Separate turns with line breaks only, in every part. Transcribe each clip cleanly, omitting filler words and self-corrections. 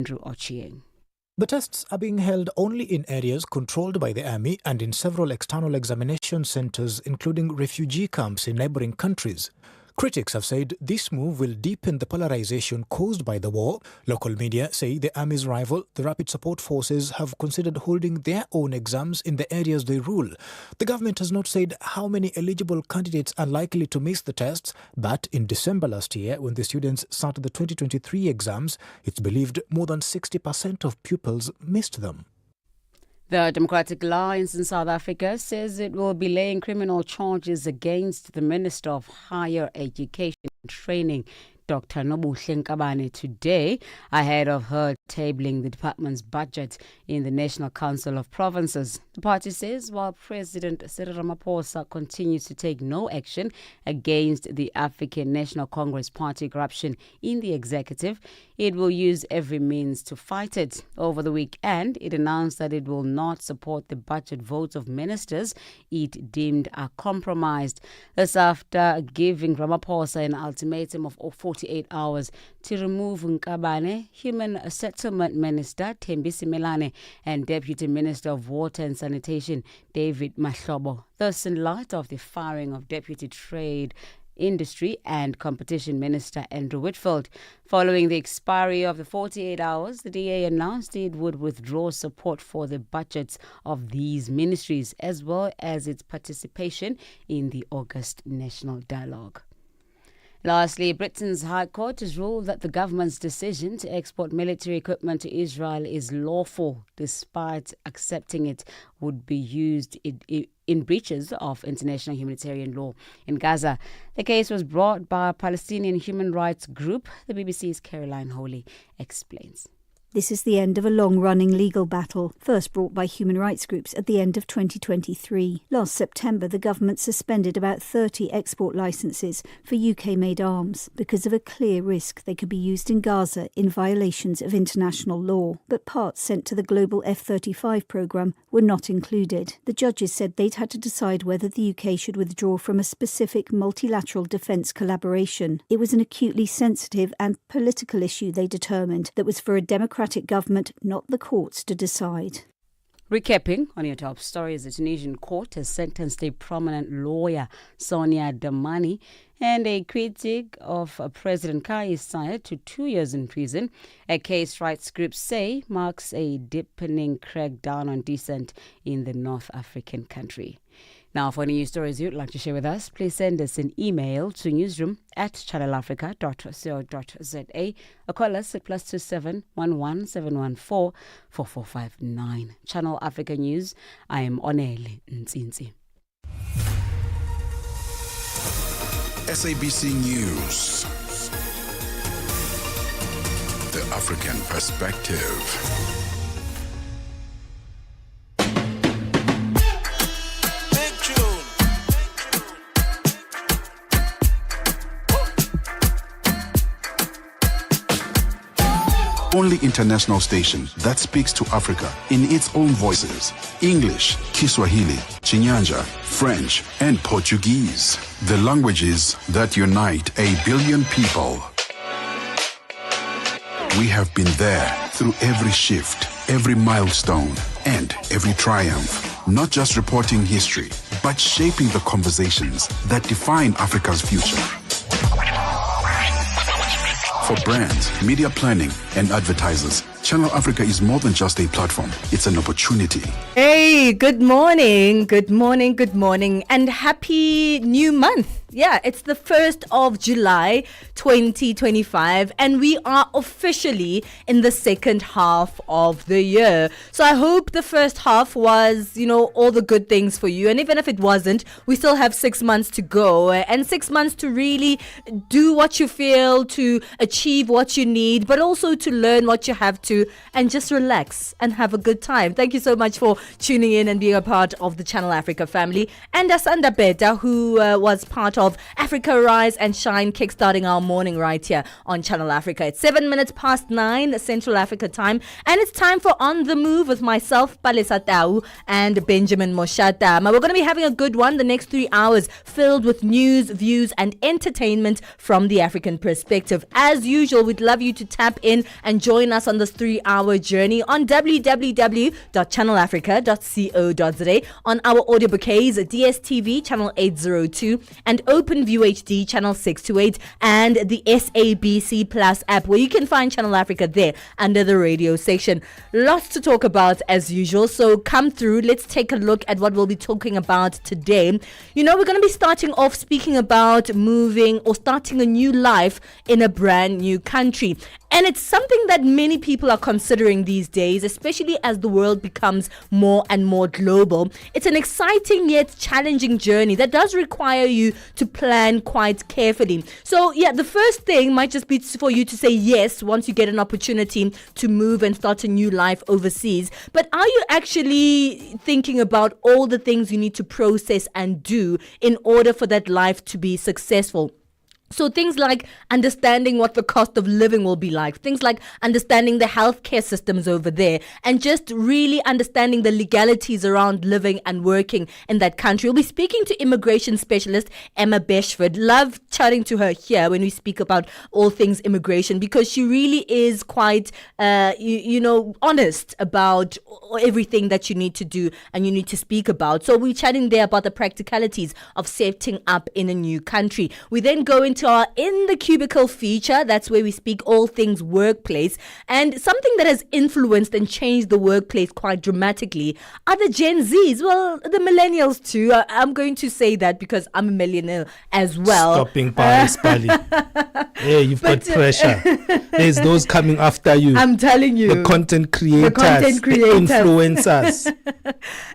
Andrew Ochieng.
The tests are being held only in areas controlled by the army and in several external examination centers, including refugee camps in neighboring countries. Critics have said this move will deepen the polarization caused by the war. Local media say the army's rival, the Rapid Support Forces, have considered holding their own exams in the areas they rule. The government has not said how many eligible candidates are likely to miss the tests, but in December last year, when the students started the 2023 exams, it's believed more than 60% of pupils missed them.
The Democratic Alliance in South Africa says it will be laying criminal charges against the Minister of Higher Education and Training, Dr. Nobuhle Nkabane, today ahead of her tabling the department's budget in the National Council of Provinces. The party says while President Cyril Ramaphosa continues to take no action against the African National Congress Party corruption in the executive, it will use every means to fight it. Over the weekend, it announced that it will not support the budget votes of ministers it deemed are compromised. This after giving Ramaphosa an ultimatum of 48 hours to remove Nkabane, Human Settlement Minister Thembisi Melane, and Deputy Minister of Water and Sanitation David Mahlobo. Thus, in light of the firing of Deputy Trade, Industry and Competition Minister Andrew Whitfield. Following the expiry of the 48 hours, the DA announced it would withdraw support for the budgets of these ministries, as well as its participation in the August National Dialogue. Lastly, Britain's High Court has ruled that the government's decision to export military equipment to Israel is lawful, despite accepting it would be used in breaches of international humanitarian law. In Gaza, the case was brought by a Palestinian human rights group. The BBC's Caroline Holy explains.
This is the end of a long-running legal battle, first brought by human rights groups at the end of 2023. Last September, the government suspended about 30 export licences for UK-made arms because of a clear risk they could be used in Gaza in violations of international law. But parts sent to the global F-35 programme were not included. The judges said they'd had to decide whether the UK should withdraw from a specific multilateral defence collaboration. It was an acutely sensitive and political issue, they determined, that was for a democratic government, not the courts, to decide.
Recapping on your top stories, the Tunisian court has sentenced a prominent lawyer, Sonia Damani, and a critic of President Kais Saied to 2 years in prison. A case rights groups say marks a deepening crackdown on dissent in the North African country. Now, for any news stories you'd like to share with us, please send us an email to newsroom@channelafrica.co.za or call us at +27 11 714 4459. Channel Africa News, I am Onele Ntsinzi.
SABC News. The African Perspective. Only international station that speaks to Africa in its own voices. English, Kiswahili, Chinyanja, French, and Portuguese. The languages that unite 1 billion people. We have been there through every shift, every milestone, and every triumph. Not just reporting history, but shaping the conversations that define Africa's future. For brands, media planning, and advertisers, Channel Africa is more than just a platform. It's an opportunity.
Hey, good morning, and happy new month. Yeah, it's the 1st of July, 2025, and we are officially in the second half of the year. So I hope the first half was, all the good things for you. And even if it wasn't, we still have 6 months to go and 6 months to really do what you feel, to achieve what you need, but also to learn what you have to and just relax and have a good time. Thank you so much for tuning in and being a part of the Channel Africa family. And Asanda Beta, who was part of Africa Rise and Shine, kickstarting our morning right here on Channel Africa. It's 7 minutes past 9 Central Africa time, and it's time for On the Move with myself, Palesa and Benjamin Moshatama. We're going to be having a good one the next 3 hours, filled with news, views, and entertainment from the African perspective. As usual, we'd love you to tap in and join us on this 3-hour journey on www.channelafrica.co.za, on our audio bouquets, DSTV channel 802 and OpenView HD channel 628, and the SABC Plus app, where you can find Channel Africa there under the radio section. Lots to talk about as usual, so come through. Let's take a look at what we'll be talking about today. You know, we're going to be starting off speaking about moving or starting a new life in a brand new country. And it's something that many people are considering these days, especially as the world becomes more and more global. It's an exciting yet challenging journey that does require you to plan quite carefully. So yeah, the first thing might just be for you to say yes once you get an opportunity to move and start a new life overseas. But are you actually thinking about all the things you need to process and do in order for that life to be successful? So things like understanding what the cost of living will be like, things like understanding the healthcare systems over there, and just really understanding the legalities around living and working in that country. We'll be speaking to immigration specialist Emma Beshford. Love chatting to her here when we speak about all things immigration, because she really is quite, honest about everything that you need to do and you need to speak about. So we're chatting there about the practicalities of setting up in a new country. We then go into our In the Cubicle feature. That's where we speak all things workplace, and something that has influenced and changed the workplace quite dramatically are the Gen Zs. Well, the millennials too. I'm going to say that because I'm a millennial as well.
Stop being biased, Pali. Hey, you've got pressure. There's those coming after you.
I'm telling you.
The content creators. The influencers.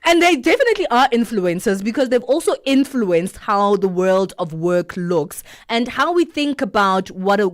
And they definitely are influencers, because they've also influenced how the world of work looks and how we think about what a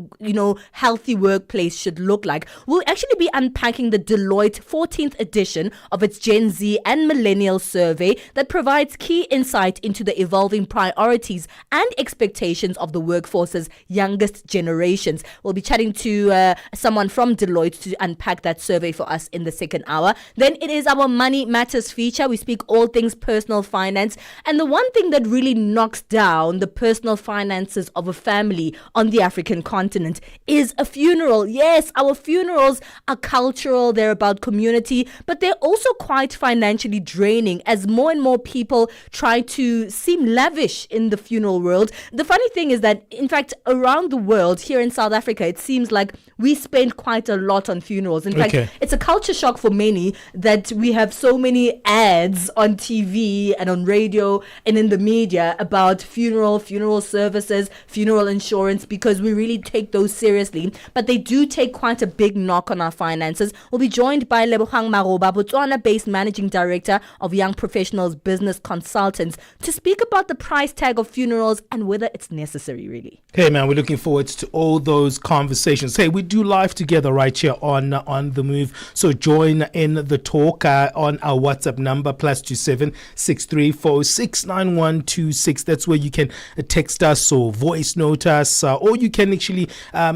healthy workplace should look like. We'll actually be unpacking the Deloitte 14th edition of its Gen Z and Millennial survey that provides key insight into the evolving priorities and expectations of the workforce's youngest generations. We'll be chatting to someone from Deloitte to unpack that survey for us in the second hour. Then it is our Money Matters feature. We speak all things personal finance, and the one thing that really knocks down the personal finances of a family on the African continent is a funeral. Yes, our funerals are cultural, they're about community, but they're also quite financially draining as more and more people try to seem lavish in the funeral world. The funny thing is that, in fact, around the world, here in South Africa, it seems like we spend quite a lot on funerals. In fact, it's a culture shock for many that we have so many ads on TV and on radio and in the media about funeral services, funeral insurance, because we really take those seriously. But they do take quite a big knock on our finances. We'll be joined by Lebogang Maroba, Botswana-based Managing Director of Young Professionals Business Consultants, to speak about the price tag of funerals and whether it's necessary, really.
Hey, man, we're looking forward to all those conversations. Hey, we do live together right here on The Move. So join in the talk on our WhatsApp number, +27 634 69126. That's where you can text us or voice note us, or you can actually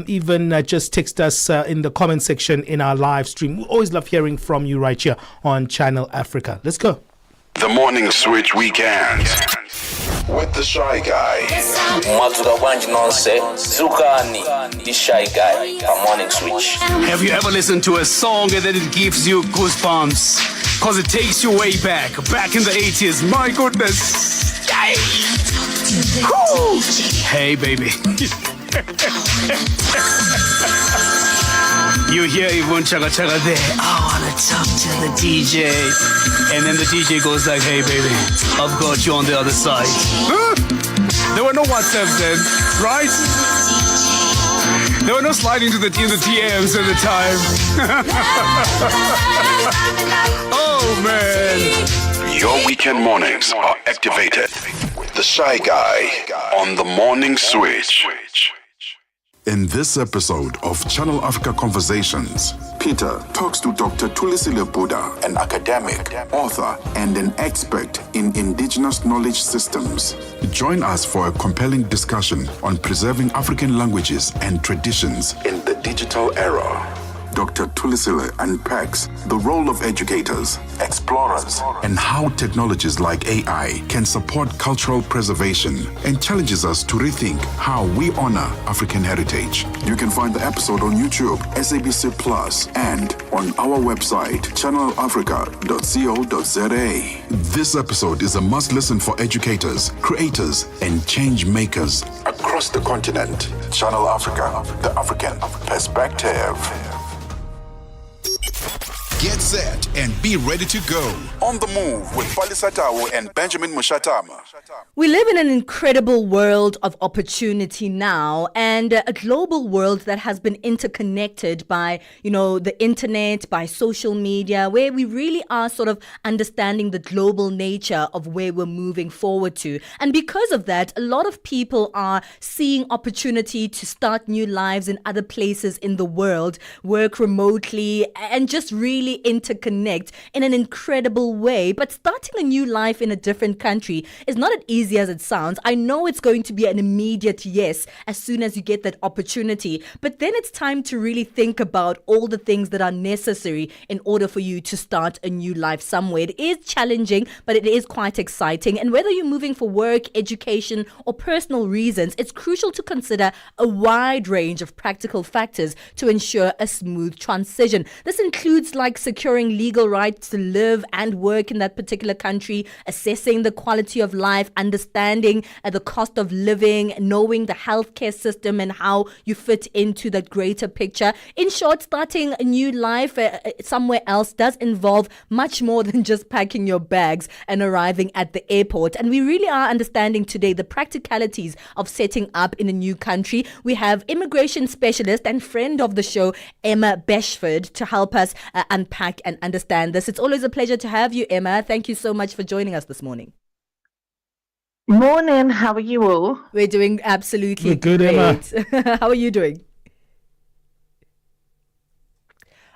even just text us in the comment section in our live stream. We always love hearing from you right here on Channel Africa. Let's go.
The Morning Switch Weekend with the Shy Guy.
Mazuka Wanji Nonse, Zukani, the Shy Guy, a Morning Switch.
Have you ever listened to a song and then it gives you goosebumps? Cause it takes you way back in the 80s. My goodness. Hey, baby. You hear Yvonne Chaga Chaga there. I wanna talk to the DJ. And then the DJ goes like, hey, baby, I've got you on the other side. Huh? There were no WhatsApps then, right? There were no sliding in the DMs at the time. Oh, man.
Your weekend mornings are activated with the Shy Guy on the Morning Switch. In this episode of Channel Africa Conversations, Peter talks to Dr. Tulisile Buddha, an academic, author, and an expert in indigenous knowledge systems. Join us for a compelling discussion on preserving African languages and traditions in the digital era. Dr. Tulisile unpacks the role of educators, explorers, and how technologies like AI can support cultural preservation, and challenges us to rethink how we honor African heritage. You can find the episode on YouTube, SABC Plus, and on our website, channelafrica.co.za. This episode is a must-listen for educators, creators, and change makers across the continent. Channel Africa, the African perspective. Get set and be ready to go. On the move with Palesa and Benjamin Moshatama.
We live in an incredible world of opportunity now, and a global world that has been interconnected by, the internet, by social media, where we really are sort of understanding the global nature of where we're moving forward to. And because of that, a lot of people are seeing opportunity to start new lives in other places in the world, work remotely, and just really interconnect in an incredible way. But starting a new life in a different country is not as easy as it sounds. I know it's going to be an immediate yes as soon as you get that opportunity, but then it's time to really think about all the things that are necessary in order for you to start a new life somewhere. It is challenging, but it is quite exciting. And whether you're moving for work, education, or personal reasons, it's crucial to consider a wide range of practical factors to ensure a smooth transition. This includes like securing legal rights to live and work in that particular country, assessing the quality of life, understanding the cost of living, knowing the healthcare system and how you fit into that greater picture. In short, starting a new life somewhere else does involve much more than just packing your bags and arriving at the airport. And we really are understanding today the practicalities of setting up in a new country. We have immigration specialist and friend of the show, Emma Beshford, to help us unpack and understand this. It's always a pleasure to have you, Emma. Thank you so much for joining us this morning.
Morning, how are you all?
We're doing absolutely
We're good,
great.
Emma.
How are you doing?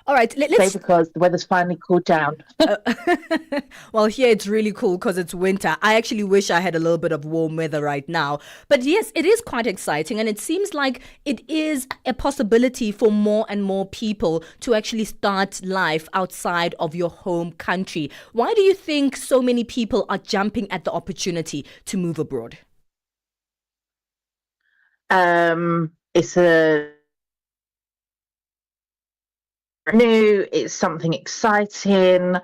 All right, let's...
Because the weather's finally cooled down.
Well, here it's really cool because it's winter. I actually wish I had a little bit of warm weather right now. But yes, it is quite exciting. And it seems like it is a possibility for more and more people to actually start life outside of your home country. Why do you think so many people are jumping at the opportunity to move abroad?
It's new, it's something exciting,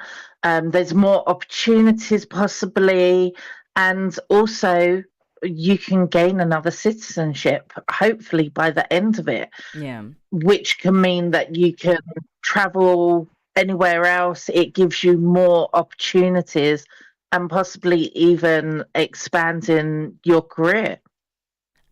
there's more opportunities possibly, and also you can gain another citizenship hopefully by the end of it, which can mean that you can travel anywhere else. It gives you more opportunities and possibly even expanding your career.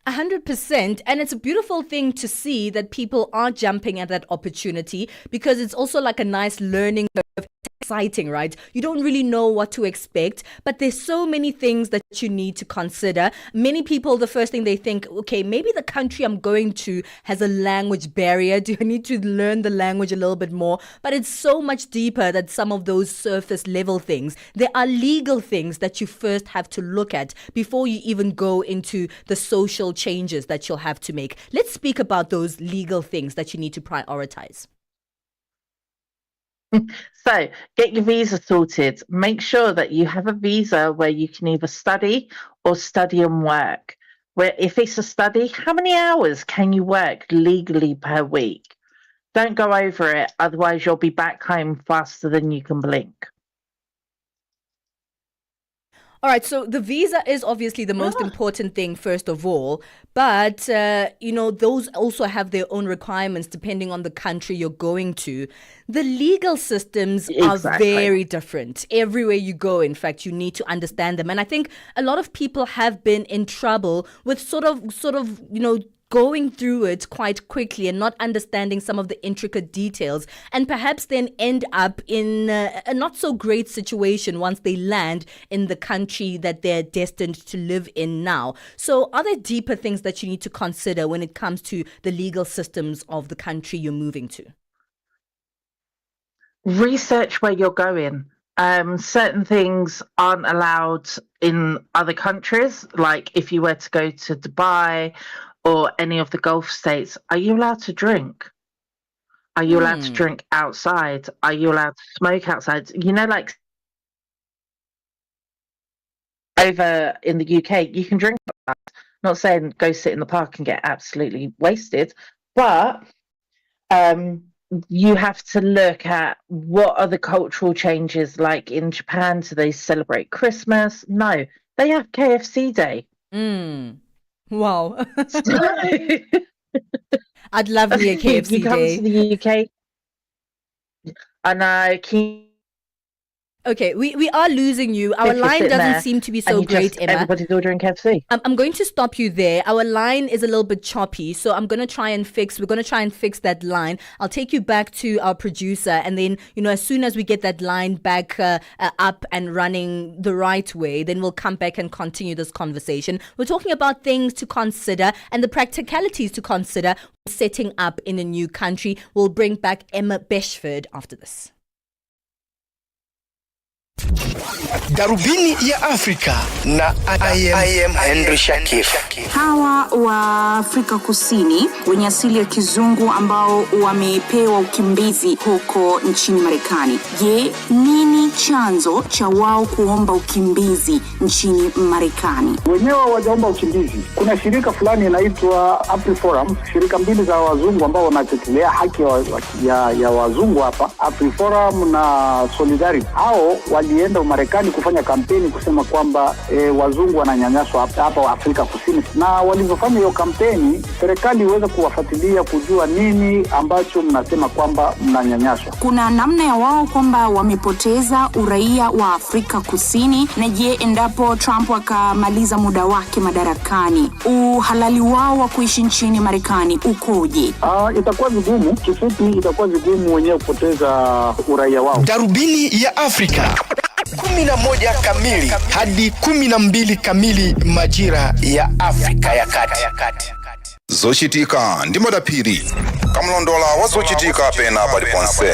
100%. And it's a beautiful thing to see that people are jumping at that opportunity, because it's also like a nice learning curve. Exciting, right? You don't really know what to expect, but there's so many things that you need to consider. Many people, the first thing they think, okay, maybe the country I'm going to has a language barrier. Do I need to learn the language a little bit more? But it's so much deeper than some of those surface level things. There are legal things that you first have to look at before you even go into the social changes that you'll have to make. Let's speak about those legal things that you need to prioritize.
So get your visa sorted. Make sure that you have a visa where you can either study or study and work. Where if it's a study, how many hours can you work legally per week? Don't go over it, otherwise you'll be back home faster than you can blink.
All right, so the visa is obviously the most important thing, first of all. But, those also have their own requirements depending on the country you're going to. The legal systems are very different. Everywhere you go, in fact, you need to understand them. And I think a lot of people have been in trouble with sort of, going through it quite quickly and not understanding some of the intricate details, and perhaps then end up in a not so great situation once they land in the country that they're destined to live in now. So are there deeper things that you need to consider when it comes to the legal systems of the country you're moving to?
Research where you're going. Certain things aren't allowed in other countries. Like if you were to go to Dubai or any of the Gulf states, are you allowed to drink? Are you allowed to drink outside? Are you allowed to smoke outside? Like over in the UK, you can drink outside. Not saying go sit in the park and get absolutely wasted, but you have to look at what are the cultural changes. Like in Japan, do they celebrate Christmas? No, they have KFC Day.
Wow. I'd love me a KFC
you come
day.
to the UK, and
Okay, we are losing you. Our line doesn't seem to be so great, Emma.
Everybody's ordering KFC.
I'm going to stop you there. Our line is a little bit choppy, so we're going to try and fix that line. I'll take you back to our producer, and then, as soon as we get that line back up and running the right way, then we'll come back and continue this conversation. We're talking about things to consider and the practicalities to consider setting up in a new country. We'll bring back Emma Beshford after this.
Darubini ya Afrika na I am Henry Shakif.
Hawa wa Afrika Kusini wenye asili ya kizungu ambao wamepewa ukimbizi huko nchini Marekani. Je, nini chanzo cha wao kuomba ukimbizi nchini Marekani?
Wenyewe hawajaomba ukimbizi. Kuna shirika fulani inaitwa AfriForum, shirika mbili za wazungu ambao wanatetea haki ya wazungu hapa, AfriForum na Solidarity. Hao walienda Marekani kufanya kampeni kusema kwamba wazungu wananyanyaswa hapa Afrika Kusini, na walivyofanya hiyo kampeni, serikali iweze kuwafuatilia kujua nini ambacho mnasema kwamba mnanyanyaswa.
Kuna namna ya wao kwamba wamepoteza uraia wa Afrika Kusini, na je, endapo Trump akamaliza muda wake madarakani, uhalali wao wa kuishi nchini Marekani ukoje?
Itakuwa vigumu, kifupi itakuwa vigumu wenyewe kupoteza uraia wao.
Darubini ya Afrika 11 kamili hadi 12 kamili majira ya Afrika ya Kati.
Zochitika ndi madapiri kamlondola wazochitika pena paliponse.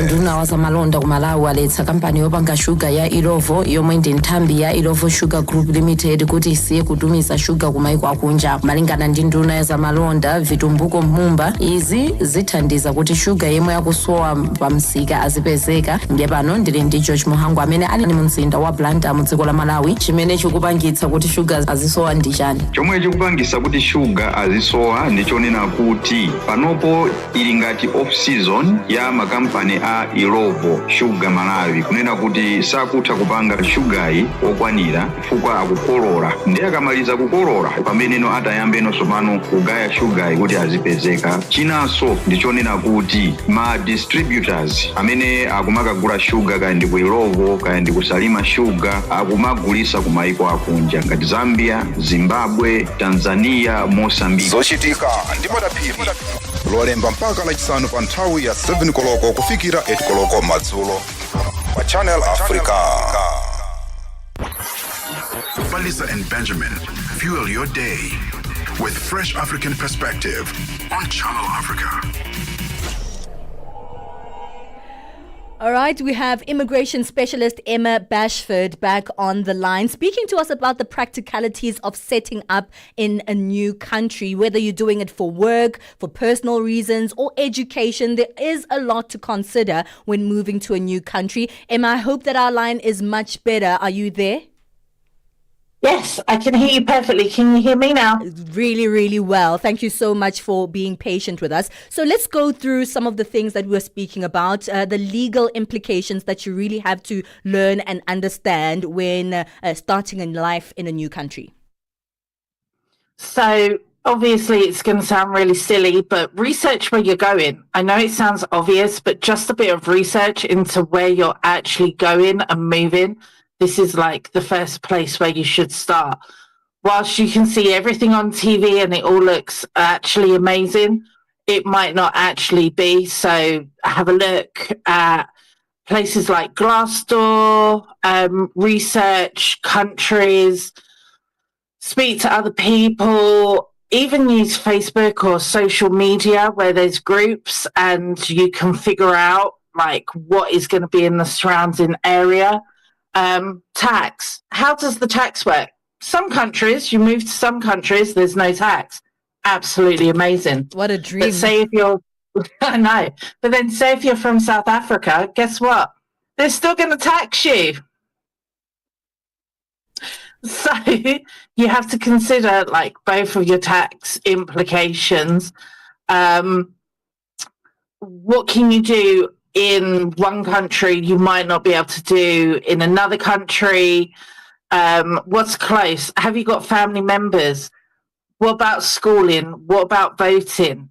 Nduna wa zamalonda kumalawi aletsa kampani yopanga sugar ya Ilovo yomwe ndi nthambi ya Ilovo Sugar Group Limited kuti isiye kutumiza sugar kumaiko akunja. Malingana ndi nduna ya zamalonda Vitumbuko Mumba, izi zithandiza kuti sugar yemwe yakusowa pamsika azipezeka. Ndiye pano ndili ndi George Muhangu amene ali mu mzinda wa Blantyre mu dziko la Malawi. Chimene chikupangitsa kuti sugar azisowa ndi chani?
Chomwe chikupangitsa kuti sugar azisowa ndichonena kuti panopo ili ngati off season ya makampani a Ilovo Sugar Malawi, kunena kuti sakutha kupanga sugar okwanira chifukwa akukolola. Ndiye akamaliza kukolola pameneno atayambeno sopano kugaya sugar kuti azipezeka. Chinanso ndichonena kuti ma distributors amene akumakagula sugar kaya ndi ku Ilovo kaya ndi kusalima sugar akumagulisa kumaiko akunja ngati Zambia, Zimbabwe, Tanzania, Mozambique.
Zochitika ndi madapiri lolemba mpaka lachisanu pa nthawi ya 7 koloko kufikira 8 koloko madzulo pa Channel Africa. Palesa and Benjamin fuel your day with fresh African perspective on Channel Africa.
All right, we have immigration specialist Emma Beshford back on the line, speaking to us about the practicalities of setting up in a new country, whether you're doing it for work, for personal reasons, or education. There is a lot to consider when moving to a new country. Emma, I hope that our line is much better. Are you there?
Yes, I can hear you perfectly. Can you hear me now?
Really, really well. Thank you so much for being patient with us. So let's go through some of the things that we're speaking about, the legal implications that you really have to learn and understand when starting a life in a new country.
So obviously it's going to sound really silly, but research where you're going. I know it sounds obvious, but just a bit of research into where you're actually going and moving. This is like the first place where you should start. whilst you can see everything on TV and it all looks actually amazing, it might not actually be. So have a look at places like Glassdoor, research countries, speak to other people, even use Facebook or social media where there's groups and you can figure out like what is going to be in the surrounding area. Tax. How does the tax work? Some countries, you move to some countries, there's no tax. Absolutely amazing.
What a dream.
But say if you're, I know, but then say if you're from South Africa, guess what? They're still going to tax you. So you have to consider like both of your tax implications. What can you do in one country you might not be able to do in another country? What's close? Have you got family members? What about schooling? What about voting?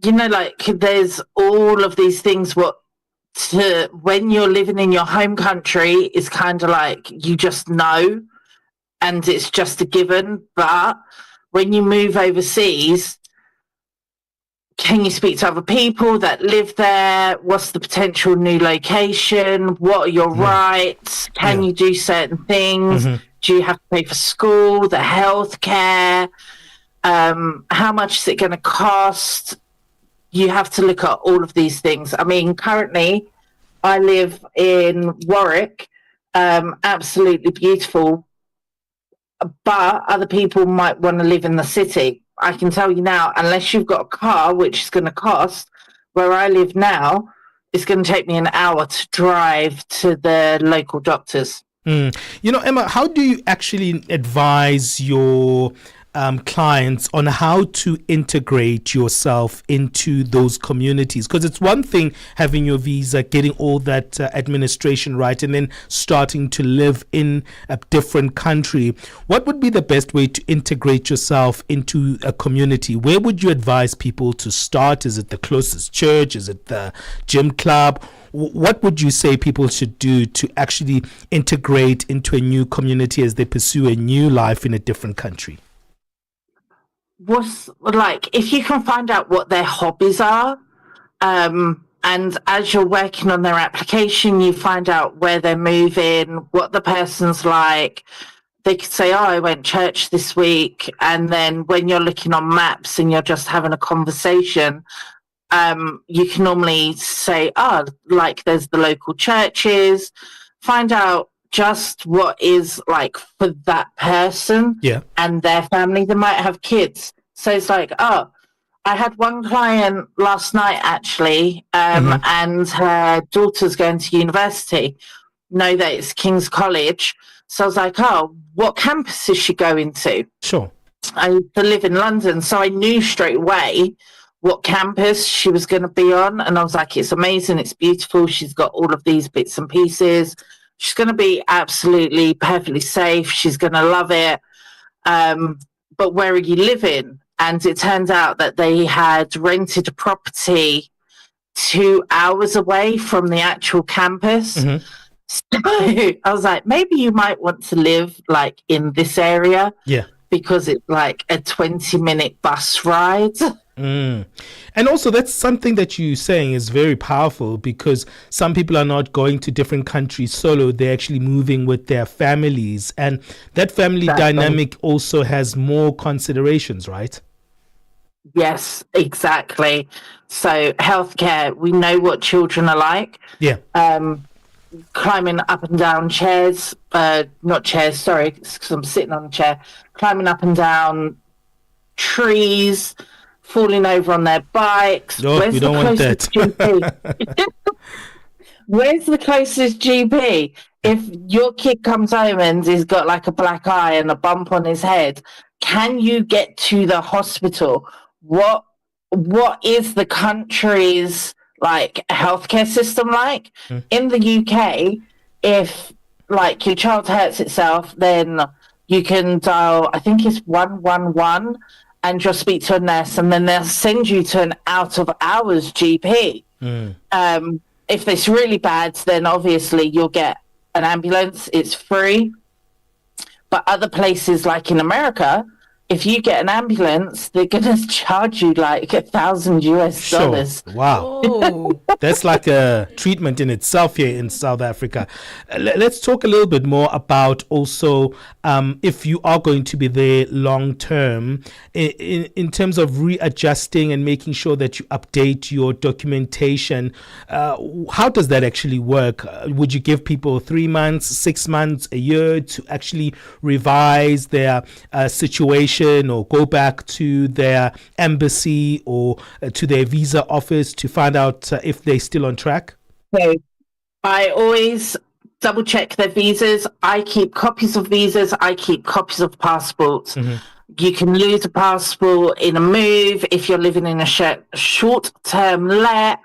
You know, like there's all of these things. When you're living in your home country is kind of like you just know, and it's just a given. But when you move overseas, can you speak to other people that live there? What's the potential new location? What are your rights? Can you do certain things? Do you have to pay for school, the healthcare? How much is it going to cost? You have to look at all of these things. I mean, currently I live in Warwick, absolutely beautiful, but other people might want to live in the city. I can tell you now, unless you've got a car, which is going to cost, where I live now, it's going to take me an hour to drive to the local doctors.
You know, Emma, how do you actually advise your clients on how to integrate yourself into those communities? Because it's one thing having your visa, getting all that administration right, and then starting to live in a different country. What would be the best way to integrate yourself into a community? Where would you advise people to start? Is it the closest church? Is it the gym club? What would you say people should do to actually integrate into a new community as they pursue a new life in a different country?
What's like, if you can find out what their hobbies are, and as you're working on their application, you find out where they're moving, what the person's like. They could say, oh, I went church this week. And then when you're looking on maps and you're just having a conversation, you can normally say, oh, like there's the local churches. Find out just what is like for that person and their family. They might have kids. So it's like, oh, I had one client last night actually, and her daughter's going to university. Know that it's King's College. So I was like, oh, what campus is she going to?
Sure.
I used to live in London, so I knew straight away what campus she was going to be on. And I was like, it's amazing, it's beautiful. She's got all of these bits and pieces. She's going to be absolutely perfectly safe. She's going to love it. But where are you living? And it turned out that they had rented a property 2 hours away from the actual campus. So I was like, maybe you might want to live like in this area.
Yeah.
Because it's like a 20-minute bus ride.
And also that's something that you're saying is very powerful, because some people are not going to different countries solo. They're actually moving with their families, and that family dynamic also has more considerations, right?
Yes, exactly. So healthcare, we know what children are like.
Yeah.
Climbing up and down chairs, not chairs, sorry, because I'm sitting on a chair, climbing up and down trees, falling over on their bikes.
No, we don't want that.
GP? Where's the closest GP? If your kid comes home and he's got like a black eye and a bump on his head, can you get to the hospital? What is the country's like healthcare system like? In the UK, if like your child hurts itself, then you can dial, I think it's 111, and you'll speak to a nurse, and then they'll send you to an out of hours GP. If it's really bad, then obviously you'll get an ambulance. It's free. But other places like in America, if you get an ambulance, they're going to charge you like $1,000.
Wow.
Oh.
That's like a treatment in itself here in South Africa. Let's talk a little bit more about also if you are going to be there long term in terms of readjusting and making sure that you update your documentation. How does that actually work? Would you give people 3 months, 6 months, a year to actually revise their situation or go back to their embassy or to their visa office to find out if they're still on track?
So I always double check their visas. I keep copies of visas. I keep copies of passports. You can lose a passport in a move if you're living in a short-term let,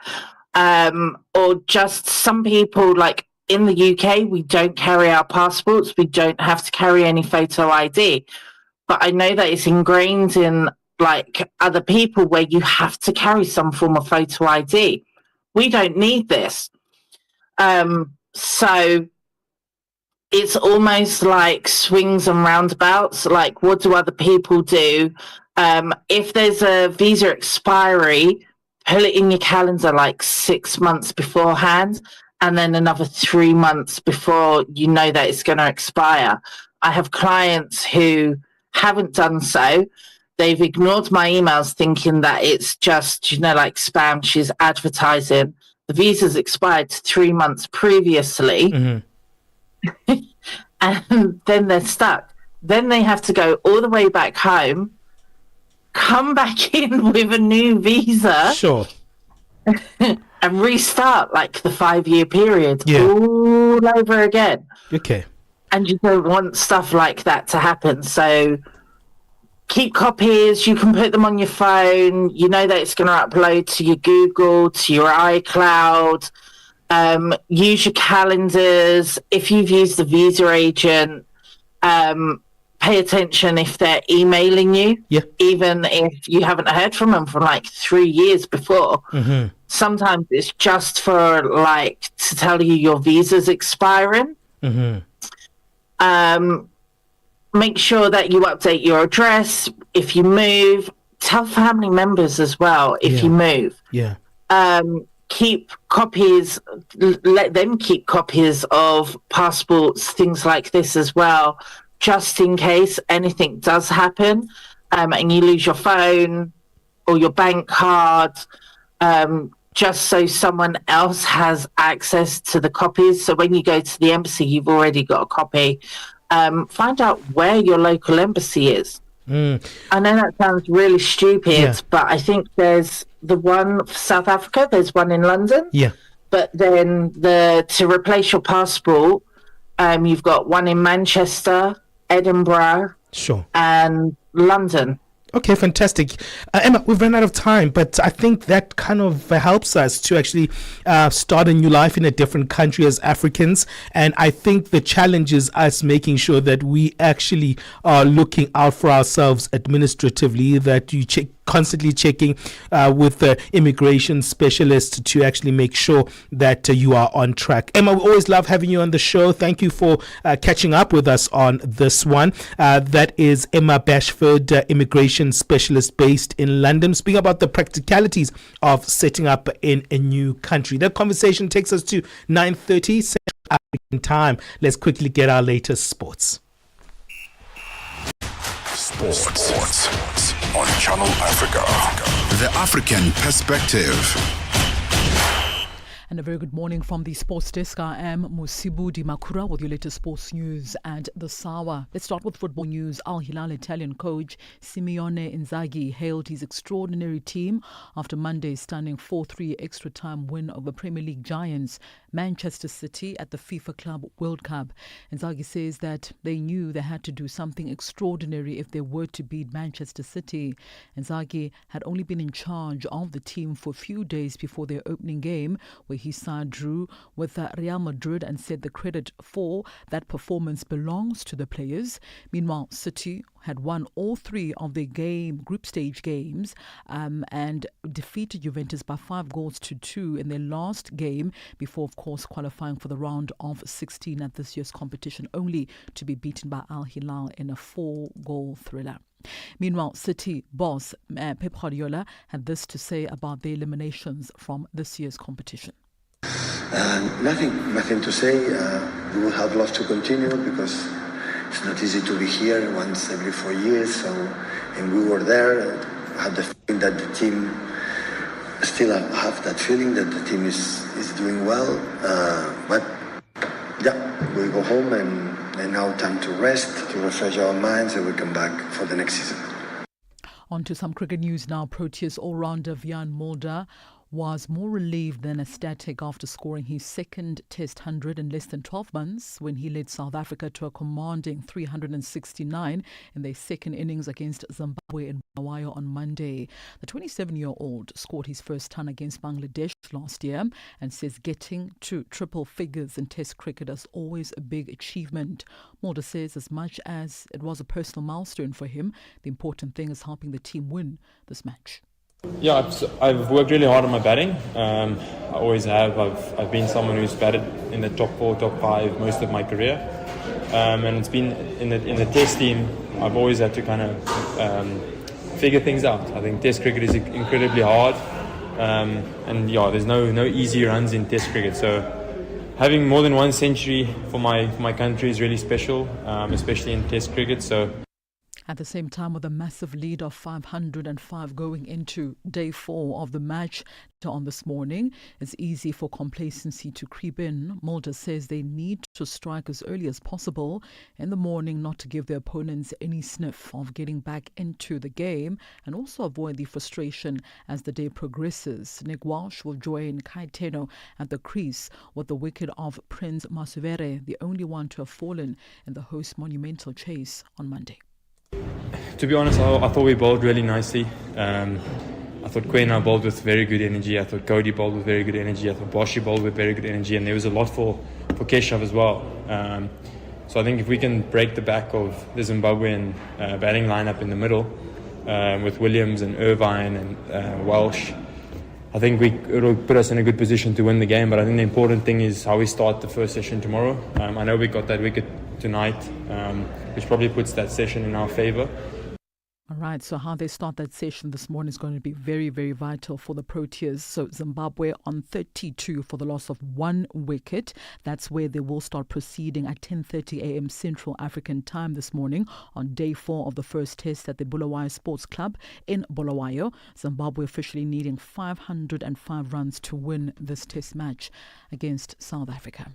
or just some people, like in the UK, we don't carry our passports. We don't have to carry any photo ID. But I know that it's ingrained in like other people where you have to carry some form of photo ID. We don't need this. So it's almost like swings and roundabouts. Like, what do other people do? If there's a visa expiry, put it in your calendar like 6 months beforehand, and then another 3 months before you know that it's going to expire. I have clients who haven't done so. They've ignored my emails thinking that it's just, like spam. She's advertising. The visa's expired 3 months previously. And then they're stuck. Then they have to go all the way back home, come back in with a new visa.
Sure.
And restart like the 5-year period all over again.
Okay.
And you don't want stuff like that to happen. So keep copies. You can put them on your phone. You know that it's going to upload to your Google, to your iCloud. Use your calendars. If you've used a visa agent, pay attention if they're emailing you.
Yeah.
Even if you haven't heard from them for like 3 years before. Sometimes it's just for like to tell you your visa's expiring. Make sure that you update your address. If you move, tell family members as well if you move. Keep copies, let them keep copies of passports, things like this as well, just in case anything does happen and you lose your phone or your bank card, just so someone else has access to the copies. So when you go to the embassy, you've already got a copy. Find out where your local embassy is. I know that sounds really stupid, but I think there's the one for South Africa, there's one in London. But then to replace your passport, you've got one in Manchester, Edinburgh, and London.
Okay, fantastic. Emma, we've run out of time, but I think that kind of helps us to actually start a new life in a different country as Africans. And I think the challenge is us making sure that we actually are looking out for ourselves administratively, that you constantly checking with the immigration specialist to actually make sure that you are on track. Emma, we always love having you on the show. Thank you for catching up with us on this one. That is Emma Bashford, immigration specialist based in London, speaking about the practicalities of setting up in a new country. That conversation takes us to 9:30 Central African time. Let's quickly get our latest sports.
Sports on Channel Africa. The African perspective.
And a very good morning from the sports desk. I am Musibu Dimakura with your latest sports news and the Sawa. Let's start with football news. Al Hilal Italian coach Simeone Inzaghi hailed his extraordinary team after Monday's stunning 4-3 extra time win over Premier League giants Manchester City at the FIFA Club World Cup. Inzaghi says that they knew they had to do something extraordinary if they were to beat Manchester City. Inzaghi had only been in charge of the team for a few days before their opening game, where his side drew with Real Madrid and said the credit for that performance belongs to the players. Meanwhile, City had won all three of their group stage games and defeated Juventus by 5-2 in their last game before, of course, qualifying for the round of 16 at this year's competition, only to be beaten by Al Hilal in a 4-goal thriller. Meanwhile, City boss Pep Guardiola had this to say about the eliminations from this year's competition.
Nothing to say. We would have loved to continue because it's not easy to be here once every 4 years. And we were there. I had the feeling that the team still have that feeling that the team is doing well. But yeah, we go home and now time to rest, to refresh our minds, and we come back for the next season.
On to some cricket news now. Proteas all-rounder Vian Mulder was more relieved than ecstatic after scoring his second Test 100 in less than 12 months when he led South Africa to a commanding 369 in their second innings against Zimbabwe in Bulawayo on Monday. The 27-year-old scored his first ton against Bangladesh last year and says getting to triple figures in Test cricket is always a big achievement. Mulder says as much as it was a personal milestone for him, the important thing is helping the team win this match.
Yeah, I've worked really hard on my batting. I always have. I've been someone who's batted in the top 4, top 5 most of my career, and it's been in the Test team. I've always had to kind of figure things out. I think Test cricket is incredibly hard, and yeah, there's no easy runs in Test cricket. So having more than one century for my country is really special, especially in Test cricket. So.
At the same time, with a massive lead of 505 going into day 4 of the match on this morning, it's easy for complacency to creep in. Mulder says they need to strike as early as possible in the morning, not to give their opponents any sniff of getting back into the game, and also avoid the frustration as the day progresses. Nick Walsh will join Kai Teno at the crease with the wicket of Prince Masuvere, the only one to have fallen in the host monumental chase on Monday.
To be honest, I thought we bowled really nicely. I thought Kwena bowled with very good energy. I thought Cody bowled with very good energy. I thought Boshi bowled with very good energy. And there was a lot for Keshav as well. So I think if we can break the back of the Zimbabwean batting lineup in the middle with Williams and Irvine and Welsh, I think it'll put us in a good position to win the game. But I think the important thing is how we start the first session tomorrow. I know we got that wicket tonight, which probably puts that session in our favour.
All right, so how they start that session this morning is going to be very, very vital for the Proteas. So Zimbabwe on 32 for the loss of 1 wicket. That's where they will start proceeding at 10:30 a.m. Central African time this morning on day 4 of the first test at the Bulawayo Sports Club in Bulawayo. Zimbabwe officially needing 505 runs to win this test match against South Africa.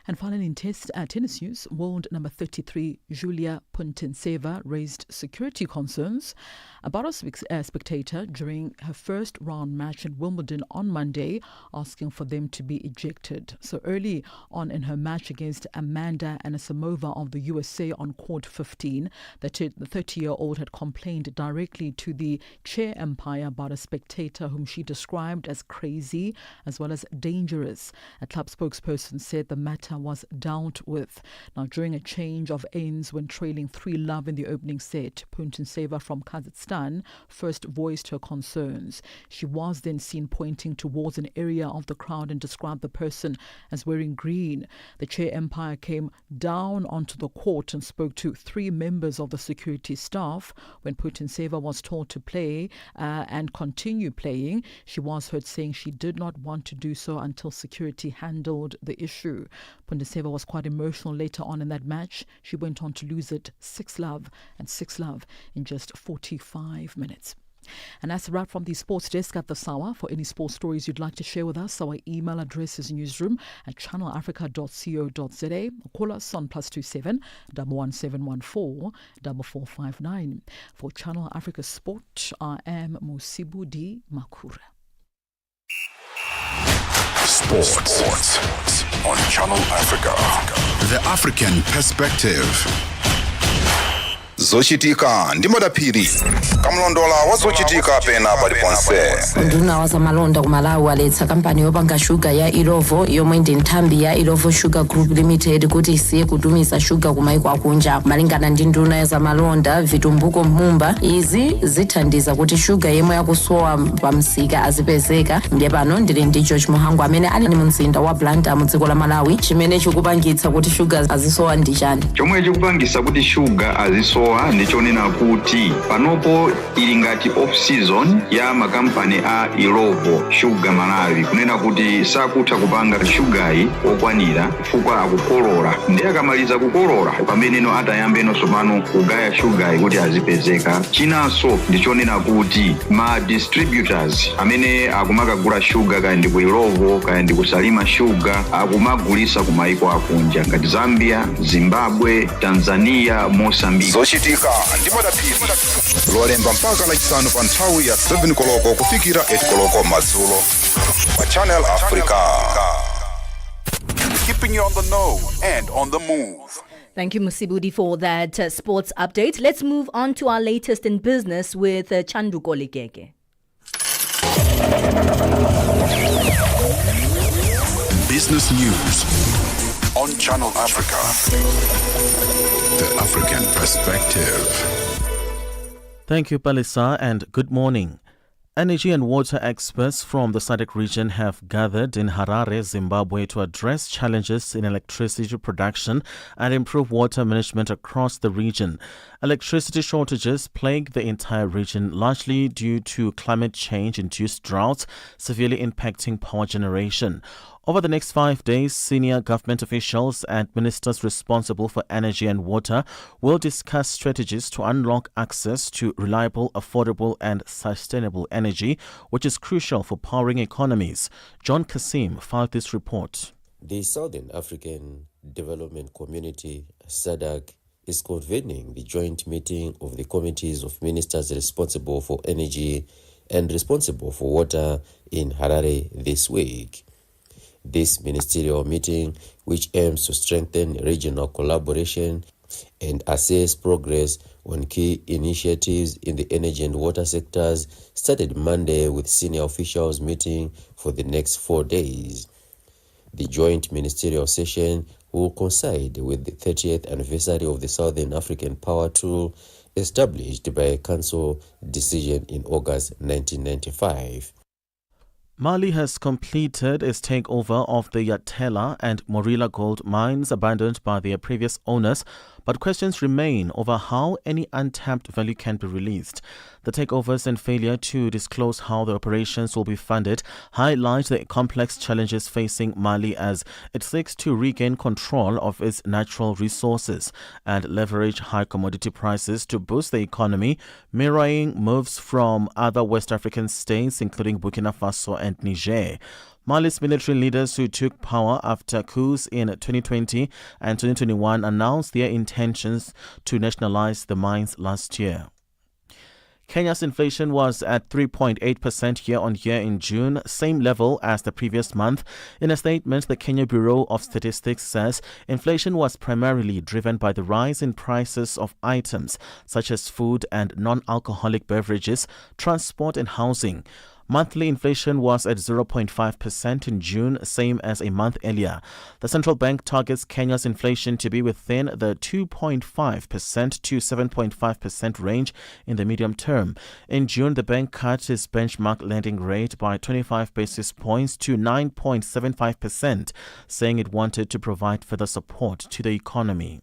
And finally, in tennis news, world number 33 Julia Putintseva raised security concerns about a spectator during her first round match in Wimbledon on Monday, asking for them to be ejected. So early on in her match against Amanda Anisimova of the USA on court 15, the 30-year-old had complained directly to the chair umpire about a spectator whom she described as crazy as well as dangerous. A club spokesperson said the matter was dealt with. Now, during a change of ends when trailing 3-love in the opening set, Putintseva from Kazakhstan first voiced her concerns. She was then seen pointing towards an area of the crowd and described the person as wearing green. The chair umpire came down onto the court and spoke to 3 members of the security staff. When Putintseva was told to play and continue playing, she was heard saying she did not want to do so until security handled the issue. Putintseva was quite emotional later on in that match. She went on to lose it 6-love and 6-love in just 45 minutes. And that's a wrap from the sports desk at the Sawa. For any sports stories you'd like to share with us, our email address is newsroom@channelafrica.co.za. Call us on +27 11714 4459. For Channel Africa Sport, I am Mosibudi Makura.
Sports on Channel Africa. The African perspective. zochitika ndi madaphiri kamlondola wa zochitika pena paliponse.
unduna wa zamalonda ku Malawi waletsa kampani yopanga shuga ya Irovo yomwe ndi nthambi ya Irovo Sugar Group Limited kuti isiye kutumiza shuga ku maiko akunja. Malingana ndi nduna ya zamalonda Vitumbuko Mumba, izi zithandiza kuti shuga yemwe yakusowa pa msika azipezeka. Ndiye pano ndili ndi George Muhangu amene ali mu mzinda wa Blantyre mu dziko la Malawi. Chimene chikupangitsa kuti shuga azisowa ndi chani?
chomwe chikupangisa kuti shuga azisowa ndichonena kuti panopo ili ngati off season ya makampani a Irovo Sugar Malawi, kunena kuti sakutha kupanga shugayi okwanira chifukwa akukolola. Ndiye akamaliza kukolola pameneno atayambeno sopano kugaya shugayi kuti azipezeka. Chinanso ndichonena kuti ma distributors amene akumakagula shuga kaya ndi ku Irovo kaya ndi ku Salima Sugar akumagulisa ku maiko akunja ngati Zambia, Zimbabwe, Tanzania, Mozambique.
Zochitika ndi madaphiri lolemba mpaka lachisanu pa nthawi ya 7 koloko kufikira 8 koloko madzulo pa Channel Africa. Keeping you on the know and on the move.
Thank you, Musibudi, for that sports update. Let's move on to our latest in business with Chandu Kolikeke.
Business news on Channel Africa. The African perspective.
Thank you, Palesa, and good morning. Energy and water experts from the SADC region have gathered in Harare, Zimbabwe to address challenges in electricity production and improve water management across the region. Electricity shortages plague the entire region, largely due to climate change-induced droughts, severely impacting power generation. Over the next 5 days, senior government officials and ministers responsible for energy and water will discuss strategies to unlock access to reliable, affordable and sustainable energy, which is crucial for powering economies. John Kasim filed this report.
The Southern African Development Community, SADC, is convening the joint meeting of the committees of ministers responsible for energy and responsible for water in Harare this week. This ministerial meeting, which aims to strengthen regional collaboration and assess progress on key initiatives in the energy and water sectors, started Monday with senior officials meeting for the next 4 days. The joint ministerial session will coincide with the 30th anniversary of the Southern African Power Tool, established by a council decision in August 1995.
Mali has completed its takeover of the Yatela and Morila gold mines abandoned by their previous owners, but questions remain over how any untapped value can be released. The takeovers and failure to disclose how the operations will be funded highlight the complex challenges facing Mali as it seeks to regain control of its natural resources and leverage high commodity prices to boost the economy, mirroring moves from other West African states including Burkina Faso and Niger. Mali's military leaders who took power after coups in 2020 and 2021 announced their intentions to nationalize the mines last year. Kenya's inflation was at 3.8% year-on-year in June, same level as the previous month. In a statement, the Kenya Bureau of Statistics says inflation was primarily driven by the rise in prices of items such as food and non-alcoholic beverages, transport and housing. Monthly inflation was at 0.5% in June, same as a month earlier. The central bank targets Kenya's inflation to be within the 2.5% to 7.5% range in the medium term. In June, the bank cut its benchmark lending rate by 25 basis points to 9.75%, saying it wanted to provide further support to the economy.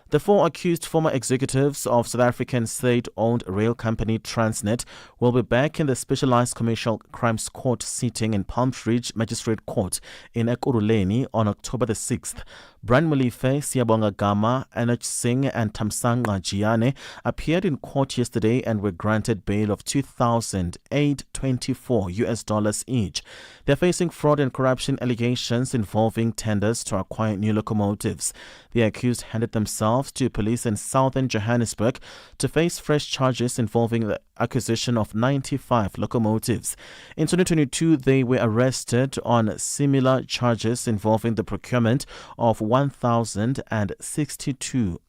The 4 accused former executives of South African state-owned rail company Transnet will be back in the Specialized Commercial Crimes Court sitting in Palm Ridge Magistrate Court in Ekurhuleni on October the 6th. Brian Molefe, Siyabonga Gama, Anuj Singh and Thamsanqa Jiyane appeared in court yesterday and were granted bail of $2,824 each. They're facing fraud and corruption allegations involving tenders to acquire new locomotives. The accused handed themselves to police in southern Johannesburg to face fresh charges involving the acquisition of 95 locomotives. In 2022, they were arrested on similar charges involving the procurement of 1,062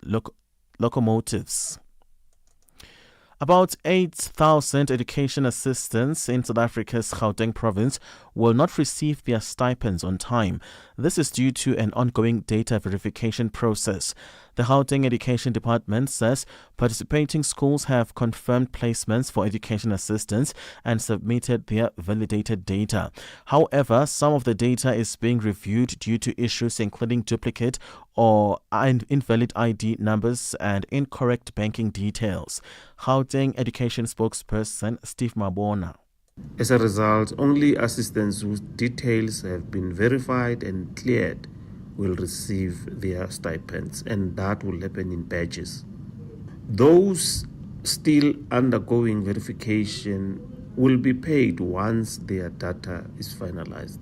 locomotives. About 8,000 education assistants in South Africa's Gauteng province will not receive their stipends on time. This is due to an ongoing data verification process. The Gauteng Education Department says participating schools have confirmed placements for education assistants and submitted their validated data. However, some of the data is being reviewed due to issues including duplicate or invalid ID numbers and incorrect banking details. Gauteng Education spokesperson Steve Mabona.
As a result, only assistants whose details have been verified and cleared will receive their stipends, and that will happen in batches. Those still undergoing verification will be paid once their data is finalized.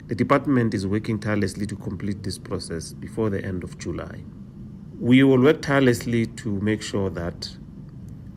The department is working tirelessly to complete this process before the end of July. We will work tirelessly to make sure that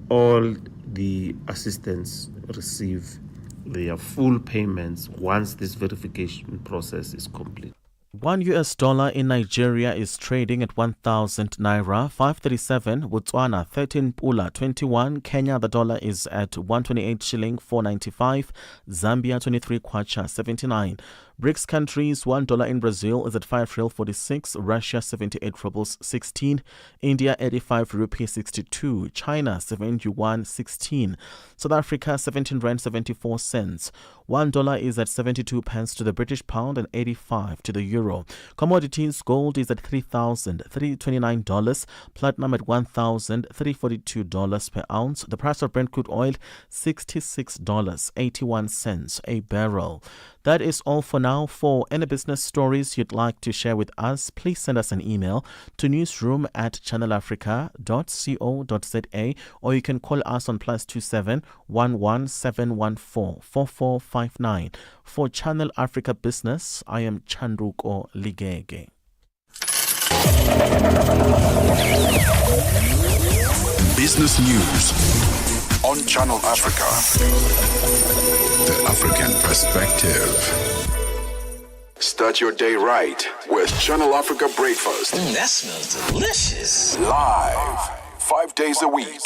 all the assistants receive their full payments once this verification process is complete.
$1 in Nigeria is trading at 1,000 naira, 537 Botswana, 13 pula, 21 Kenya. The dollar is at 128 shilling, 495. Zambia 23 kwacha, 79. BRICS countries, $1 in Brazil is at 5 real 46, Russia 78 rubles 16, India 85 rupee 62, China 7 yuan 16, South Africa 17 rand 74 cents. $1 is at 72 pence to the British pound and 85 to the euro. Commodities, gold is at $3,329, platinum at $1,342 per ounce. The price of Brent crude oil $66.81 a barrel. That is all for now. For any business stories you'd like to share with us, please send us an email to newsroom@channelafrica.co.za, or you can call us on +27 11 714 4459. For Channel Africa Business, I am Chandruko Ligege.
Business News on Channel Africa. The African Perspective. Start your day right with Channel Africa Breakfast.
That smells delicious.
Live, 5 days a week.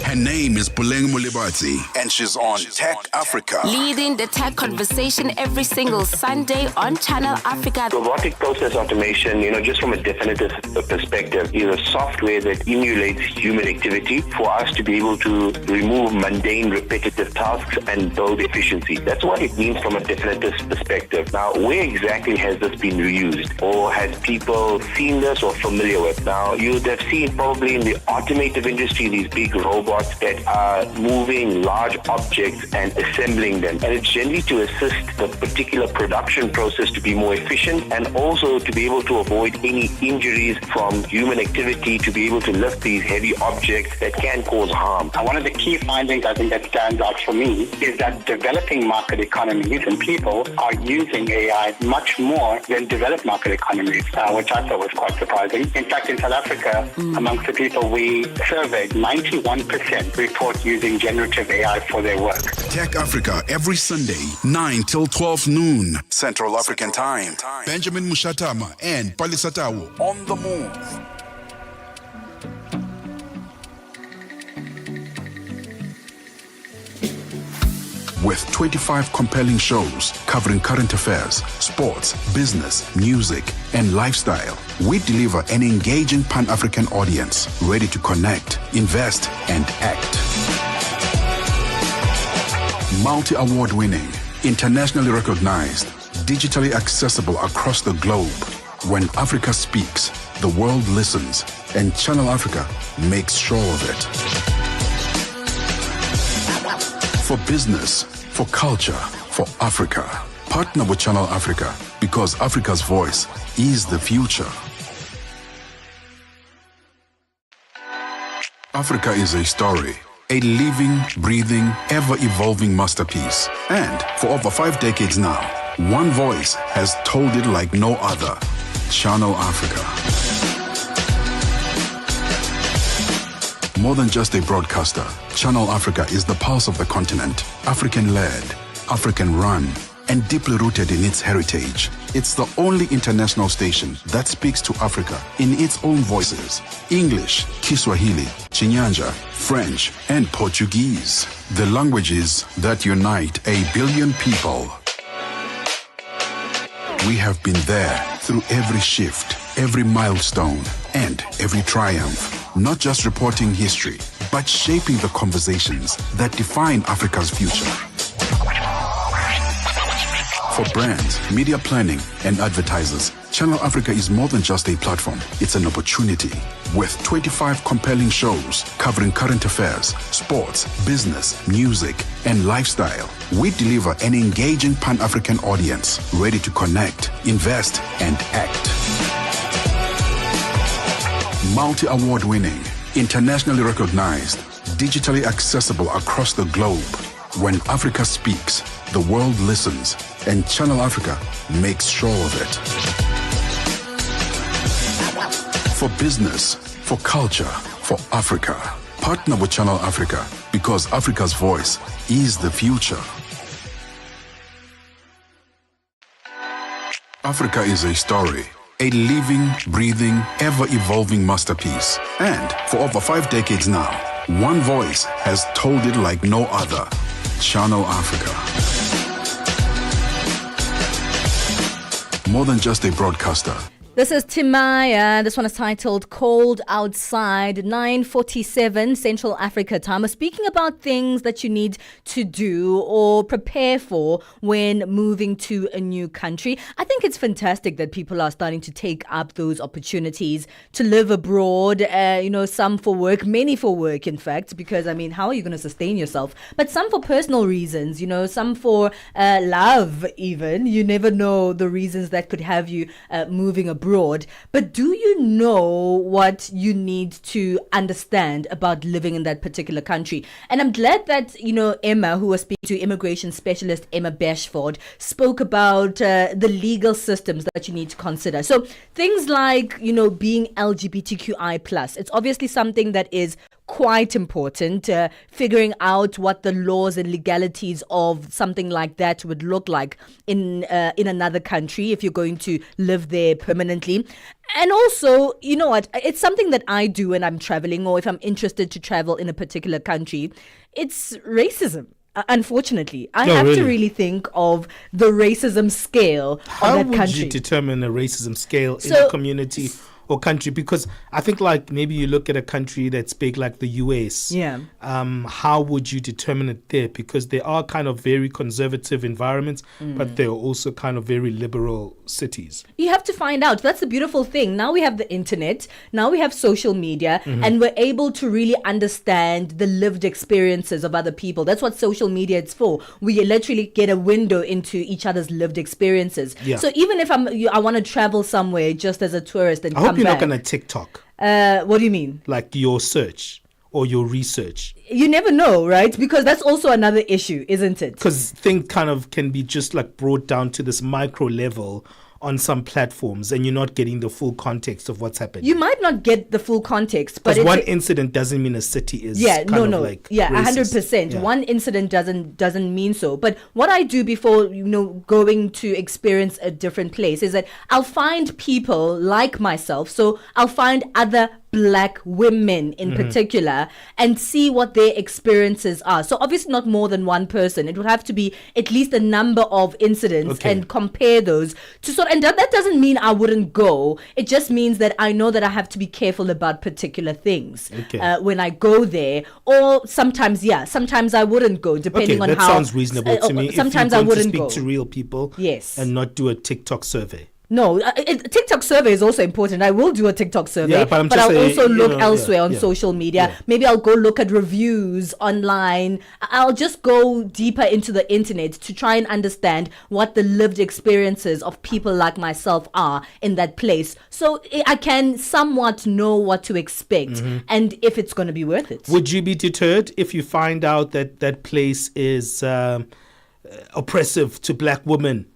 Her name is Puleng Mulibatsi, and she's on Tech Africa.
Leading the tech conversation every single Sunday on Channel Africa.
Robotic process automation, just from a definitive perspective, is a software that emulates human activity for us to be able to remove mundane, repetitive tasks and build efficiency. That's what it means from a definitive perspective. Now, where exactly has this been reused, or has people seen this or familiar with? Now, you'd have seen probably in the automotive industry these big robots that are moving large objects and assembling them. And it's generally to assist the particular production process to be more efficient, and also to be able to avoid any injuries from human activity, to be able to lift these heavy objects that can cause harm.
One of the key findings I think that stands out for me is that developing market economies and people are using AI much more than developed market economies, which I thought was quite surprising. In fact, in South Africa, amongst the people we surveyed, 91% report using generative AI for their work.
Tech Africa every Sunday, 9 till 12 noon, Central African Time. Benjamin Moshatama and Palesa on the move. With 25 compelling shows covering current affairs, sports, business, music, and lifestyle, we deliver an engaging Pan-African audience ready to connect, invest, and act. Multi-award winning, internationally recognized, digitally accessible across the globe. When Africa speaks, the world listens, and Channel Africa makes sure of it. For business, for culture, for Africa. Partner with Channel Africa, because Africa's voice is the future. Africa is a story, a living, breathing, ever-evolving masterpiece. And for over 5 decades now, one voice has told it like no other. Channel Africa. More than just a broadcaster, Channel Africa is the pulse of the continent, African-led, African-run, and deeply rooted in its heritage. It's the only international station that speaks to Africa in its own voices: English, Kiswahili, Chinyanja, French, and Portuguese. The languages that unite 1 billion people. We have been there through every shift, every milestone, and every triumph. Not just reporting history, but shaping the conversations that define Africa's future. For brands, media planning, and advertisers, Channel Africa is more than just a platform. It's an opportunity. With 25 compelling shows covering current affairs, sports, business, music, and lifestyle, we deliver an engaging Pan-African audience ready to connect, invest, and act. Multi-award winning, internationally recognized, digitally accessible across the globe. When Africa speaks, the world listens, and Channel Africa makes sure of it. For business, for culture, for Africa, partner with Channel Africa, because Africa's voice is the future. Africa is a story, a living, breathing, ever-evolving masterpiece. And for over 5 decades now, one voice has told it like no other. Channel Africa. More than just a broadcaster.
This is Timaya. This one is titled Cold Outside, 9:47 Central Africa time. We're speaking about things that you need to do or prepare for when moving to a new country. I think it's fantastic that people are starting to take up those opportunities to live abroad, some for work, many for work, in fact, because, I mean, how are you going to sustain yourself? But some for personal reasons, some for love even. You never know the reasons that could have you moving abroad. But do you know what you need to understand about living in that particular country? And I'm glad that, Emma, who was speaking to immigration specialist Emma Bashford, spoke about the legal systems that you need to consider. So things like, being LGBTQI+, it's obviously something that is quite important, figuring out what the laws and legalities of something like that would look like in another country if you're going to live there permanently. And also, you know what, it's something that I do when I'm traveling or if I'm interested to travel in a particular country. It's racism. Unfortunately, I have to really think of the racism scale of that country.
How would you determine a racism scale in a community or country? Because I think like maybe you look at a country that's big like the US.
Yeah.
How would you determine it there? Because there are kind of very conservative environments, but there are also kind of very liberal cities.
You have to find out. That's the beautiful thing. Now we have the internet. Now we have social media, and we're able to really understand the lived experiences of other people. That's what social media is for. We literally get a window into each other's lived experiences.
Yeah.
So even if I want to travel somewhere just as a tourist and come back.
I hope you're not going to TikTok.
What do you mean?
Like your search or your research.
You never know, right? Because that's also another issue, isn't it?
Because things kind of can be just like brought down to this micro level on some platforms, and you're not getting the full context of what's happening.
You might not get the full context, but
one incident doesn't mean a city is
like
100%.
Yeah. One incident doesn't mean so. But what I do before going to experience a different place is that I'll find people like myself. So I'll find other Black women in particular and see what their experiences are. So obviously not more than one person. It would have to be at least a number of incidents and compare those to and that doesn't mean I wouldn't go. It just means that I know that I have to be careful about particular things when I go there. Or sometimes I wouldn't go depending on
that
how.
That sounds reasonable to me.
Sometimes
if
I
you're going
wouldn't
to
go.
speak to real people,
yes,
and not do a TikTok survey.
No, TikTok survey is also important. I will do a TikTok survey,
but
I'll also look elsewhere on
social
social media. Maybe I'll go look at reviews online. I'll just go deeper into the internet to try and understand what the lived experiences of people like myself are in that place, so I can somewhat know what to expect and if it's going to be worth it.
Would you be deterred if you find out that that place is oppressive to Black women?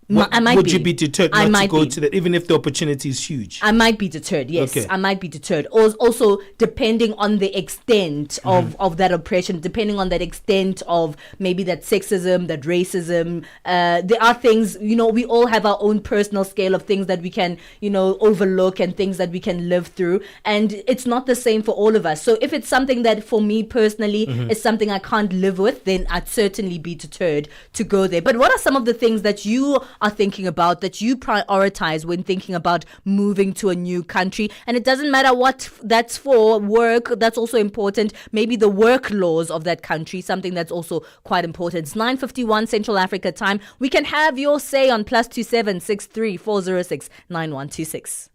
Would you be deterred
I
not to
might
go
be.
to that, even if the opportunity is huge?
I might be deterred, yes.
Okay.
I might be deterred. Also, depending on the extent of that oppression, depending on that extent of maybe that sexism, that racism, there are things, we all have our own personal scale of things that we can, overlook and things that we can live through. And it's not the same for all of us. So if it's something that for me personally is something I can't live with, then I'd certainly be deterred to go there. But what are some of the things that you are thinking about, that you prioritize when thinking about moving to a new country? And it doesn't matter what that's for. Work, that's also important. Maybe the work laws of that country, something that's also quite important. It's 9:51 Central Africa time. We can have your say on +27 63 406 9126.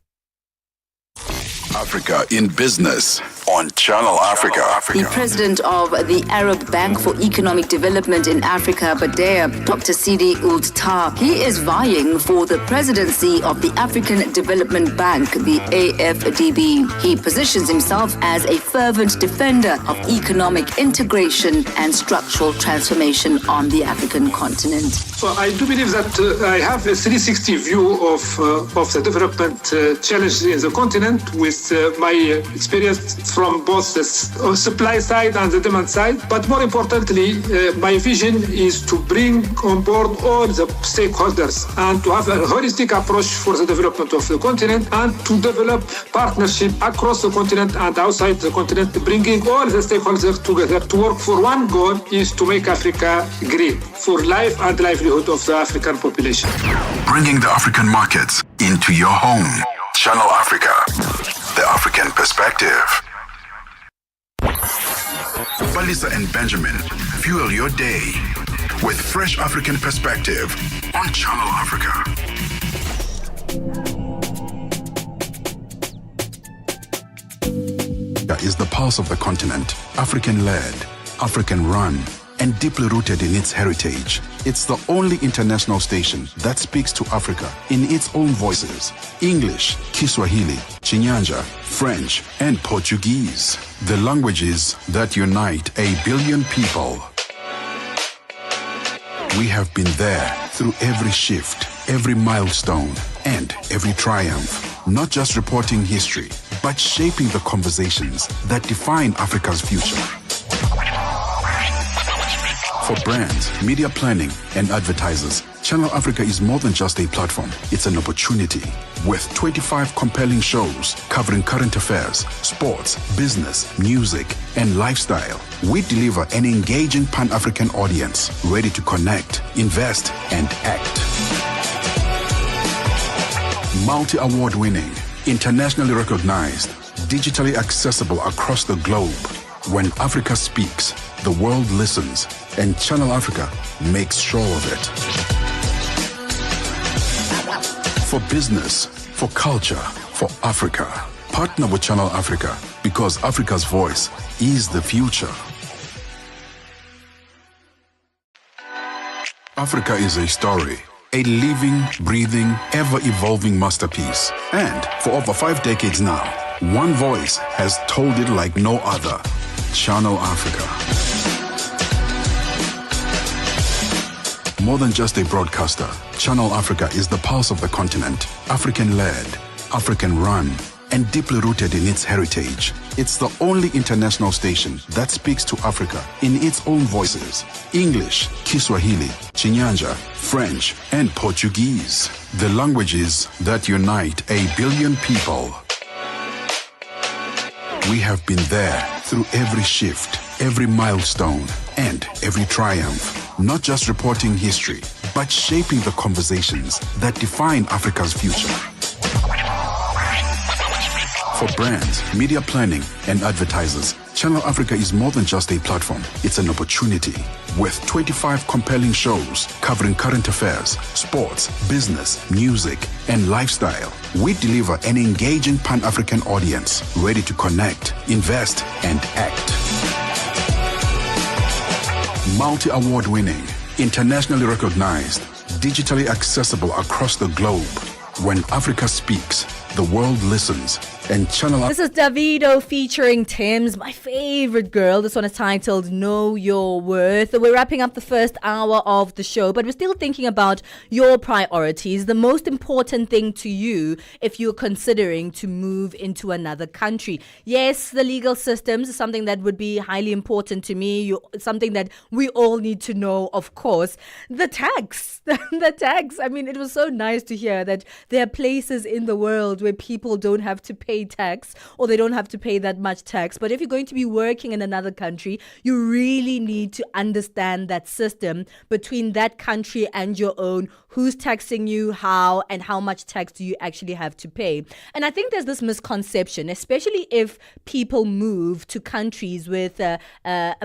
Africa in Business on Channel Africa.
The president of the Arab Bank for Economic Development in Africa, Badea, Dr. Sidi Ould Tah, he is vying for the presidency of the African Development Bank, the AFDB. He positions himself as a fervent defender of economic integration and structural transformation on the African continent.
So I do believe that I have a 360 view of the development challenges in the continent, with my experience from both the supply side and the demand side. But more importantly, my vision is to bring on board all the stakeholders and to have a holistic approach for the development of the continent, and to develop partnership across the continent and outside the continent, bringing all the stakeholders together to work for one goal, is to make Africa green for life and livelihood of the African population.
Bringing the African markets into your home. Channel Africa, the African perspective. Palesa and Benjamin fuel your day with fresh African perspective on Channel Africa. Is the pulse of the continent, African-led, African-run, and deeply rooted in its heritage. It's the only international station that speaks to Africa in its own voices: English, Kiswahili, Chinyanja, French, and Portuguese. The languages that unite 1 billion people. We have been there through every shift, every milestone, and every triumph. Not just reporting history, but shaping the conversations that define Africa's future. For brands, media planning, and advertisers, Channel Africa is more than just a platform. It's an opportunity. With 25 compelling shows covering current affairs, sports, business, music, and lifestyle, we deliver an engaging Pan-African audience ready to connect, invest, and act. Multi-award winning, internationally recognized, digitally accessible across the globe. When Africa speaks, the world listens, and Channel Africa makes sure of it. For business, for culture, for Africa, partner with Channel Africa, because Africa's voice is the future. Africa is a story, a living, breathing, ever-evolving masterpiece. And for over 5 decades now, one voice has told it like no other. Channel Africa. More than just a broadcaster, Channel Africa is the pulse of the continent, African-led, African-run, and deeply rooted in its heritage. It's the only international station that speaks to Africa in its own voices: English, Kiswahili, Chinyanja, French, and Portuguese. The languages that unite 1 billion people. We have been there through every shift, every milestone, and every triumph. Not just reporting history, but shaping the conversations that define Africa's future. For brands, media planning, and advertisers, Channel Africa is more than just a platform. It's an opportunity. With 25 compelling shows covering current affairs, sports, business, music, and lifestyle, we deliver an engaging Pan-African audience ready to connect, invest, and act. Multi-award winning, internationally recognized, digitally accessible across the globe. When Africa speaks, the world listens, and Channel
This is Davido featuring Thames, my favorite girl. This one is titled Know Your Worth. We're wrapping up the first hour of the show, but we're still thinking about your priorities, the most important thing to you if you're considering to move into another country. Yes, the legal systems is something that would be highly important to me. It's something that we all need to know, of course. The tax, the tax. I mean, it was so nice to hear that there are places in the world where people don't have to pay tax, or they don't have to pay that much tax. But if you're going to be working in another country, you really need to understand that system between that country and your own. Who's taxing you, how, and how much tax do you actually have to pay? And I think there's this misconception, especially if people move to countries with a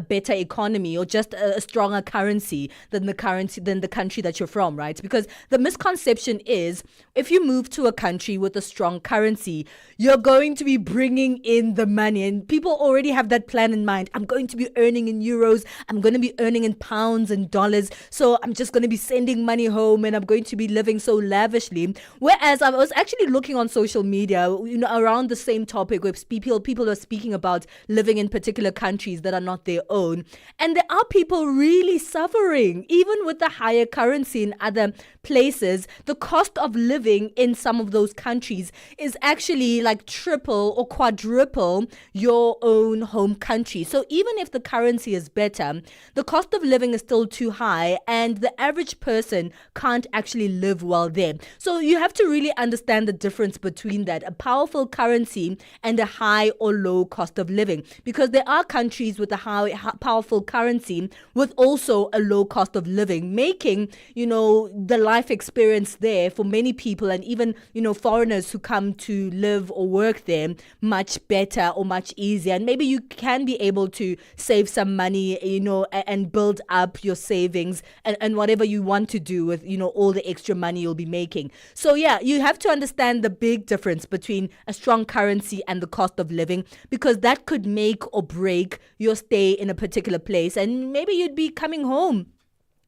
better economy or just a stronger currency than the country that you're from, right? Because the misconception is if you move to a country with a strong currency, you're going to be bringing in the money, and people already have that plan in mind. I'm going to be earning in euros, I'm going to be earning in pounds and dollars, so I'm just going to be sending money home and I'm going to be living so lavishly. Whereas I was actually looking on social media, around the same topic where people are speaking about living in particular countries that are not their own, and there are people really suffering even with the higher currency in other places. The cost of living in some of those countries is actually like triple or quadruple your own home country. So even if the currency is better, the cost of living is still too high, and the average person can't actually live well there. So you have to really understand the difference between that, a powerful currency and a high or low cost of living, because there are countries with a high powerful currency with also a low cost of living, making the life experience there for many people, and even foreigners who come to live or work there, much better or much easier. And maybe you can be able to save some money, and build up your savings and whatever you want to do with all the extra money you'll be making. So yeah, you have to understand the big difference between a strong currency and the cost of living, because that could make or break your stay in a particular place, and maybe you'd be coming home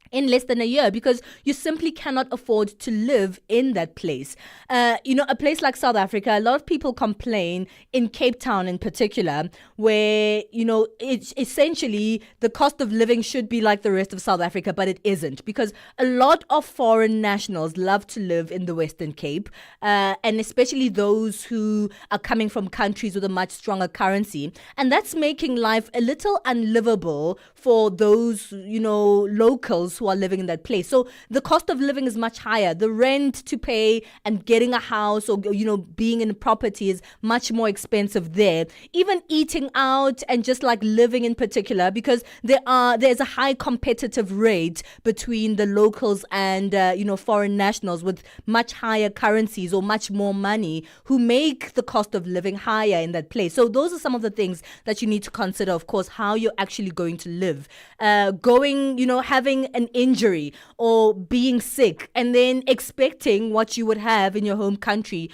in less than a year because you simply cannot afford to live in that place. A place like South Africa, a lot of people complain, in Cape Town in particular, where, it's essentially the cost of living should be like the rest of South Africa, but it isn't, because a lot of foreign nationals love to live in the Western Cape, and especially those who are coming from countries with a much stronger currency. And that's making life a little unlivable for those, locals who are living in that place. So the cost of living is much higher. The rent to pay and getting a house or, being in a property is much more expensive there. Even eating out and just like living in particular, because there's a high competitive rate between the locals and, foreign nationals with much higher currencies or much more money, who make the cost of living higher in that place. So those are some of the things that you need to consider, of course, how you're actually going to live. Having an injury or being sick and then expecting what you would have in your home country.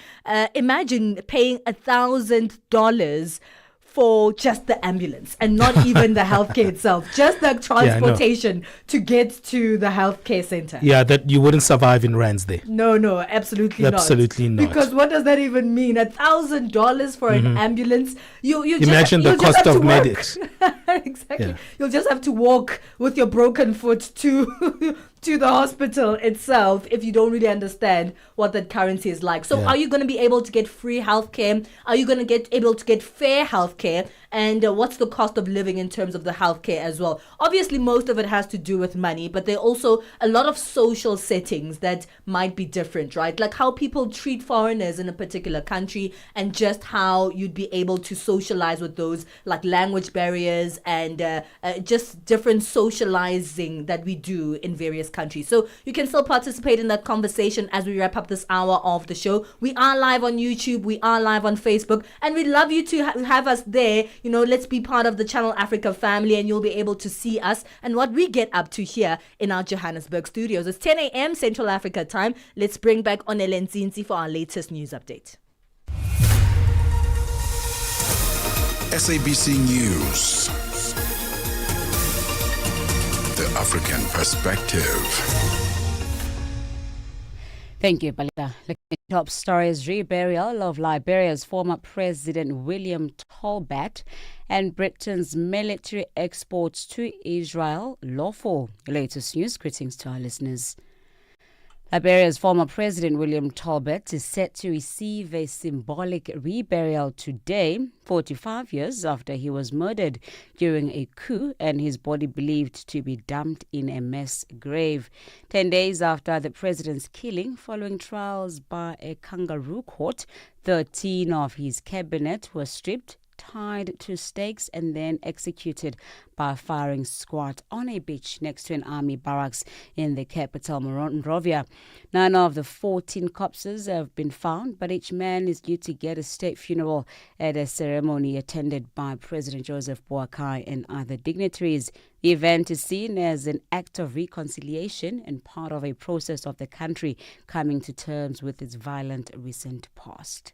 Imagine paying $1,000 for just the ambulance and not even the healthcare itself, just the transportation to get to the healthcare center.
Yeah, that you wouldn't survive in rands there.
No, absolutely not.
Absolutely not.
Because what does that even mean? $1,000 for an ambulance? You
imagine the cost of medics.
Exactly. Yeah. You'll just have to walk with your broken foot to the hospital itself if you don't really understand what that currency is like. So are you going to be able to get free healthcare? Are you going to get able to get fair healthcare? And what's the cost of living in terms of the healthcare as well? Obviously, most of it has to do with money, but there are also a lot of social settings that might be different, right? Like how people treat foreigners in a particular country, and just how you'd be able to socialize with those, like language barriers and just different socializing that we do in various countries. So you can still participate in that conversation as we wrap up this hour of the show. We are live on YouTube, we are live on Facebook, and we'd love you to have us there. Let's be part of the Channel Africa family, and you'll be able to see us and what we get up to here in our Johannesburg studios. It's 10 a.m. Central Africa time. Let's bring back Onele Nzinzi for our latest news update.
SABC News. The African Perspective.
Thank you, Palesa. Looking at top stories, reburial of Liberia's former President William Tolbert and Britain's military exports to Israel lawful. Latest news, greetings to our listeners. Liberia's former President William Tolbert is set to receive a symbolic reburial today, 45 years after he was murdered during a coup and his body believed to be dumped in a mass grave. 10 days after the president's killing, following trials by a kangaroo court, 13 of his cabinet were stripped, tied to stakes and then executed by a firing squad on a beach next to an army barracks in the capital Monrovia. None of the 14 corpses have been found, but each man is due to get a state funeral at a ceremony attended by President Joseph Boakai and other dignitaries. The event is seen as an act of reconciliation and part of a process of the country coming to terms with its violent recent past.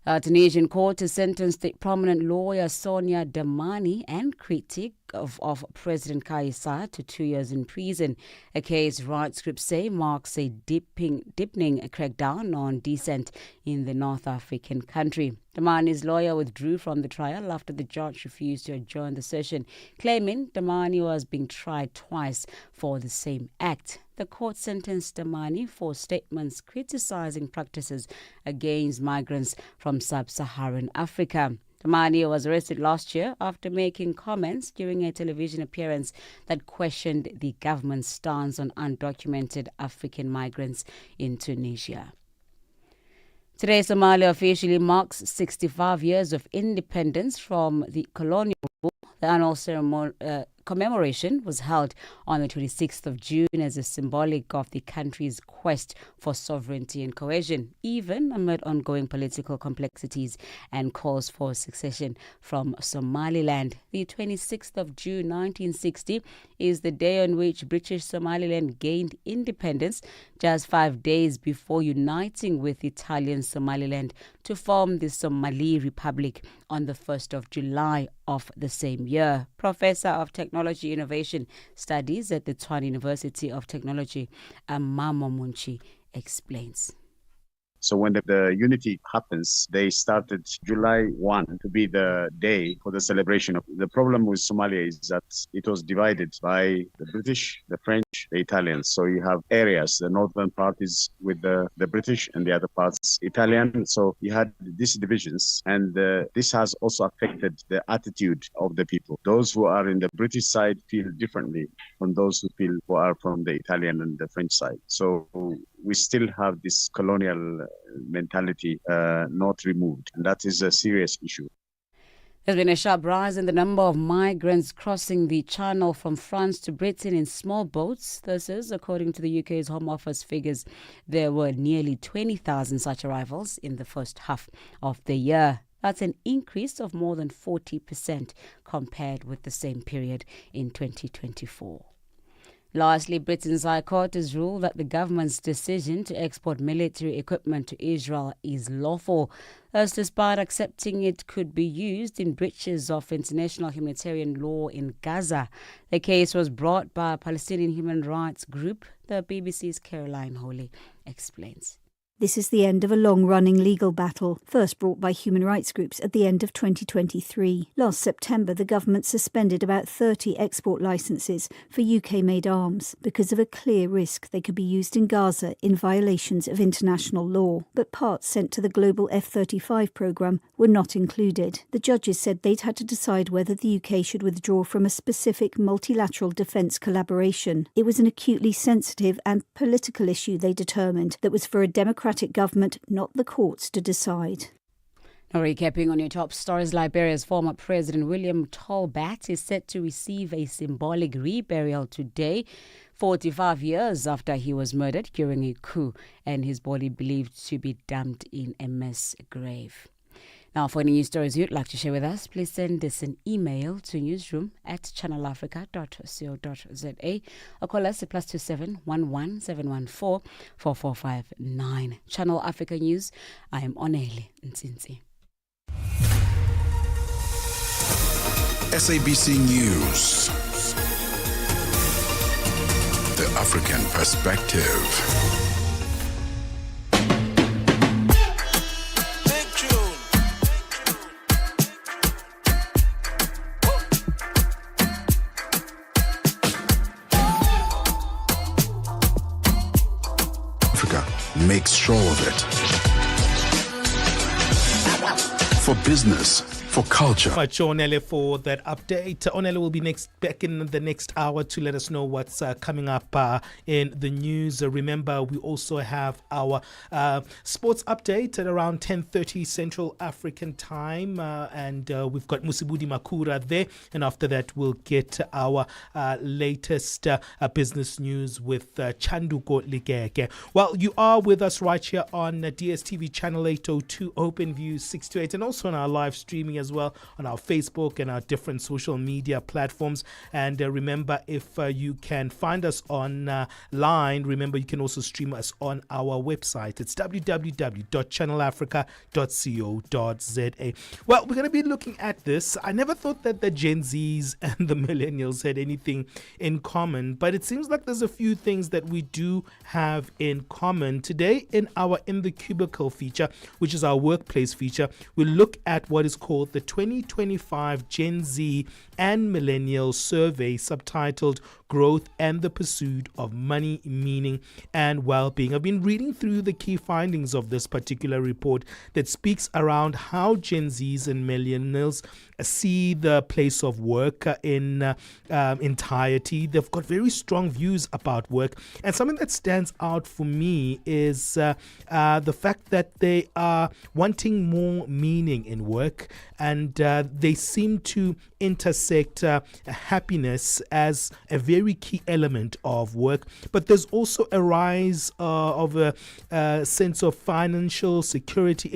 A Tunisian court has sentenced the prominent lawyer Sonia Damani and critic of President Kais Saied to 2 years in prison. A case rights groups say marks a deepening crackdown on dissent in the North African country. Damani's lawyer withdrew from the trial after the judge refused to adjourn the session, claiming Damani was being tried twice for the same act. The court sentenced Damani for statements criticizing practices against migrants from sub-Saharan Africa. Damani was arrested last year after making comments during a television appearance that questioned the government's stance on undocumented African migrants in Tunisia. Today, Somalia officially marks 65 years of independence from the colonial rule. The annual commemoration was held on the 26th of June as a symbolic of the country's quest for sovereignty and cohesion, even amid ongoing political complexities and calls for secession from Somaliland. The 26th of June 1960 is the day on which British Somaliland gained independence, just 5 days before uniting with Italian Somaliland to form the Somali Republic on the 1st of July of the same year. Professor of Technology Innovation Studies at the Tshwane University of Technology, Amamo Munchi, explains.
So when the unity happens, they started July 1 to be the day for the celebration of. The problem with Somalia is that it was divided by the British, the French, the Italians. So you have areas, the northern part is with the British and the other parts Italian. So you had these divisions, and this has also affected the attitude of the people. Those who are in the British side feel differently from those who are from the Italian and the French side. So we still have this colonial mentality not removed, and that is a serious issue.
There's been a sharp rise in the number of migrants crossing the channel from France to Britain in small boats. This is according to the UK's Home Office figures. There were nearly 20,000 such arrivals in the first half of the year. That's an increase of more than 40% compared with the same period in 2024. Lastly, Britain's High Court has ruled that the government's decision to export military equipment to Israel is lawful, as despite accepting it could be used in breaches of international humanitarian law in Gaza. The case was brought by a Palestinian human rights group. The BBC's Caroline Holley explains.
This is the end of a long-running legal battle, first brought by human rights groups at the end of 2023. Last September, the government suspended about 30 export licences for UK-made arms because of a clear risk they could be used in Gaza in violations of international law. But parts sent to the global F-35 programme were not included. The judges said they'd had to decide whether the UK should withdraw from a specific multilateral defence collaboration. It was an acutely sensitive and political issue, they determined, that was for a democratic government, not the courts, to decide.
Now, recapping on your top stories, Liberia's former President William Tolbert is set to receive a symbolic reburial today, 45 years after he was murdered during a coup and his body believed to be dumped in a mass grave. Now, for any news stories you'd like to share with us, please send us an email to newsroom@channelafrica.co.za or call us at +27 11 714 4459. Channel Africa News. I am Onele Ntsinzi.
SABC News. The African Perspective. Africa makes sure of it. For business, for culture.
Much Onele for that update. Onele will be back in the next hour to let us know what's coming up in the news. Remember, we also have our sports update at around 10:30 Central African time, and we've got Musibudi Makura there. And after that, we'll get our latest business news with Chanduko Ligeke. Well, you are with us right here on DSTV channel 802, OpenView 6 to 8, and also on our live streaming as well on our Facebook and our different social media platforms. And remember, if you can find us online, remember you can also stream us on our website. It's www.channelafrica.co.za. Well, we're going to be looking at this. I never thought that the Gen Zs and the millennials had anything in common, but it seems like there's a few things that we do have in common. Today in our In the Cubicle feature, which is our workplace feature, we'll look at what is called the 2025 Gen Z and Millennial Survey, subtitled Growth and the Pursuit of Money, Meaning and Well-Being. I've been reading through the key findings of this particular report that speaks around how Gen Zs and millennials see the place of work in entirety. They've got very strong views about work, and something that stands out for me is the fact that they are wanting more meaning in work, and they seem to intersect happiness as a very key element of work. But there's also a rise of a sense of financial insecurity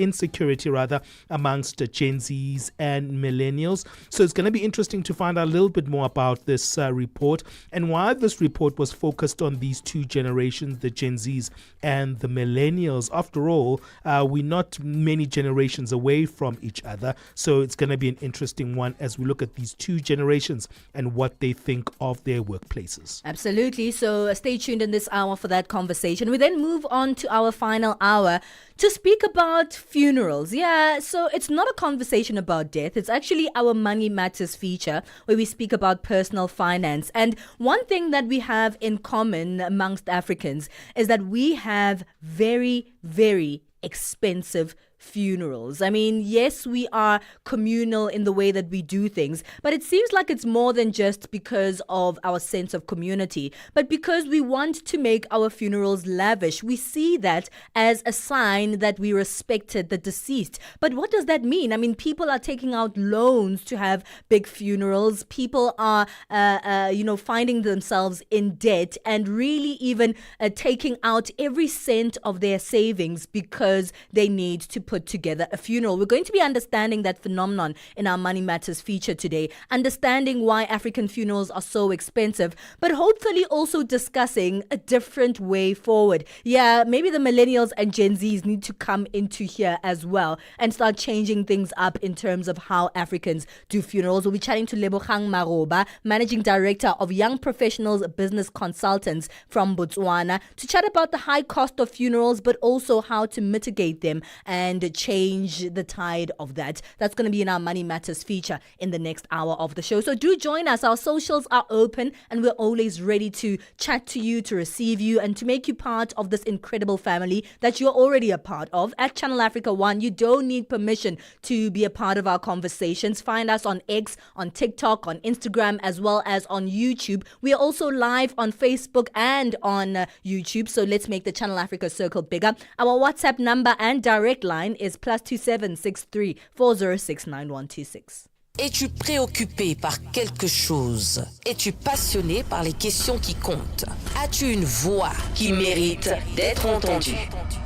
amongst Gen Zs and millennials. So it's going to be interesting to find out a little bit more about this report and why this report was focused on these two generations, the Gen Zs and the millennials. After all, we're not many generations away from each other. So it's going to be an interesting one as we look at these two generations and what they think of their workplaces.
Absolutely. So stay tuned in this hour for that conversation. We then move on to our final hour to speak about funerals. Yeah, so it's not a conversation about death. It's actually our Money Matters feature where we speak about personal finance. And one thing that we have in common amongst Africans is that we have very, very expensive funerals. I mean, yes, we are communal in the way that we do things, but it seems like it's more than just because of our sense of community, but because we want to make our funerals lavish. We see that as a sign that we respected the deceased. But what does that mean? I mean, people are taking out loans to have big funerals. People are, finding themselves in debt and really even taking out every cent of their savings because they need to put together a funeral. We're going to be understanding that phenomenon in our Money Matters feature today, understanding why African funerals are so expensive, but hopefully also discussing a different way forward. Yeah, maybe the millennials and Gen Zs need to come into here as well and start changing things up in terms of how Africans do funerals. We'll be chatting to Lebogang Maroba, Managing Director of Young Professionals Business Consultants from Botswana, to chat about the high cost of funerals, but also how to mitigate them and change the tide of that. That's going to be in our Money Matters feature in the next hour of the show. So do join us. Our socials are open and we're always ready to chat to you, to receive you, and to make you part of this incredible family that you're already a part of. At Channel Africa 1, you don't need permission to be a part of our conversations. Find us on X, on TikTok, on Instagram, as well as on YouTube. We are also live on Facebook and on YouTube. So let's make the Channel Africa circle bigger. Our WhatsApp number and direct line is +27 63 406 9126.
Es-tu préoccupé par quelque chose? Es-tu passionné par les questions qui comptent? As-tu une voix qui mérite d'être entendue?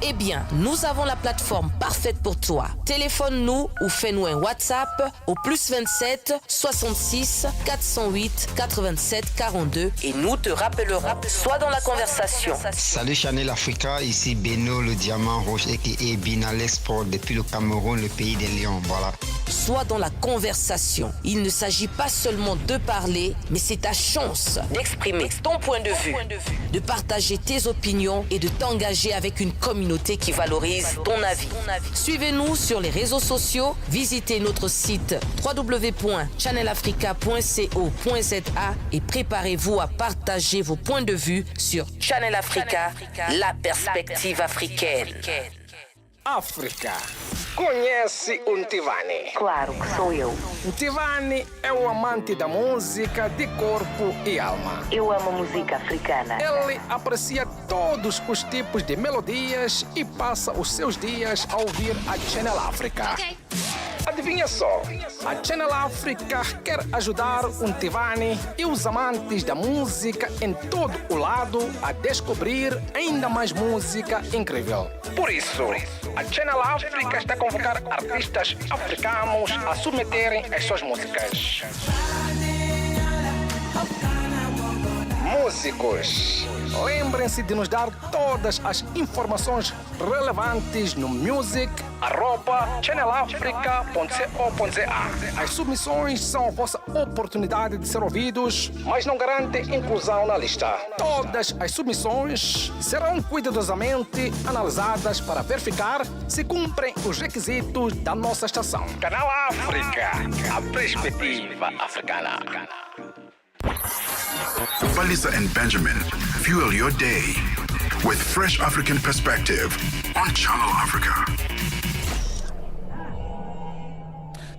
Eh bien, nous avons la plateforme parfaite pour toi. Téléphone-nous ou fais-nous un WhatsApp au +27 66 408 87 42 et nous te rappellerons. Sois dans la conversation.
Salut Channel Africa, ici Beno le Diamant Rouge aka Bina l'Export depuis le Cameroun, le pays des lions. Voilà.
sois dans la conversation. Il ne s'agit pas seulement de parler, mais c'est ta chance d'exprimer ton point de vue, de partager tes opinions et de t'engager avec une communauté qui valorise ton avis. Suivez-nous sur les réseaux sociaux, visitez notre site www.channelafrica.co.za et préparez-vous à partager vos points de vue sur Channel Africa, la perspective africaine.
África. Conhece o Ntivani?
Claro que sou eu.
Ntivani é o amante da música de corpo e alma.
Eu amo música africana.
Ele aprecia todos os tipos de melodias e passa os seus dias a ouvir a Channel Africa. Adivinha só, a Channel Africa quer ajudar o Ntivani e os amantes da música em todo o lado a descobrir ainda mais música incrível. Por isso, a Channel Africa está a convocar artistas africanos a submeterem as suas músicas. Músicos, lembrem-se de nos dar todas as informações relevantes no music@channelafrica.co.za. As submissões são a vossa oportunidade de ser ouvidos, mas não garantem inclusão na lista. Todas as submissões serão cuidadosamente analisadas para verificar se cumprem os requisitos da nossa estação. Canal África, a perspectiva africana.
Palesa and Benjamin fuel your day with fresh African perspective on Channel Africa.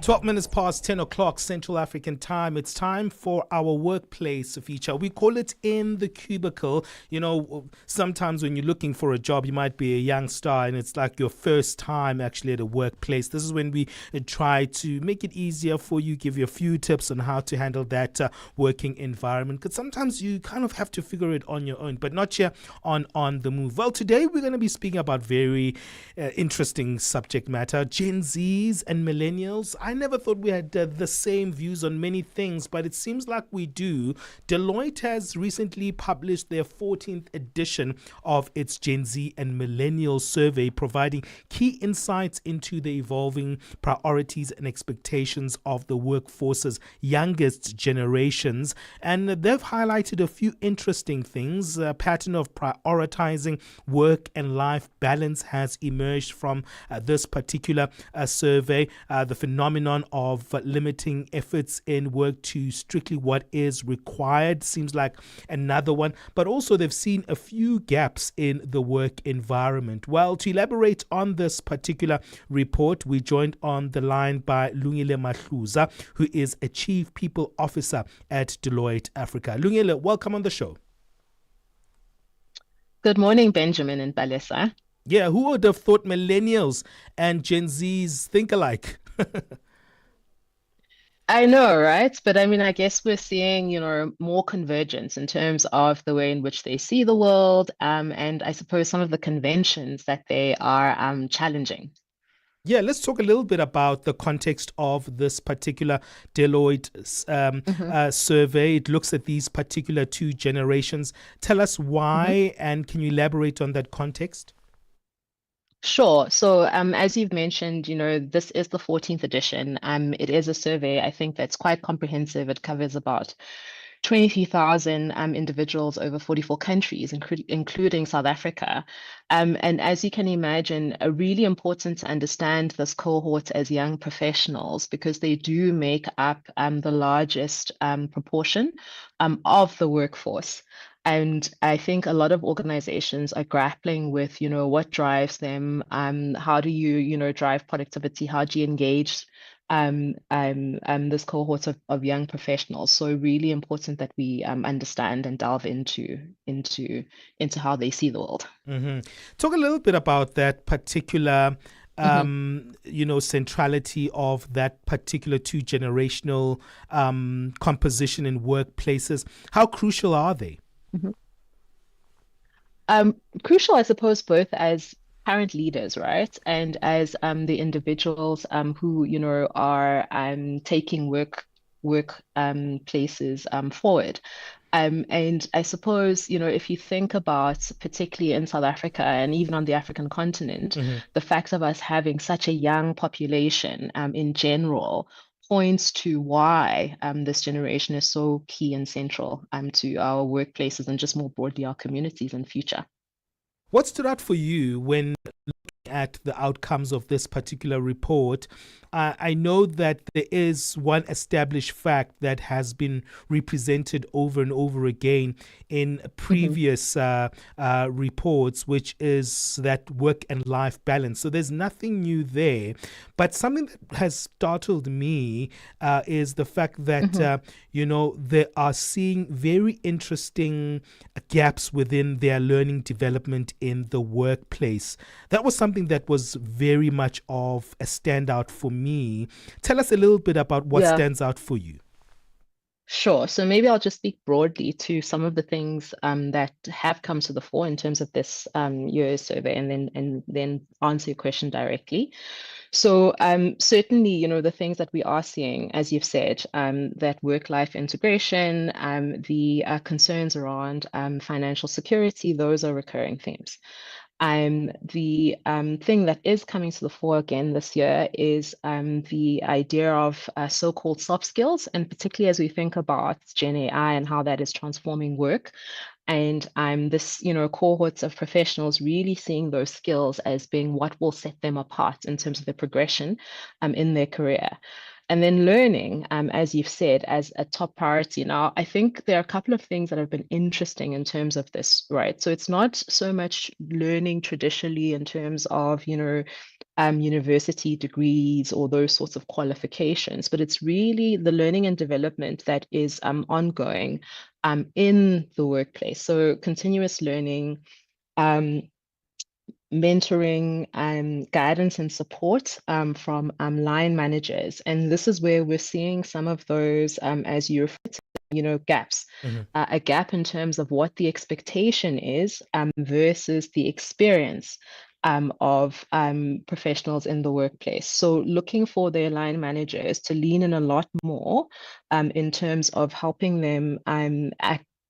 12 minutes past 10 o'clock Central African time. It's time for our workplace feature. We call it In the Cubicle. You know, sometimes when you're looking for a job, you might be a young star and it's like your first time actually at a workplace. This is when we try to make it easier for you, give you a few tips on how to handle that working environment. Because sometimes you kind of have to figure it on your own, but not here on the Move. Well, today we're going to be speaking about very interesting subject matter, Gen Zs and millennials. I never thought we had the same views on many things, but it seems like we do. Deloitte has recently published their 14th edition of its Gen Z and Millennial survey, providing key insights into the evolving priorities and expectations of the workforce's youngest generations. And they've highlighted a few interesting things. A pattern of prioritizing work and life balance has emerged from this particular survey. The phenomenon of limiting efforts in work to strictly what is required seems like another one, but also they've seen a few gaps in the work environment. Well, to elaborate on this particular report, we joined on the line by Lungile Mahluza, who is a Chief People Officer at Deloitte Africa. Lungile, welcome on the show.
Good morning, Benjamin and Palesa.
Yeah, who would have thought millennials and Gen Zs think alike?
I know, right? But I mean, I guess we're seeing, more convergence in terms of the way in which they see the world, and I suppose some of the conventions that they are challenging.
Yeah, let's talk a little bit about the context of this particular Deloitte survey. It looks at these particular two generations. Tell us why, and can you elaborate on that context?
Sure. So, as you've mentioned, this is the 14th edition. It is a survey, I think, that's quite comprehensive. It covers about 23,000 individuals over 44 countries, including South Africa. And as you can imagine, really important to understand this cohort as young professionals because they do make up the largest proportion of the workforce. And I think a lot of organizations are grappling with, what drives them, how do you, drive productivity, how do you engage this cohort of young professionals. So really important that we understand and delve into how they see the world.
Mm-hmm. Talk a little bit about that particular centrality of that particular two generational composition in workplaces. How crucial are they?
Crucial, I suppose, both as current leaders, right, and as the individuals who are taking work places forward. And I suppose, if you think about, particularly in South Africa and even on the African continent, the fact of us having such a young population in general points to why this generation is so key and central to our workplaces and just more broadly our communities and future.
What stood out for you when at the outcomes of this particular report? I know that there is one established fact that has been represented over and over again in previous reports, which is that work and life balance. So there's nothing new there. But something that has startled me is the fact that, they are seeing very interesting gaps within their learning development in the workplace. That was something that was very much of a standout for me. Tell us a little bit about what stands out for you.
Sure. So maybe I'll just speak broadly to some of the things that have come to the fore in terms of this year's survey, and then answer your question directly. So certainly, the things that we are seeing, as you've said, that work-life integration, the concerns around financial security, those are recurring themes. The thing that is coming to the fore again this year is the idea of so-called soft skills, and particularly as we think about Gen AI and how that is transforming work. And this, cohorts of professionals really seeing those skills as being what will set them apart in terms of their progression in their career. And then learning, as you've said, as a top priority. Now, I think there are a couple of things that have been interesting in terms of this, right? So it's not so much learning traditionally in terms of, university degrees or those sorts of qualifications, but it's really the learning and development that is ongoing in the workplace. So continuous learning, mentoring, guidance and support from line managers. And this is where we're seeing some of those, as you refer to, gaps. A gap in terms of what the expectation is versus the experience of professionals in the workplace. So looking for their line managers to lean in a lot more in terms of helping them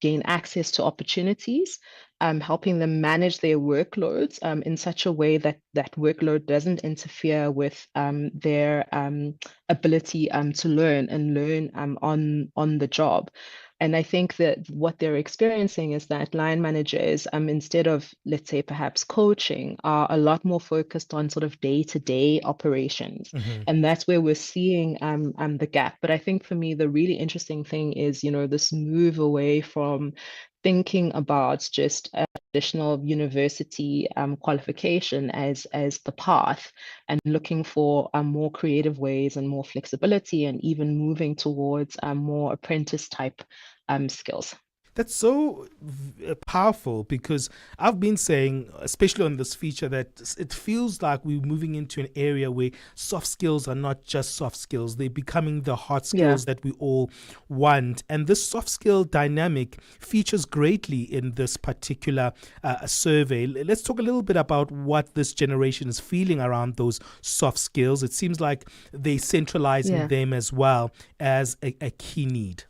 gain access to opportunities, helping them manage their workloads in such a way that that workload doesn't interfere with their ability to learn and learn on the job. And I think that what they're experiencing is that line managers, instead of, let's say, perhaps coaching, are a lot more focused on sort of day-to-day operations. And that's where we're seeing the gap. But I think for me, the really interesting thing is, this move away from thinking about just a traditional university qualification as the path, and looking for more creative ways and more flexibility, and even moving towards more apprentice type skills.
That's so powerful, because I've been saying, especially on this feature, that it feels like we're moving into an area where soft skills are not just soft skills. They're becoming the hard skills that we all want. And this soft skill dynamic features greatly in this particular survey. Let's talk a little bit about what this generation is feeling around those soft skills. It seems like they're centralizing them as well as a key need.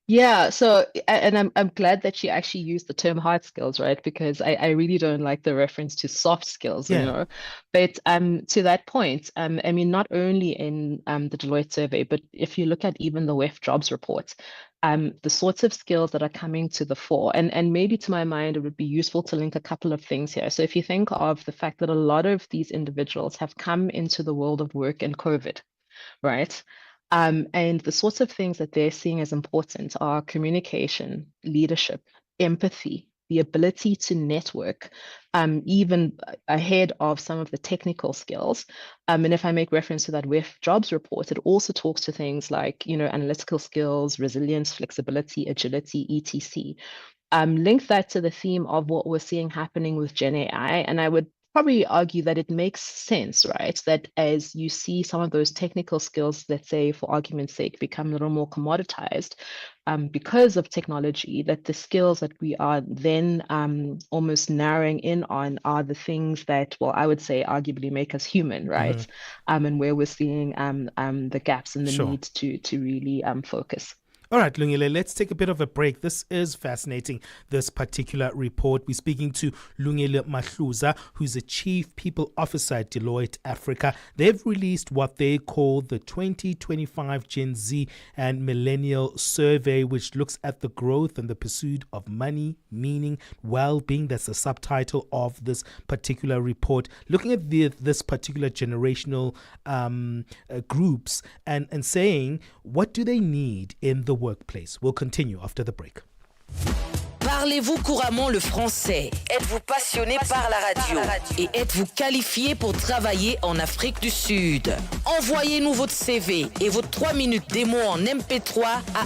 Yeah, so and I'm glad that she actually used the term hard skills, right? Because I really don't like the reference to soft skills, But to that point, I mean, not only in the Deloitte survey, but if you look at even the WEF jobs report, the sorts of skills that are coming to the fore, and maybe to my mind, it would be useful to link a couple of things here. So if you think of the fact that a lot of these individuals have come into the world of work in COVID, right? And the sorts of things that they're seeing as important are communication, leadership, empathy, the ability to network, even ahead of some of the technical skills. And if I make reference to that WEF jobs report, it also talks to things like, analytical skills, resilience, flexibility, agility, etc. Link that to the theme of what we're seeing happening with Gen AI, and I would probably argue that it makes sense, right? That as you see some of those technical skills, let's say for argument's sake, become a little more commoditized because of technology, that the skills that we are then almost narrowing in on are the things that, well, I would say arguably make us human, right? And where we're seeing the gaps and the need to really focus.
All right, Lungile, let's take a bit of a break. This is fascinating, this particular report. We're speaking to Lungile Mahluza, who's the Chief People Officer at Deloitte Africa. They've released what they call the 2025 Gen Z and Millennial Survey, which looks at the growth and the pursuit of money, meaning, well-being. That's the subtitle of this particular report. Looking at this particular generational groups and saying, what do they need in the workplace? We'll continue after the break.
Parlez-vous couramment le français? Êtes-vous passionné par la radio? Et êtes-vous qualifié pour travailler en Afrique du Sud? Envoyez-nous votre CV et vos 3 minutes démo en MP3 à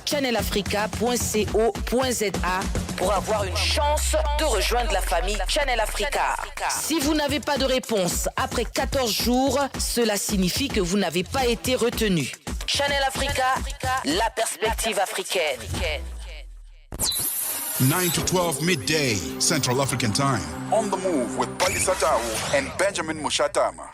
@channelafrica.co.za pour avoir une chance de rejoindre la famille Channel Africa. Si vous n'avez pas de réponse après 14 jours, cela signifie que vous n'avez pas été retenu. Channel Africa, la perspective africaine.
9 to 12 midday, Central African Time. On the Move with Palesa and Benjamin Moshatama.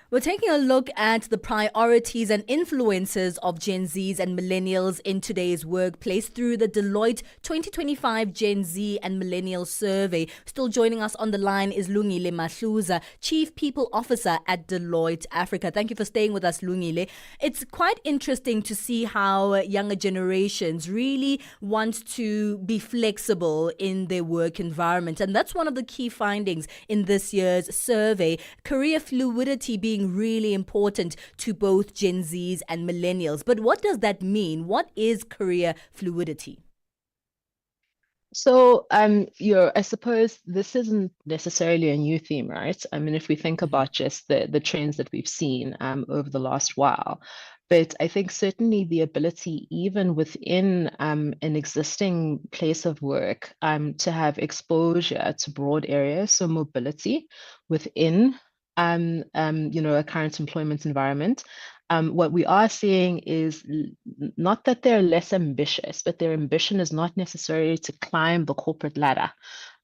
We're taking a look at the priorities and influences of Gen Zs and millennials in today's workplace through the Deloitte 2025 Gen Z and Millennial Survey. Still joining us on the line is Lungile Mahluza, Chief People Officer at Deloitte Africa. Thank you for staying with us, Lungile. It's quite interesting to see how younger generations really want to be flexible in their work environment. And that's one of the key findings in this year's survey. Career fluidity being really important to both Gen Zs and millennials. But what does that mean? What is career fluidity?
So, I suppose this isn't necessarily a new theme, right? I mean, if we think about just the trends that we've seen over the last while, but I think certainly the ability, even within an existing place of work, to have exposure to broad areas, so mobility within a current employment environment. What we are seeing is not that they're less ambitious, but their ambition is not necessarily to climb the corporate ladder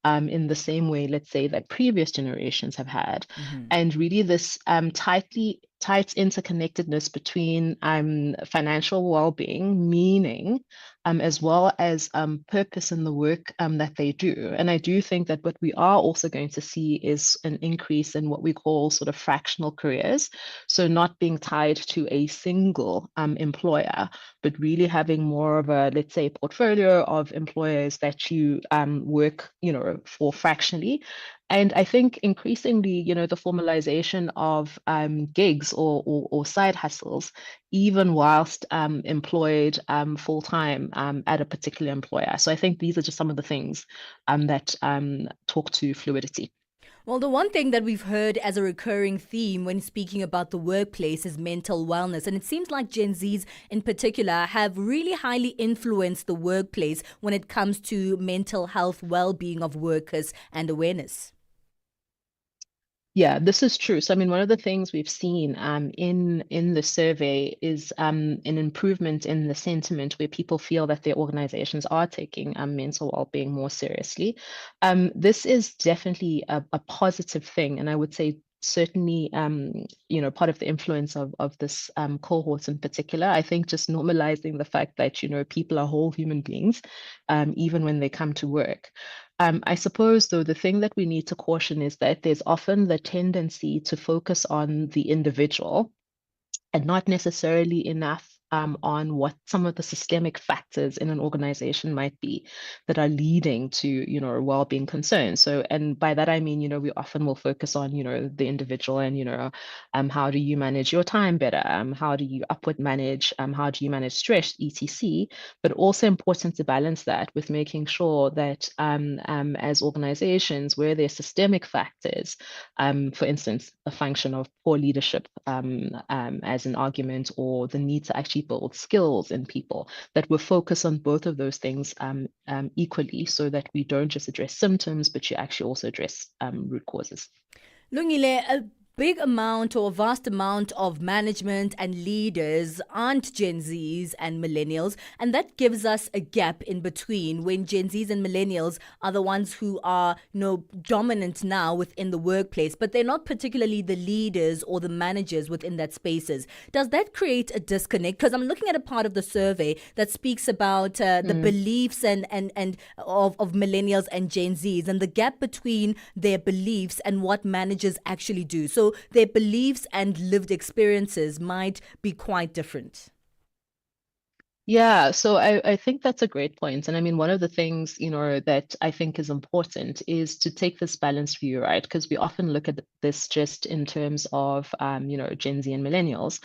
in the same way, let's say, that previous generations have had. And really this tight interconnectedness between financial well-being, meaning, as well as purpose in the work that they do. And I do think that what we are also going to see is an increase in what we call sort of fractional careers. So not being tied to a single employer, but really having more of a, let's say, portfolio of employers that you work, for fractionally. And I think increasingly, the formalization of gigs or side hustles, even whilst employed full-time at a particular employer. So I think these are just some of the things that talk to fluidity.
Well, the one thing that we've heard as a recurring theme when speaking about the workplace is mental wellness. And it seems like Gen Zs in particular have really highly influenced the workplace when it comes to mental health, well-being of workers and awareness.
Yeah, this is true. So, I mean, one of the things we've seen in the survey is an improvement in the sentiment where people feel that their organizations are taking mental well-being more seriously. This is definitely a positive thing, and I would say certainly, part of the influence of this cohort in particular. I think just normalizing the fact that, people are whole human beings, even when they come to work. I suppose, though, the thing that we need to caution is that there's often the tendency to focus on the individual and not necessarily enough on what some of the systemic factors in an organization might be that are leading to, well-being concerns. So, and by that I mean, we often will focus on, the individual and, how do you manage your time better? How do you upward manage? How do you manage stress, etc. But also important to balance that with making sure that as organizations, where there's systemic factors, for instance, a function of poor leadership as an argument, or the need to actually build skills in people, that we're focused on both of those things equally, so that we don't just address symptoms, but you actually also address root causes.
Lungile, big amount or vast amount of management and leaders aren't Gen Zs and millennials, and that gives us a gap in between when Gen Zs and millennials are the ones who are, dominant now within the workplace, but they're not particularly the leaders or the managers within that spaces. Does that create a disconnect? Because I'm looking at a part of the survey that speaks about the beliefs and of millennials and Gen Zs, and the gap between their beliefs and what managers actually do. So their beliefs and lived experiences might be quite different.
Yeah, so I think that's a great point. And I mean, one of the things, that I think is important is to take this balanced view, right? Because we often look at this just in terms of, Gen Z and millennials.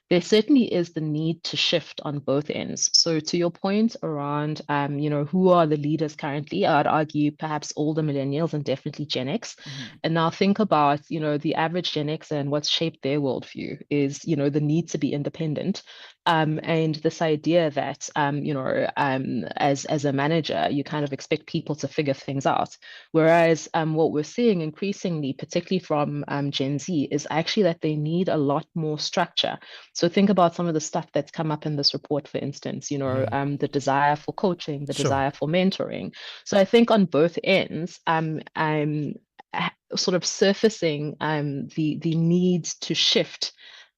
There certainly is the need to shift on both ends. So to your point around, who are the leaders currently, I'd argue perhaps older millennials and definitely Gen X. And now think about, the average Gen X and what's shaped their worldview is, the need to be independent. And this idea that, as a manager, you kind of expect people to figure things out. Whereas what we're seeing increasingly, particularly from Gen Z, is actually that they need a lot more structure. So think about some of the stuff that's come up in this report, for instance, the desire for coaching, the desire for mentoring. So I think on both ends, I'm sort of surfacing the need to shift,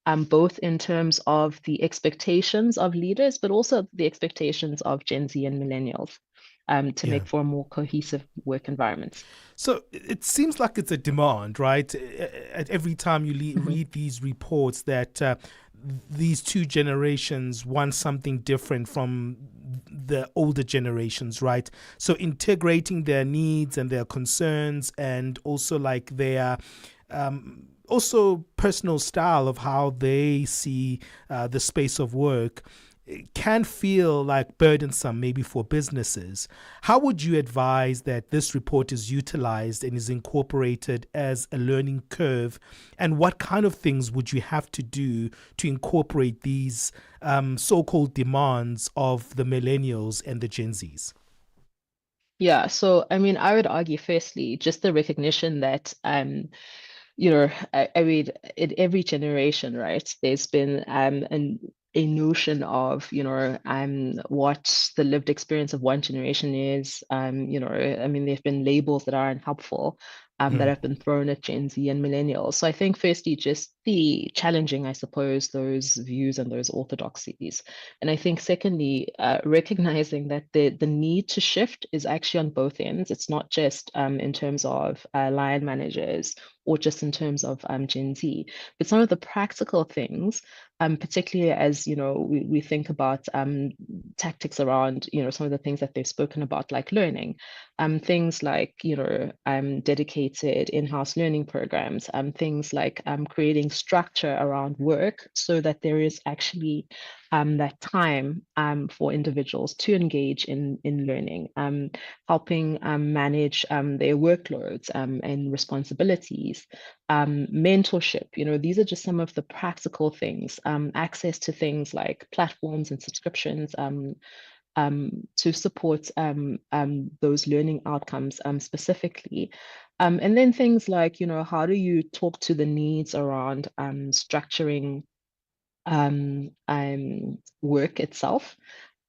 both in terms of the expectations of leaders, but also the expectations of Gen Z and millennials, to make for a more cohesive work environment.
So it seems like it's a demand, right? At every time you read these reports that these two generations want something different from the older generations, right? So integrating their needs and their concerns, and also like their also personal style of how they see the space of work, can feel like burdensome maybe for businesses. How would you advise that this report is utilized and is incorporated as a learning curve? And what kind of things would you have to do to incorporate these so-called demands of the millennials and the Gen Zs?
Yeah, so I mean, I would argue firstly, just the recognition that I mean, in every generation, right, there's been a notion of, what the lived experience of one generation is. I mean, there have been labels that are unhelpful, that have been thrown at Gen Z and millennials. So I think firstly, just the challenging, I suppose, those views and those orthodoxies. And I think secondly, recognizing that the need to shift is actually on both ends. It's not just in terms of line managers or just in terms of Gen Z, but some of the practical things, particularly as we think about tactics around some of the things that they've spoken about, like learning, things like dedicated in-house learning programs, things like creating structure around work so that there is actually that time for individuals to engage in learning, helping manage their workloads and responsibilities, mentorship. These are just some of the practical things, access to things like platforms and subscriptions, to support those learning outcomes specifically. And then things like, how do you talk to the needs around structuring work itself?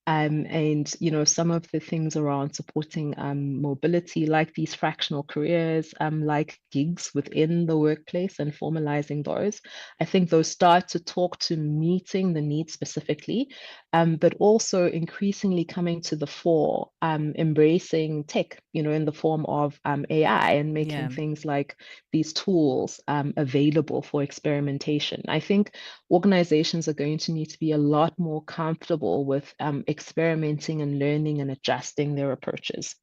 And some of the things around supporting mobility, like these fractional careers, like gigs within the workplace and formalizing those. I think those start to talk to meeting the needs specifically, but also increasingly coming to the fore, embracing tech, in the form of AI, and making things like these tools available for experimentation. I think organizations are going to need to be a lot more comfortable with experimenting and learning and adjusting their approaches.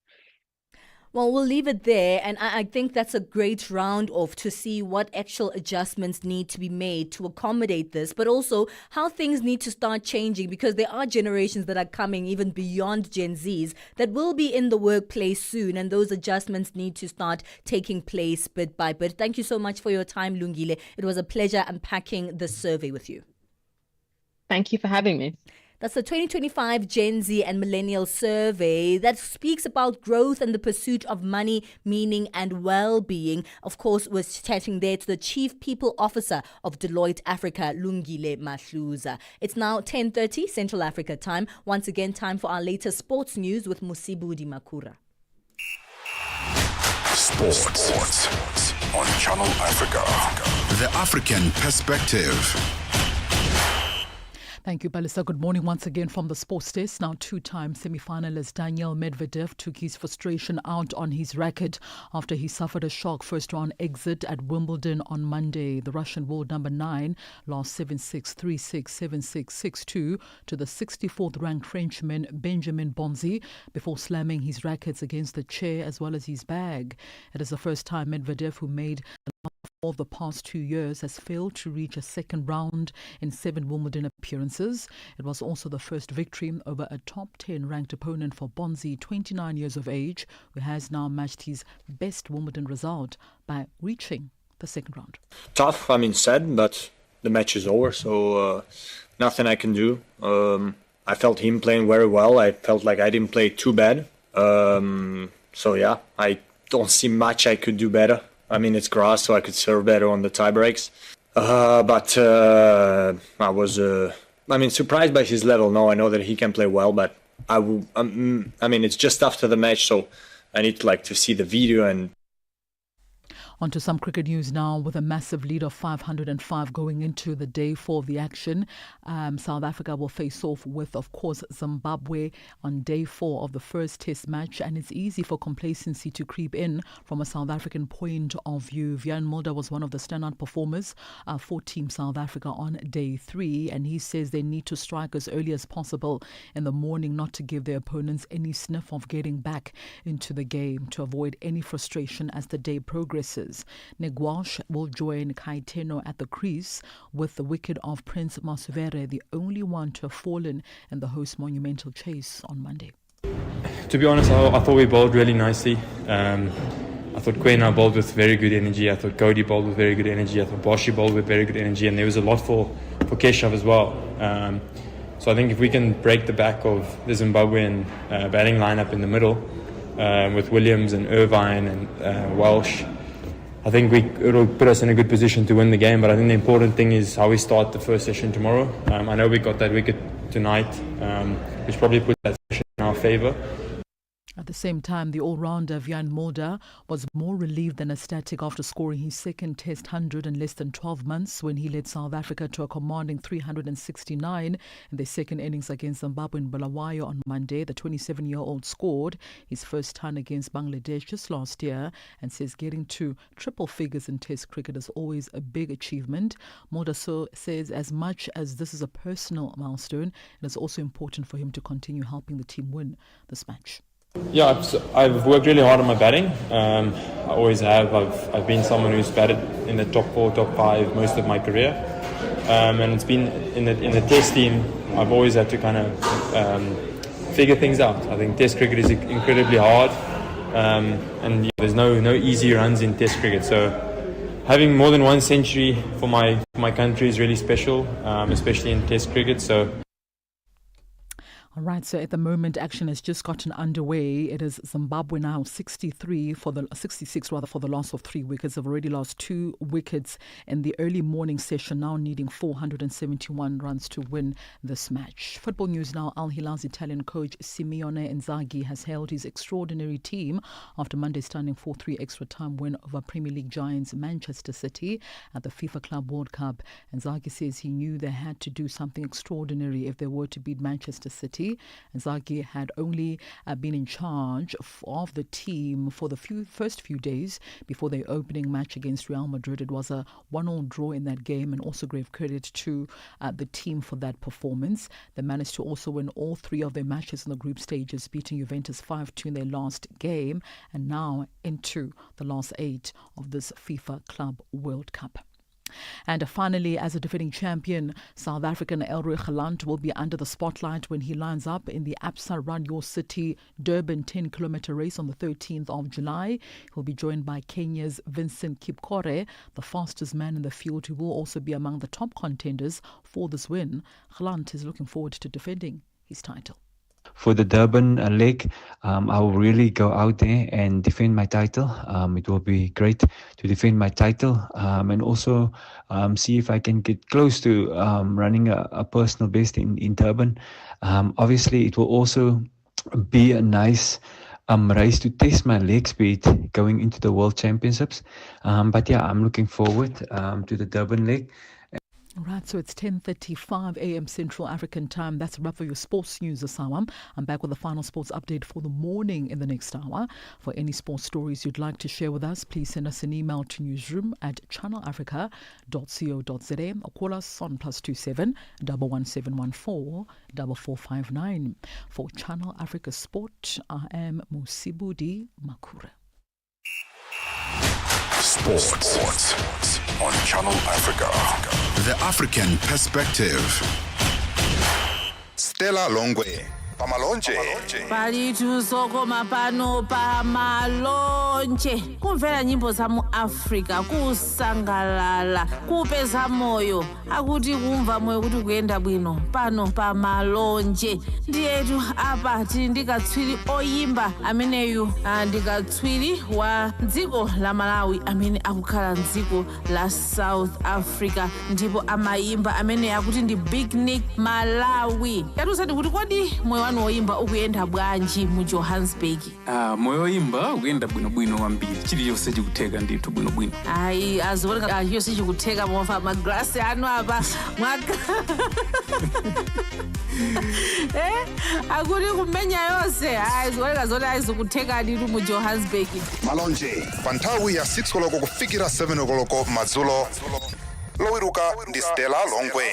Well, we'll leave it there. And I think that's a great round off to see what actual adjustments need to be made to accommodate this, but also how things need to start changing, because there are generations that are coming even beyond Gen Zs that will be in the workplace soon. And those adjustments need to start taking place bit by bit. Thank you so much for your time, Lungile. It was a pleasure unpacking this survey with you.
Thank you for having me.
That's the 2025 Gen Z and Millennial Survey that speaks about growth and the pursuit of money, meaning and well-being. Of course, we're chatting there to the Chief People Officer of Deloitte Africa, Lungile Mahluza. It's now 10:30 Central Africa time. Once again, time for our latest sports news with Musibudi Makura.
Sports on Channel Africa. The African perspective.
Thank you, Palesa. Good morning once again from the sports desk. Now, two-time semi-finalist Daniil Medvedev took his frustration out on his racket after he suffered a shock first-round exit at Wimbledon on Monday. The Russian world number 9 lost 7-6, 3-6, 7-6, 6-2 to the 64th-ranked Frenchman Benjamin Bonzi before slamming his rackets against the chair as well as his bag. It is the first time Medvedev, who made of the past 2 years, has failed to reach a second round in 7 Wimbledon appearances. It was also the first victory over a top 10 ranked opponent for Bonzi, 29 years of age, who has now matched his best Wimbledon result by reaching the second round.
Tough, sad, but the match is over, so nothing I can do. I felt him playing very well. I felt like I didn't play too bad. I don't see much I could do better. It's grass, so I could serve better on the tie breaks. But I was, surprised by his level. No, I know that he can play well, but it's just after the match, so I need to see the video and.
On to some cricket news now. With a massive lead of 505 going into the day 4 of the action, South Africa will face off with, of course, Zimbabwe on day 4 of the first test match, and it's easy for complacency to creep in from a South African point of view. Vyan Mulder was one of the standout performers for Team South Africa on day 3, and he says they need to strike as early as possible in the morning, not to give their opponents any sniff of getting back into the game, to avoid any frustration as the day progresses. Negwash will join Kaiteno at the crease, with the wicket of Prince Masuvere the only one to have fallen in the host monumental chase on Monday.
To be honest, I thought we bowled really nicely. I thought Kwena bowled with very good energy. I thought Cody bowled with very good energy. I thought Boshi bowled with very good energy, and there was a lot for Keshav as well. So I think if we can break the back of the Zimbabwean batting lineup in the middle, with Williams and Irvine and Welsh, I think it'll put us in a good position to win the game. But I think the important thing is how we start the first session tomorrow. I know we got that wicket tonight, which probably puts that session in our favour.
At the same time, the all-rounder Vyan Mulder was more relieved than ecstatic after scoring his second Test 100 in less than 12 months when he led South Africa to a commanding 369 in their second innings against Zimbabwe in Bulawayo on Monday. The 27-year-old scored his first ton against Bangladesh just last year and says getting to triple figures in Test cricket is always a big achievement. Mulder says as much as this is a personal milestone, it is also important for him to continue helping the team win this match.
Yeah, I've worked really hard on my batting. I always have. I've been someone who's batted in the top 4, top 5 most of my career, and it's been in the Test team. I've always had to kind of figure things out. I think Test cricket is incredibly hard, and there's no easy runs in Test cricket. So having more than 1 century for my country is really special, especially in Test cricket. So.
All right, so at the moment, action has just gotten underway. It is Zimbabwe now 66 for the loss of 3 wickets. They've already lost 2 wickets in the early morning session, now needing 471 runs to win this match. Football news now. Al Hilal's Italian coach Simeone Inzaghi has hailed his extraordinary team after Monday's stunning 4-3 extra time win over Premier League giants Manchester City at the FIFA Club World Cup. Inzaghi says he knew they had to do something extraordinary if they were to beat Manchester City. Inzaghi had only been in charge of the team for the first few days before their opening match against Real Madrid. It was a 1-1 draw in that game, and also gave credit to the team for that performance. They managed to also win all 3 of their matches in the group stages, beating Juventus 5-2 in their last game, and now into the last 8 of this FIFA Club World Cup. And finally, as a defending champion, South African Elroy Gelant will be under the spotlight when he lines up in the ABSA Run Your City Durban 10-kilometer race on the 13th of July. He'll be joined by Kenya's Vincent Kipkore, the fastest man in the field, who will also be among the top contenders for this win. Gelant is looking forward to defending his title.
For the Durban leg, I will really go out there and defend my title. It will be great to defend my title and also see if I can get close to running a personal best in Durban. Obviously, it will also be a nice race to test my leg speed going into the World Championships. But yeah, I'm looking forward to the Durban leg.
Right, so it's 10:35 a.m. Central African time. That's a wrap for your sports news, Asawam. I'm back with the final sports update for the morning in the next hour. For any sports stories you'd like to share with us, please send us an email to newsroom@channelafrica.co.za or call us on +27 11714 4459. For Channel Africa Sport, I am Musibudi Makura.
Sports on Channel Africa. The African Perspective.
Stella Longwe. Pamalonje.
Palitusokoma pano pamalonje kumvera nyimbo za mu Africa kusangalala kupeza moyo akuti kumva moyo kuti kuyenda bwino pano pamalonje ndiyetu apa tili ndikatswiri oyimba ameneyu ndikatswiri wa dziko la Malawi amene akukhala mdziko la South Africa ndipo amayimba amene akuti ndi Big Nick Malawi. Yatusati kuti kodi moyo wanu woyimba ukuyenda bwanji mu Johannesburg?
Moyo woyimba ukuyenda bwinobwino kwambiri, chiliyonse chikutheka ndithu bwinobwino.
Ayi aziwoneka chiliyonse chikutheka mofa magrasi anu apa mwaka akuti kumenya yonse aziwoneka zoti azikutheka ndithu mu Johannesburg.
Malonje panthawi ya 6 koloko kufikira 7 koloko madzulo lowiruka ndi Stella Longwe.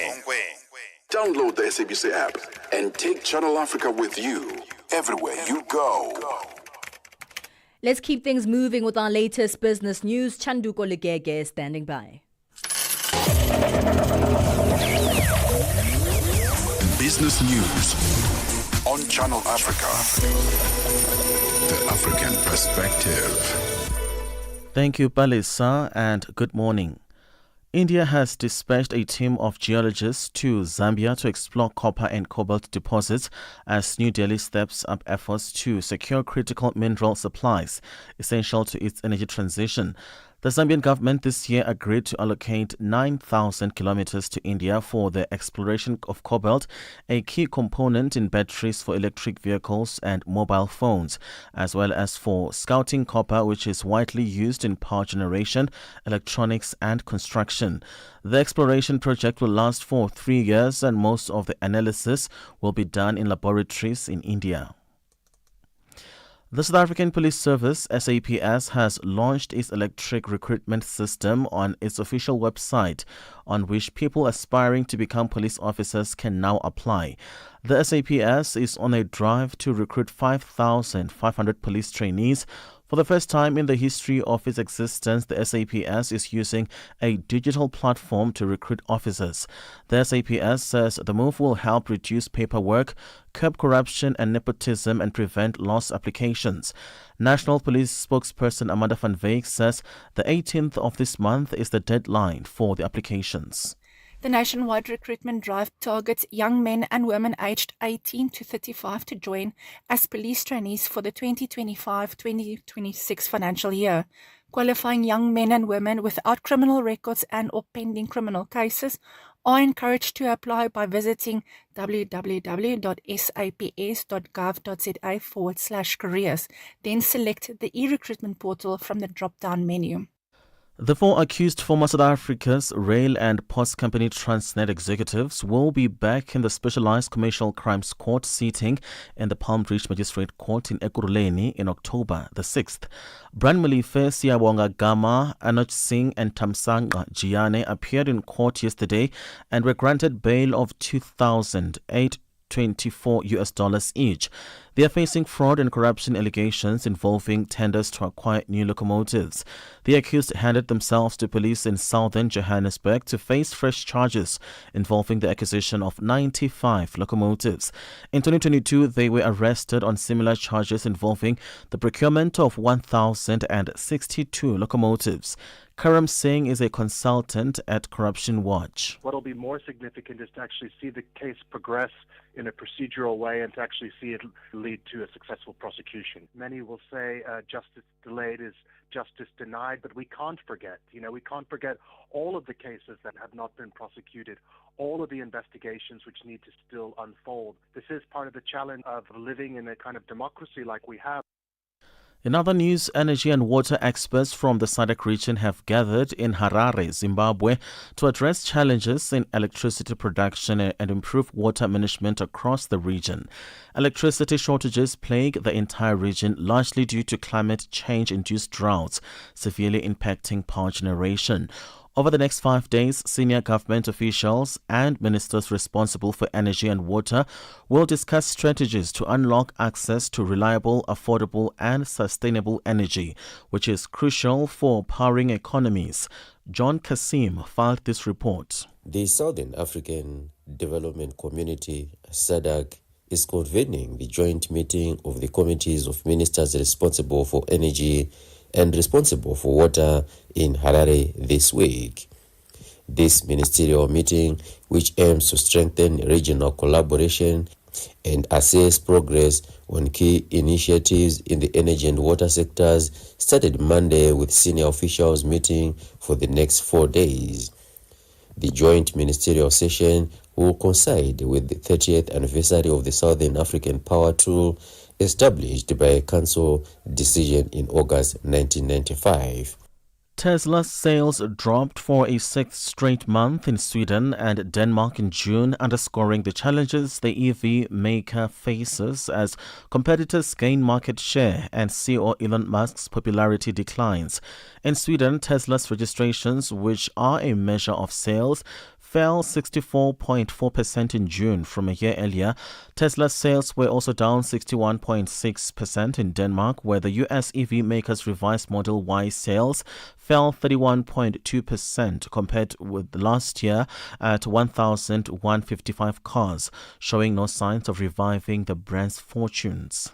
Download the SABC app and take Channel Africa with you everywhere you go.
Let's keep things moving with our latest business news. Chanduko Legege is standing by.
Business news on Channel Africa. The African Perspective.
Thank you, Palesa, and good morning. India has dispatched a team of geologists to Zambia to explore copper and cobalt deposits as New Delhi steps up efforts to secure critical mineral supplies essential to its energy transition. The Zambian government this year agreed to allocate 9,000 kilometers to India for the exploration of cobalt, a key component in batteries for electric vehicles and mobile phones, as well as for scouting copper, which is widely used in power generation, electronics and construction. The exploration project will last for 3 years and most of the analysis will be done in laboratories in India. The South African Police Service, SAPS, has launched its electric recruitment system on its official website, on which people aspiring to become police officers can now apply. The SAPS is on a drive to recruit 5,500 police trainees. For the first time in the history of its existence, the SAPS is using a digital platform to recruit officers. The SAPS says the move will help reduce paperwork, curb corruption and nepotism, and prevent lost applications. National Police spokesperson Amanda van Wyk says the 18th of this month is the deadline for the applications.
The nationwide recruitment drive targets young men and women aged 18 to 35 to join as police trainees for the 2025-2026 financial year. Qualifying young men and women without criminal records and or pending criminal cases are encouraged to apply by visiting www.saps.gov.za/careers. Then select the e-recruitment portal from the drop-down menu.
The 4 accused former South Africa's rail and post company Transnet executives will be back in the Specialized Commercial Crimes Court sitting in the Palm Beach Magistrate Court in Ekurhuleni in October the 6th. Brian Malife, Siyabonga Gama, Anuj Singh and Tamsanga Giane appeared in court yesterday and were granted bail of $2,824 each. They are facing fraud and corruption allegations involving tenders to acquire new locomotives. The accused handed themselves to police in southern Johannesburg to face fresh charges involving the acquisition of 95 locomotives. In 2022, they were arrested on similar charges involving the procurement of 1,062 locomotives. Karam Singh is a consultant at Corruption Watch.
What will be more significant is to actually see the case progress in a procedural way and to actually see it lead to a successful prosecution. Many will say justice delayed is justice denied, but we can't forget. We can't forget all of the cases that have not been prosecuted, all of the investigations which need to still unfold. This is part of the challenge of living in a kind of democracy like we have.
In other news, energy and water experts from the SADC region have gathered in Harare, Zimbabwe, to address challenges in electricity production and improve water management across the region. Electricity shortages plague the entire region, largely due to climate change-induced droughts, severely impacting power generation. Over the next 5 days, senior government officials and ministers responsible for energy and water will discuss strategies to unlock access to reliable, affordable and sustainable energy, which is crucial for powering economies. John Kasim filed this report.
The Southern African Development Community, SADC, is convening the joint meeting of the committees of ministers responsible for energy and responsible for water in Harare this week. This ministerial meeting, which aims to strengthen regional collaboration and assess progress on key initiatives in the energy and water sectors, started Monday with senior officials meeting for the next 4 days. The joint ministerial session will coincide with the 30th anniversary of the Southern African Power Tool, established by a council decision in August 1995.
Tesla's sales dropped for a sixth straight month in Sweden and Denmark in June, underscoring the challenges the EV maker faces as competitors gain market share and CEO Elon Musk's popularity declines. In Sweden, Tesla's registrations, which are a measure of sales, fell 64.4% in June from a year earlier. Tesla's sales were also down 61.6% in Denmark, where the US EV maker's revised Model Y sales fell 31.2% compared with last year at 1,155 cars, showing no signs of reviving the brand's fortunes.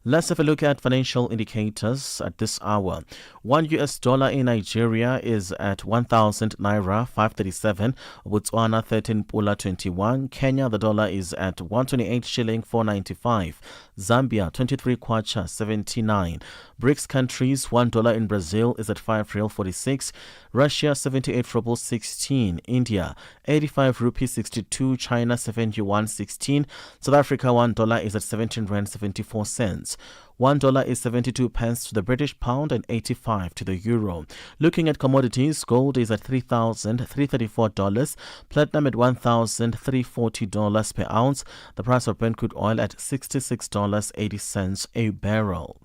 Let's have a look at financial indicators at this hour. $1 in Nigeria is at 1,000 naira 537, Botswana 13 pula 21, Kenya the dollar is at 128 shilling 495, Zambia 23 kwacha 79, BRICS countries $1 in Brazil is at 5 real 46, Russia 78 ruble 16, India 85 rupee 62, China 7 yuan 16, South Africa $1 is at 17 rand 74 cents. $1 is 72 pence to the British pound and 85 to the euro. Looking at commodities, gold is at $3,334, platinum at $1,340 per ounce, the price of Brent crude oil at $66.80 a barrel.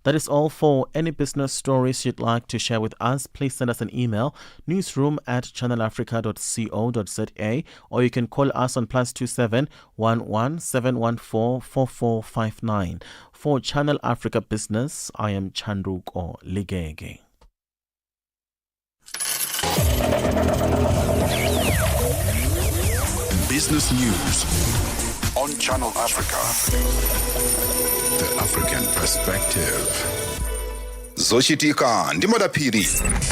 That is all. For any business stories you'd like to share with us, please send us an email, newsroom@channelafrica.co.za, or you can call us on +27 11 714 4459. For Channel Africa Business, I am Chandruko Ligege.
Business News on Channel Africa. The African Perspective.
Zochitika ndi madaphiri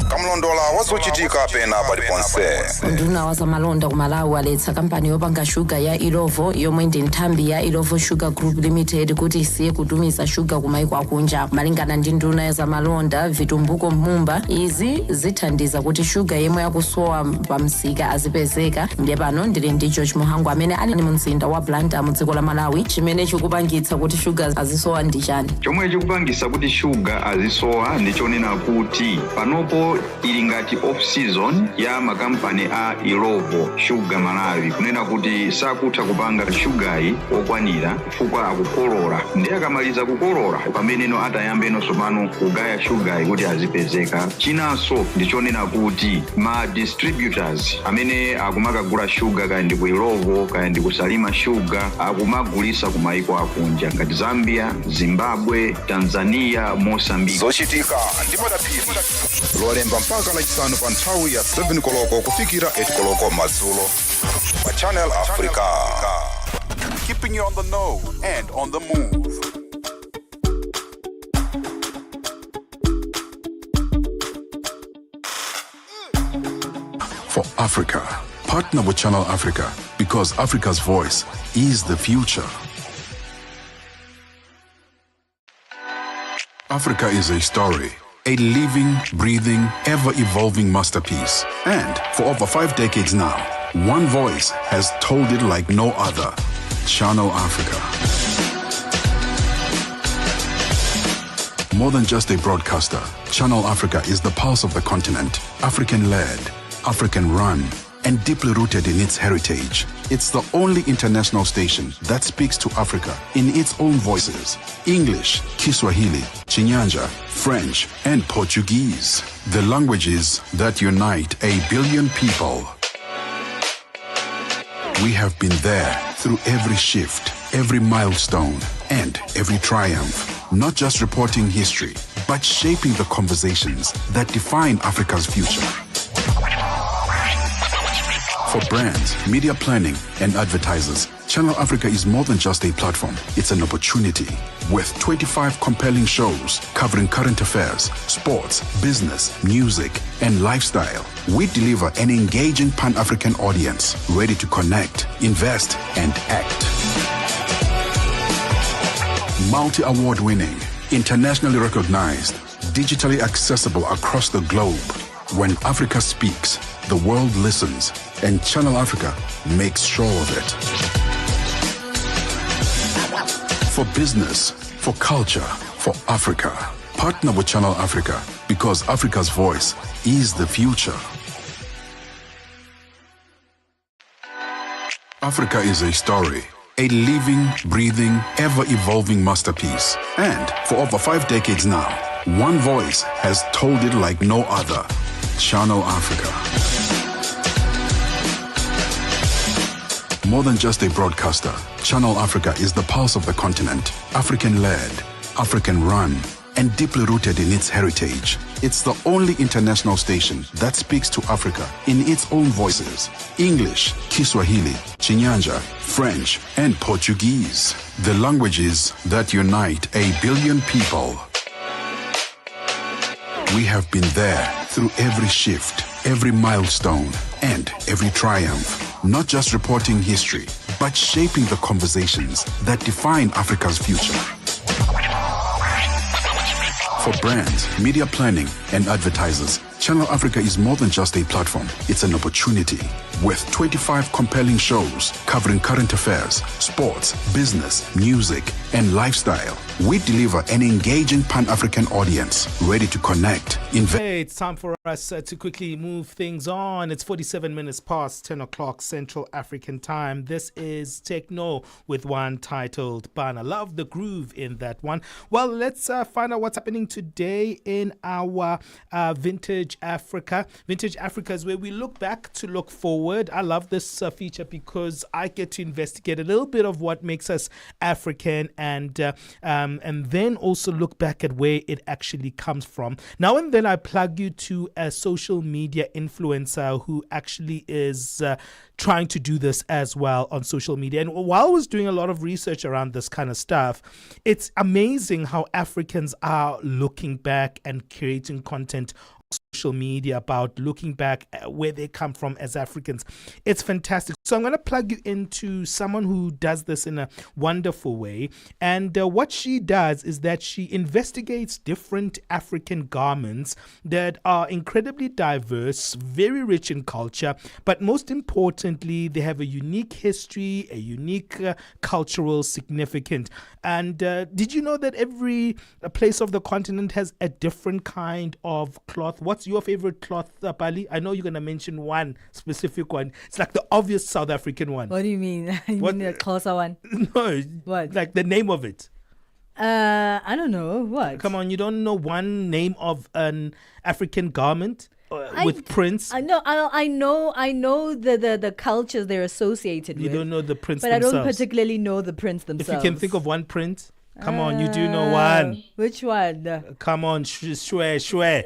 kamlondola wazochitika pena paliponse.
Unduna wa zamalonda kumalawi waletsa kampani yopanga shuga ya Ilovo yomwe ndi nthambi ya Ilovo Sugar Group Limited kuti isiye kutumiza shuga kumaiko akunja. Malingana ndi nduna ya zamalonda Vitumbuko Mumba, izi zithandiza kuti shuga yemwe yakusowa pamsika azipezeka. Ndiye pano ndili ndi George Muhangu amene ali mu mzinda wa Blantyre mu dziko la Malawi. Chimene chikupangitsa kuti shuga azisowa ndi chani?
Chomwe chikupangitsa kuti shuga azisowa kudziwa ndichonena kuti panopo ili ngati off season ya makampani a Irovo Sugar Malawi kunena kuti sakutha kupanga shugayi okwanira chifukwa akukolola. Ndiye akamaliza kukolola pameneno atayambeno sopano kugaya shugayi kuti azipezeka. Chinanso ndichonena kuti ma distributors amene akumakagula sugar kaya ndi ku Irovo kaya ndi ku Salima Sugar akumagulisa ku maiko akunja ngati Zambia, Zimbabwe, Tanzania, Mozambique.
Zochitika ndi madapiri lolemba mpaka lachisanu pa nthawi ya 7 koloko kufikira 8 koloko madzulo pa Channel Africa. Keeping you on the know and on the move. For Africa, partner with Channel Africa because Africa's voice is the future. Africa is a story, a living, breathing, ever-evolving masterpiece. And for over 5 decades now, one voice has told it like no other. Channel Africa. More than just a broadcaster, Channel Africa is the pulse of the continent, African-led, African-run, and deeply rooted in its heritage. It's the only international station that speaks to Africa in its own voices: English, Kiswahili, Chinyanja, French, and Portuguese. The languages that unite 1 billion people. We have been there through every shift, every milestone, and every triumph. Not just reporting history, but shaping the conversations that define Africa's future. For brands, media planning, and advertisers, Channel Africa is more than just a platform. It's an opportunity. With 25 compelling shows covering current affairs, sports, business, music, and lifestyle, we deliver an engaging Pan-African audience ready to connect, invest, and act. Multi-award winning, internationally recognized, digitally accessible across the globe. When Africa speaks, the world listens, and Channel Africa makes sure of it. For business, for culture, for Africa, partner with Channel Africa because Africa's voice is the future. Africa is a story, a living, breathing, ever-evolving masterpiece. And for over 5 decades now, one voice has told it like no other. Channel Africa. More than just a broadcaster, Channel Africa is the pulse of the continent, African-led, African-run, and deeply rooted in its heritage. It's the only international station that speaks to Africa in its own voices: English, Kiswahili, Chinyanja, French, and Portuguese. The languages that unite 1 billion people. We have been there through every shift, every milestone, and every triumph. Not just reporting history, but shaping the conversations that define Africa's future. For brands, media planning, and advertisers, Channel Africa is more than just a platform. It's an opportunity. With 25 compelling shows covering current affairs, sports, business, music, and lifestyle, we deliver an engaging Pan-African audience ready to connect, invest.
Hey, it's time for us to quickly move things on. It's 47 minutes past 10 o'clock Central African time. This is Techno with one titled Bana. Love the groove in that one. Well, let's find out what's happening today in our Vintage Africa. Vintage Africa is where we look back to look forward. I love this feature because I get to investigate a little bit of what makes us African and then also look back at where it actually comes from. Now and then I plug you to a social media influencer who actually is trying to do this as well on social media. And while I was doing a lot of research around this kind of stuff, it's amazing how Africans are looking back and creating content social media about looking back at where they come from as Africans. It's fantastic. So I'm going to plug you into someone who does this in a wonderful way. And what she does is that she investigates different African garments that are incredibly diverse, very rich in culture, but most importantly, they have a unique history, a unique cultural significance. And did you know that every place of the continent has a different kind of cloth? What's your favorite cloth, Pali? I know you're going to mention one specific one. It's like the obvious South African one.
What do you mean? You mean the Xhosa one?
No.
What?
Like the name of it.
I don't know. What?
Come on, you don't know one name of an African garment with prints?
I know the cultures they're associated with.
You don't know the prints
but
themselves?
I don't particularly know the prints themselves.
If you can think of one print. Come on, you do know one.
Which one?
Come on, shwe.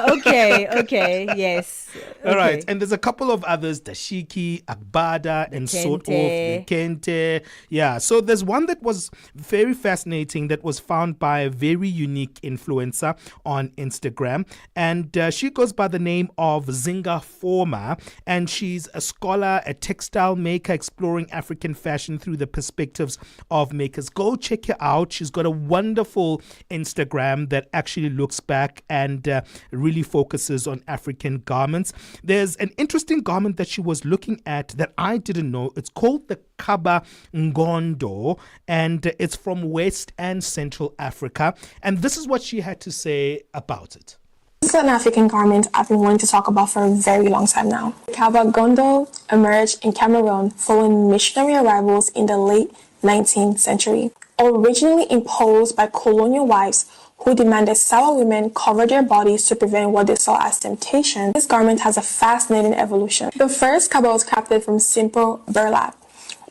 Okay, yes. Okay.
All right, and there's a couple of others, Dashiki, Agbada, and sort of the Kente. Yeah, so there's one that was very fascinating that was found by a very unique influencer on Instagram. And she goes by the name of Zinga Forma, and she's a scholar, a textile maker exploring African fashion through the perspectives of makers. Go check her out. She's got a wonderful Instagram that actually looks back and really focuses on African garments. There's an interesting garment that she was looking at that I didn't know. It's called the Kaba Ngondo, and it's from West and Central Africa. And this is what she had to say about it.
This is an African garment I've been wanting to talk about for a very long time now. Kaba Ngondo emerged in Cameroon following missionary arrivals in the late 19th century. Originally imposed by colonial wives who demanded Sawa women cover their bodies to prevent what they saw as temptation, this garment has a fascinating evolution. The first kaba was crafted from simple burlap,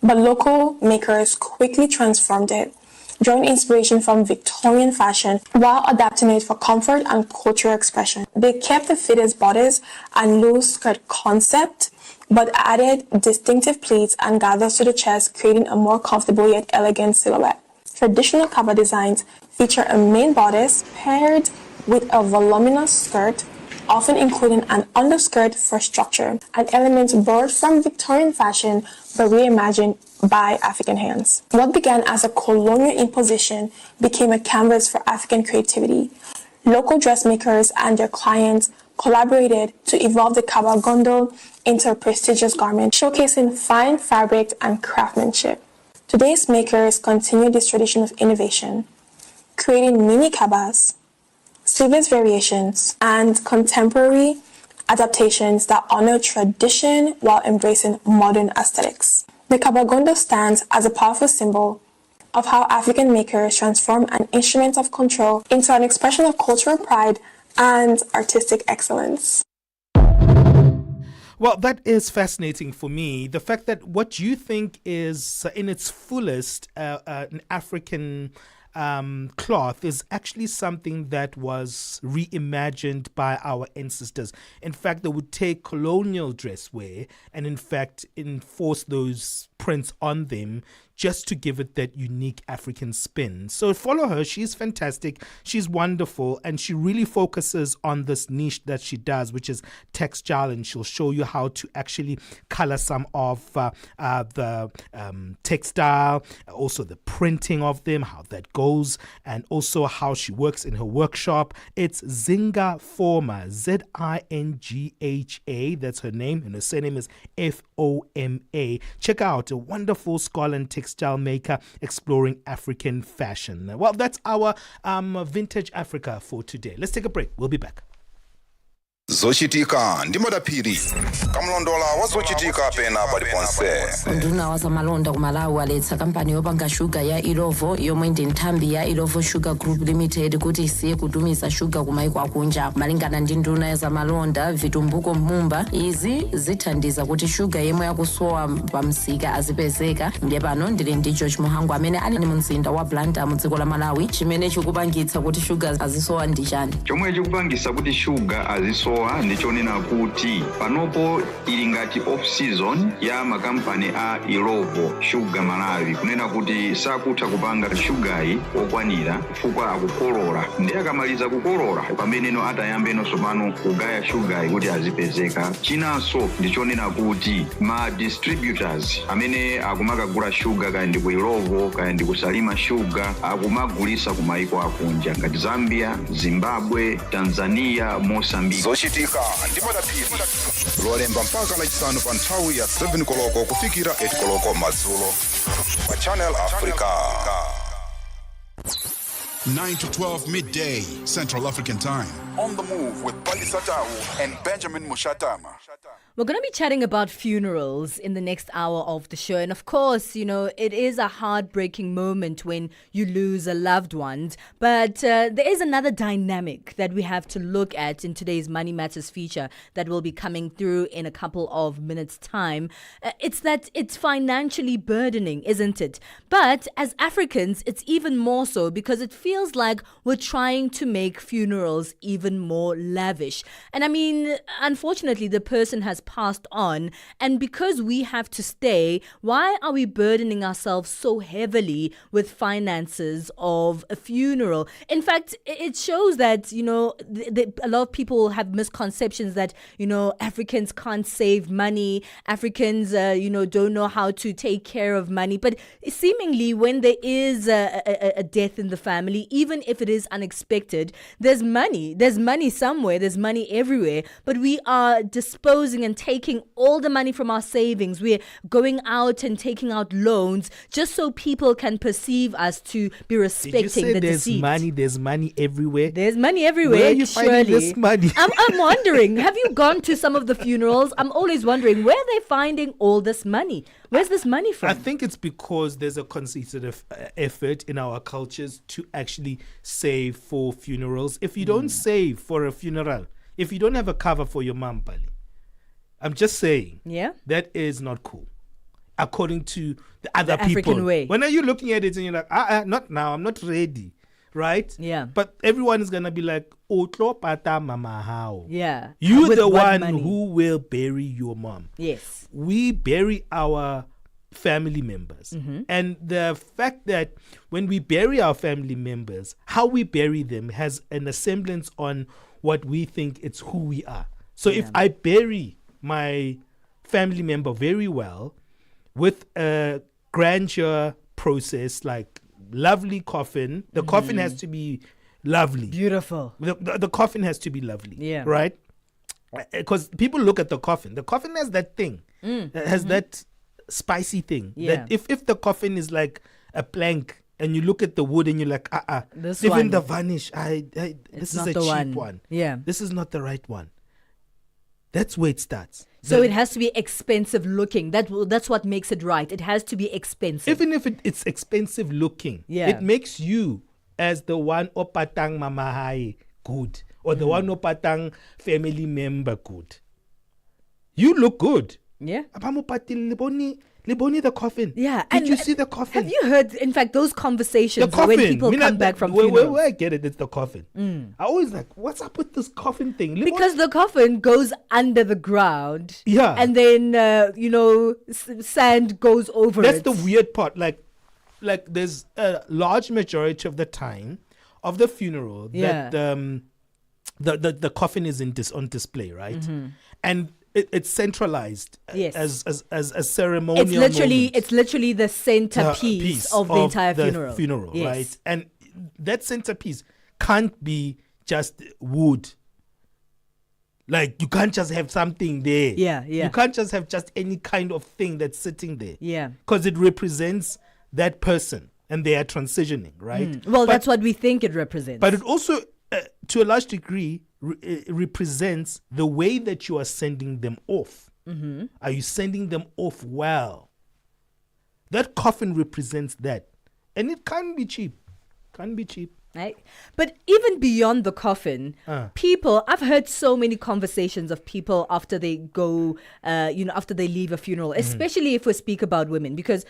but local makers quickly transformed it, drawing inspiration from Victorian fashion while adapting it for comfort and cultural expression. They kept the fitted bodice and loose skirt concept, but added distinctive pleats and gathers to the chest, creating a more comfortable yet elegant silhouette. Traditional kaba designs feature a main bodice paired with a voluminous skirt, often including an underskirt for structure, an element borrowed from Victorian fashion but reimagined by African hands. What began as a colonial imposition became a canvas for African creativity. Local dressmakers and their clients collaborated to evolve the kaba ngondo into a prestigious garment, showcasing fine fabric and craftsmanship. Today's makers continue this tradition of innovation, creating mini kabas, sleeveless variations, and contemporary adaptations that honor tradition while embracing modern aesthetics. The kaba ngondo stands as a powerful symbol of how African makers transform an instrument of control into an expression of cultural pride and artistic excellence.
Well, that is fascinating for me. The fact that what you think is in its fullest an African cloth is actually something that was reimagined by our ancestors. In fact, they would take colonial dress wear and in fact enforce those prints on them just to give it that unique African spin. So follow her. She's fantastic. She's wonderful. And she really focuses on this niche that she does, which is textile. And she'll show you how to actually color some of the textile, also the printing of them, how that goes, and also how she works in her workshop. It's Zinga Forma, Zingha. That's her name. And her surname is Foma. Check out a wonderful scholar and textile maker exploring African fashion. Well, that's our Vintage Africa for today. Let's take a break. We'll be back.
Zochitika ndimodapiri kamlondola wazochitika pena paliponse
nduna wazamalonda kumalawi waletsa kampani yopanga shuga ya Ilovo yomwe ndi nthambi ya Ilovo Sugar Group Limited kuti isiye kutumiza shuga kumaiko akunja. Malingana ndi nduna ya zamalonda Vitumbuko Mumba, izi zithandiza kuti shuga yemwe yakusowa pamsika azipezeka. Ndiye pano ndili ndi George Muhangu amene ali mu mzinda wa Blantyre mu dziko la Malawi. Chimene chikupangitsa kuti shuga azisowa ndi chani?
Chomwe chikupangitsa kuti shuga azisowa kudziwa ndichonena kuti panopo ili ngati off season ya makampani a Irovo Sugar Malawi kunena kuti sakutha kupanga shugayi okwanira chifukwa akukolola ndi akamaliza kukolola pameneno atayambeno sopano kugaya shugayi kuti azipezeka. Chinanso ndichonena kuti ma distributors amene akumakagula sugar kaya ndi ku Irovo kaya ndi kusalima sugar akumagulisa ku maiko akunja ngati Zambia, Zimbabwe, Tanzania, Mozambique.
Zochitika ndi madapiri lolemba mpaka lachisanu pa nthawi ya 7 koloko kufikira 8 koloko madzulo pa Channel Africa.
9 to 12 midday Central African Time.
On the move with Palesa and Benjamin Moshatama.
We're going to be chatting about funerals in the next hour of the show. And of course, you know, it is a heartbreaking moment when you lose a loved one. But there is another dynamic that we have to look at in today's Money Matters feature that will be coming through in a couple of minutes' time. It's that it's financially burdening, isn't it? But as Africans, it's even more so because it feels like we're trying to make funerals even more lavish. And I mean, unfortunately, the person has passed on, and because we have to stay, why are we burdening ourselves so heavily with finances of a funeral? In fact, it shows that, you know, a lot of people have misconceptions that, you know, Africans can't save money, Africans, don't know how to take care of money. But seemingly when there is a death in the family, even if it is unexpected, there's money somewhere, there's money everywhere, but we are disposing and taking all the money from our savings. We're going out and taking out loans just so people can perceive us to be respecting
Did you say
the
there's
deceased.
There's money everywhere.
There's money everywhere.
Where are you finding this money?
I'm wondering, have you gone to some of the funerals? I'm always wondering, where are they finding all this money? Where's this money from?
I think it's because there's a concerted effort in our cultures to actually save for funerals. If you don't save for a funeral, if you don't have a cover for your mom, Pali, I'm just saying, that is not cool. According to the other people.
African way.
When are you looking at it and you're like, not now, I'm not ready. Right?
Yeah.
But everyone is going to be like, Otlo pata mama how.
Yeah.
You're
With
the
what
one
money?
who will bury your mom.
Yes.
We bury our family members.
Mhm.
And the fact that when we bury our family members, how we bury them has an semblance on what we think it's who we are. So if I bury my family member very well with a grandeur process, like lovely coffin, the coffin has to be lovely.
Beautiful.
The coffin has to be lovely.
Yeah.
Right? Because people look at the coffin. The coffin has that thing. Has that spicy thing.
Yeah.
That if the coffin is like a plank and you look at the wood and you're like,
This
even
one.
the varnish, this
It's
is
not
a
the
cheap
one.
one.
Yeah.
This is not the right one. That's where it starts.
So it has to be expensive looking. That's what makes it right. It has to be expensive.
Even if it's expensive looking,
Yeah.
it makes you as the one opatang mamahai good or the one opatang family member good. You look good.
Yeah.
Liboni the coffin.
Yeah.
Did you see the coffin?
Have you heard, in fact, those conversations
The coffin.
when people come back from
where
funerals?
I get it, it's the coffin. I always like, what's up with this coffin thing?
Because the coffin goes under the ground.
Yeah.
And then, sand goes over
That's
it.
the weird part. Like there's a large majority of the time of the funeral that the coffin is on display, right?
Mhm.
And it's centralized
Yes.
as a ceremonial
It's literally the centerpiece
piece
of the entire funeral. Yes.
right? And that centerpiece can't be just wood. Like you can't just have something there.
Yeah.
You can't just have just any kind of thing that's sitting there.
Yeah.
Because it represents that person and they are transitioning, right?
Well, that's what we think it represents.
But it also, to a large degree, represents the way that you are sending them off.
Mm-hmm.
Are you sending them off well? That coffin represents that. And it can't be cheap. Can't be cheap.
Right? But even beyond the coffin, people, I've heard so many conversations of people after they go, after they leave a funeral, especially if we speak about women, because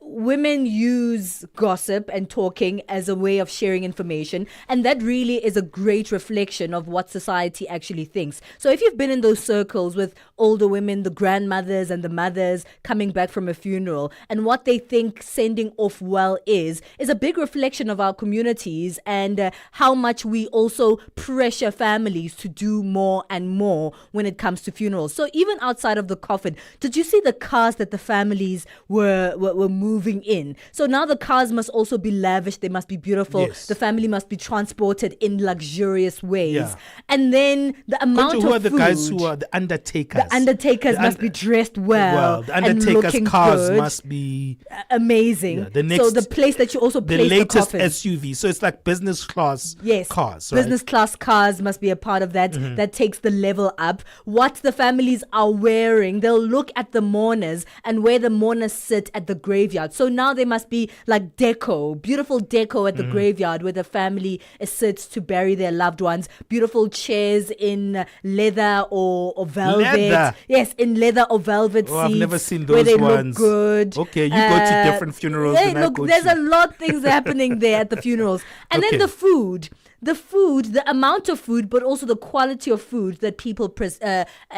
women use gossip and talking as a way of sharing information. And that really is a great reflection of what society actually thinks. So if you've been in those circles with older women, the grandmothers and the mothers coming back from a funeral, and what they think sending off well is a big reflection of our communities and how much we also pressure families to do more and more when it comes to funerals. So even outside of the coffin, did you see the cars that the families were moving in? So now the cars must also be lavish. They must be beautiful.
Yes.
The family must be transported in luxurious ways.
Yeah.
And then the amount of
who are the
food,
guys who are the undertakers?
The undertakers must be dressed well.
The
and
undertakers'
looking
cars
good.
must be
Amazing.
Yeah,
so the place that you also
the
place the
latest
coffin.
SUV. So it's like business class cars, right?
Business class cars must be a part of that. That takes the level up. What the families are wearing, they'll look at the mourners and where the mourners sit at the graveyard. So now there must be like beautiful deco at the graveyard where the family sits to bury their loved ones. Beautiful chairs in leather or velvet.
Leather?
Yes, in leather or velvet seats.
I've never seen
where
those
they
ones.
look good.
Okay, you go to different funerals than I
look,
go
there's
to.
a lot of things happening there at the funerals. And then the food, the amount of food, but also the quality of food that people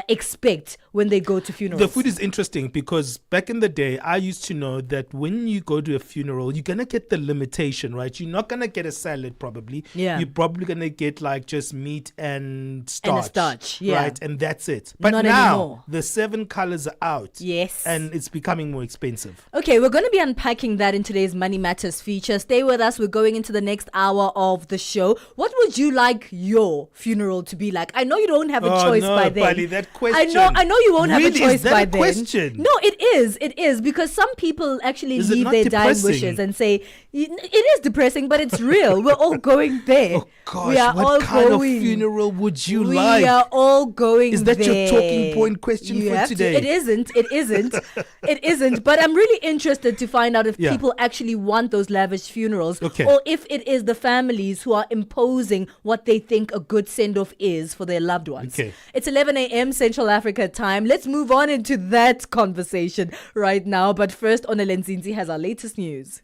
expect when they go to funerals.
The food is interesting because back in the day, I used to know that when you go to a funeral, you're going to get the limitation, right? You're not going to get a salad probably.
Yeah.
You're probably going to get like just meat and starch.
And a starch, yeah.
Right? And that's it. But
Not
now,
anymore.
the 7 colors are out.
Yes.
And it's becoming more expensive.
Okay, we're going to be unpacking that in today's Money Matters feature. Stay with us. We're going into the next hour of the show. What would you like your funeral to be like? I know you don't have a choice by then.
Buddy, that question.
I know you won't have a choice
is that
by
a
then.
question?
No, it is because some people actually
Is it
leave
not
their dying
depressing?
wishes and say it is depressing, but it's real. We're all going there.
Oh gosh,
we are
what
all
kind
going.
of funeral would you
We
like?
are all going.
Is that
there.
your talking point question
You
for
have to-
today?
It isn't. It isn't. But I'm really interested to find out if
Yeah.
people actually want those lavish funerals,
Okay.
or if it is the families who are imposing what they think a good send-off is for their loved ones.
Okay.
It's 11 a.m. Central Africa time. Let's move on into that conversation right now. But first, Onelenzinzi has our latest news.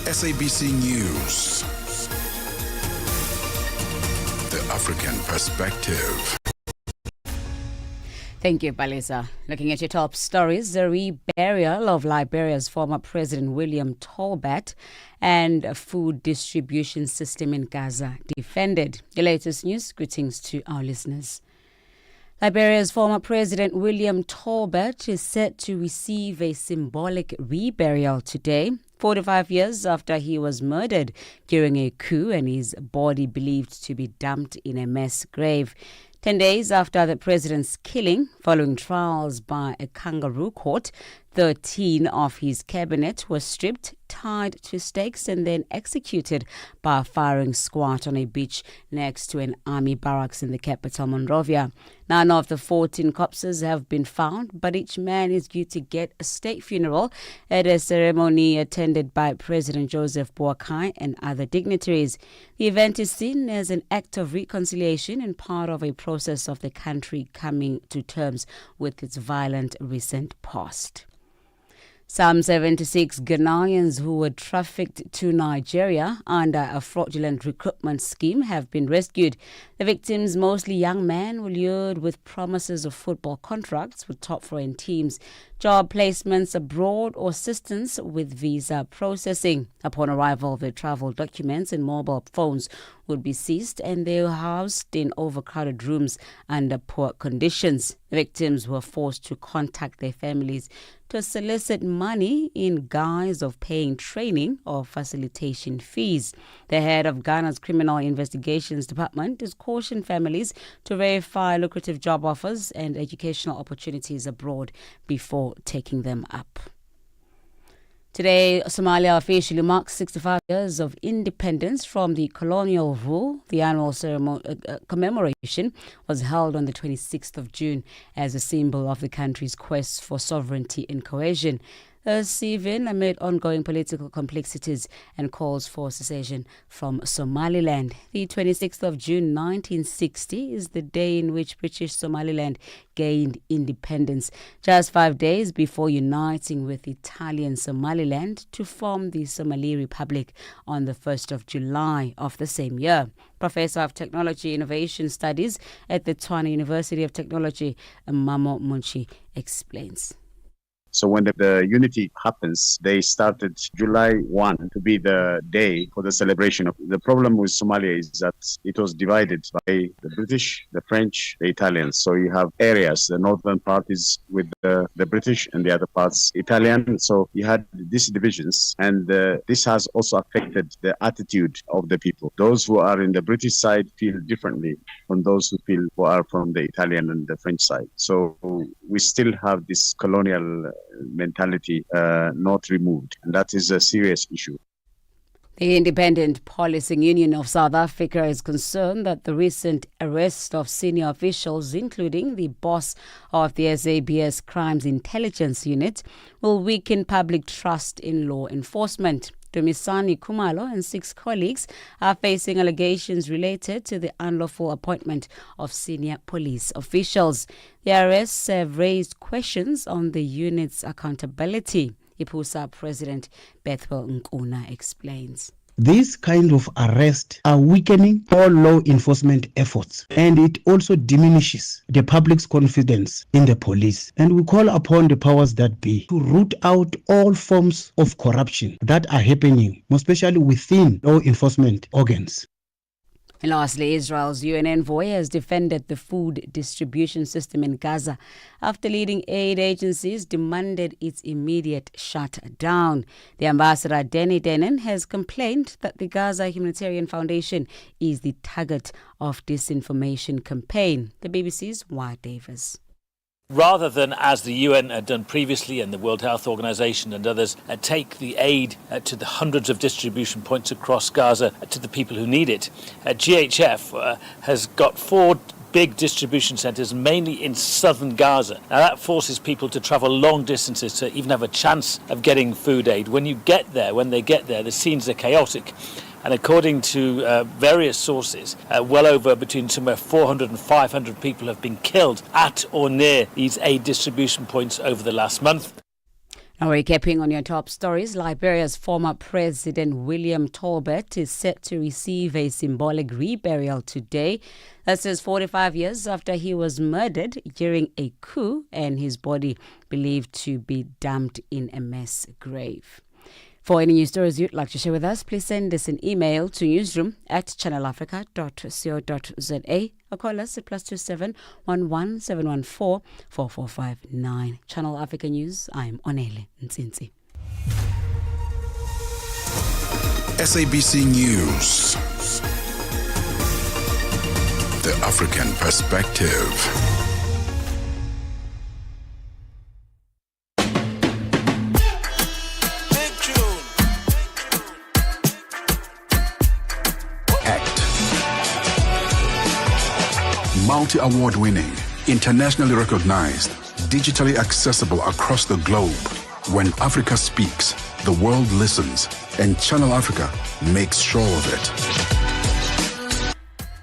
SABC News. The African Perspective.
Thank you, Palesa. Looking at your top stories, the reburial of Liberia's former President William Tolbert and a food distribution system in Gaza defended. The latest news, greetings to our listeners. Liberia's former President William Tolbert is set to receive a symbolic reburial today, 45 years after he was murdered during a coup and his body believed to be dumped in a mass grave. 10 days after the president's killing, following trials by a kangaroo court, 13 of his cabinet were stripped, tied to stakes, and then executed by a firing squad on a beach next to an army barracks in the capital, Monrovia. None of the 14 corpses have been found, but each man is due to get a state funeral at a ceremony attended by President Joseph Boakai and other dignitaries. The event is seen as an act of reconciliation and part of a process of the country coming to terms with its violent recent past. Some 76 Ghanaians who were trafficked to Nigeria under a fraudulent recruitment scheme have been rescued. The victims, mostly young men, were lured with promises of football contracts with top foreign teams, job placements abroad, or assistance with visa processing. Upon arrival, their travel documents and mobile phones would be seized and they were housed in overcrowded rooms under poor conditions. The victims were forced to contact their families to solicit money in guise of paying training or facilitation fees. The head of Ghana's Criminal Investigations Department has cautioned families to verify lucrative job offers and educational opportunities abroad before taking them up. Today, Somalia officially marks 65 years of independence from the colonial rule. The annual commemoration was held on the 26th of June as a symbol of the country's quest for sovereignty and cohesion. Sivan amid ongoing political complexities and calls for secession from Somaliland. The 26th of June 1960 is the day in which British Somaliland gained independence, just 5 days before uniting with Italian Somaliland to form the Somali Republic on the 1st of July of the same year. Professor of Technology Innovation Studies at the Tshwane University of Technology, Mamo Munchi, explains.
So when the unity happens, they started July 1 to be the day for the celebration of. The problem with Somalia is that it was divided by the British, the French, the Italians. So you have areas, the northern part is with the British and the other parts Italian. So you had these divisions, and this has also affected the attitude of the people. Those who are in the British side feel differently from those who are from the Italian and the French side. So we still have this colonial mentality not removed, and that is a serious issue.
The Independent Policing Union of South Africa is concerned that the recent arrest of senior officials, including the boss of the SABS Crimes Intelligence Unit, will weaken public trust in law enforcement. Dumisani Kumalo and 6 colleagues are facing allegations related to the unlawful appointment of senior police officials. The arrests have raised questions on the unit's accountability. IPUSA President Bethwel Nkuna explains.
These kind of arrests are weakening all law enforcement efforts, and it also diminishes the public's confidence in the police. And we call upon the powers that be to root out all forms of corruption that are happening, especially within law enforcement organs.
And lastly, Israel's UN envoy has defended the food distribution system in Gaza after leading aid agencies demanded its immediate shutdown. The ambassador, Denny Dennen, has complained that the Gaza Humanitarian Foundation is the target of disinformation campaign. The BBC's Wyatt Davis.
Rather than, as the UN had done previously and the World Health Organization and others, take the aid to the hundreds of distribution points across Gaza to the people who need it, GHF has got 4 big distribution centres, mainly in southern Gaza. Now that forces people to travel long distances to even have a chance of getting food aid. When they get there, the scenes are chaotic. And according to various sources, well over between somewhere 400 and 500 people have been killed at or near these aid distribution points over the last month.
Now, recapping on your top stories, Liberia's former President William Tolbert is set to receive a symbolic reburial today. That's just 45 years after he was murdered during a coup and his body believed to be dumped in a mass grave. For any news stories you'd like to share with us, please send us an email to newsroom@channelafrica.co.za or call us at +27 11 714 4459. Channel Africa News, I'm Onele Ntsinzi.
SABC News. The African Perspective. Multi-award winning, internationally recognized, digitally accessible across the globe. When Africa speaks, the world listens, and Channel Africa makes sure of it.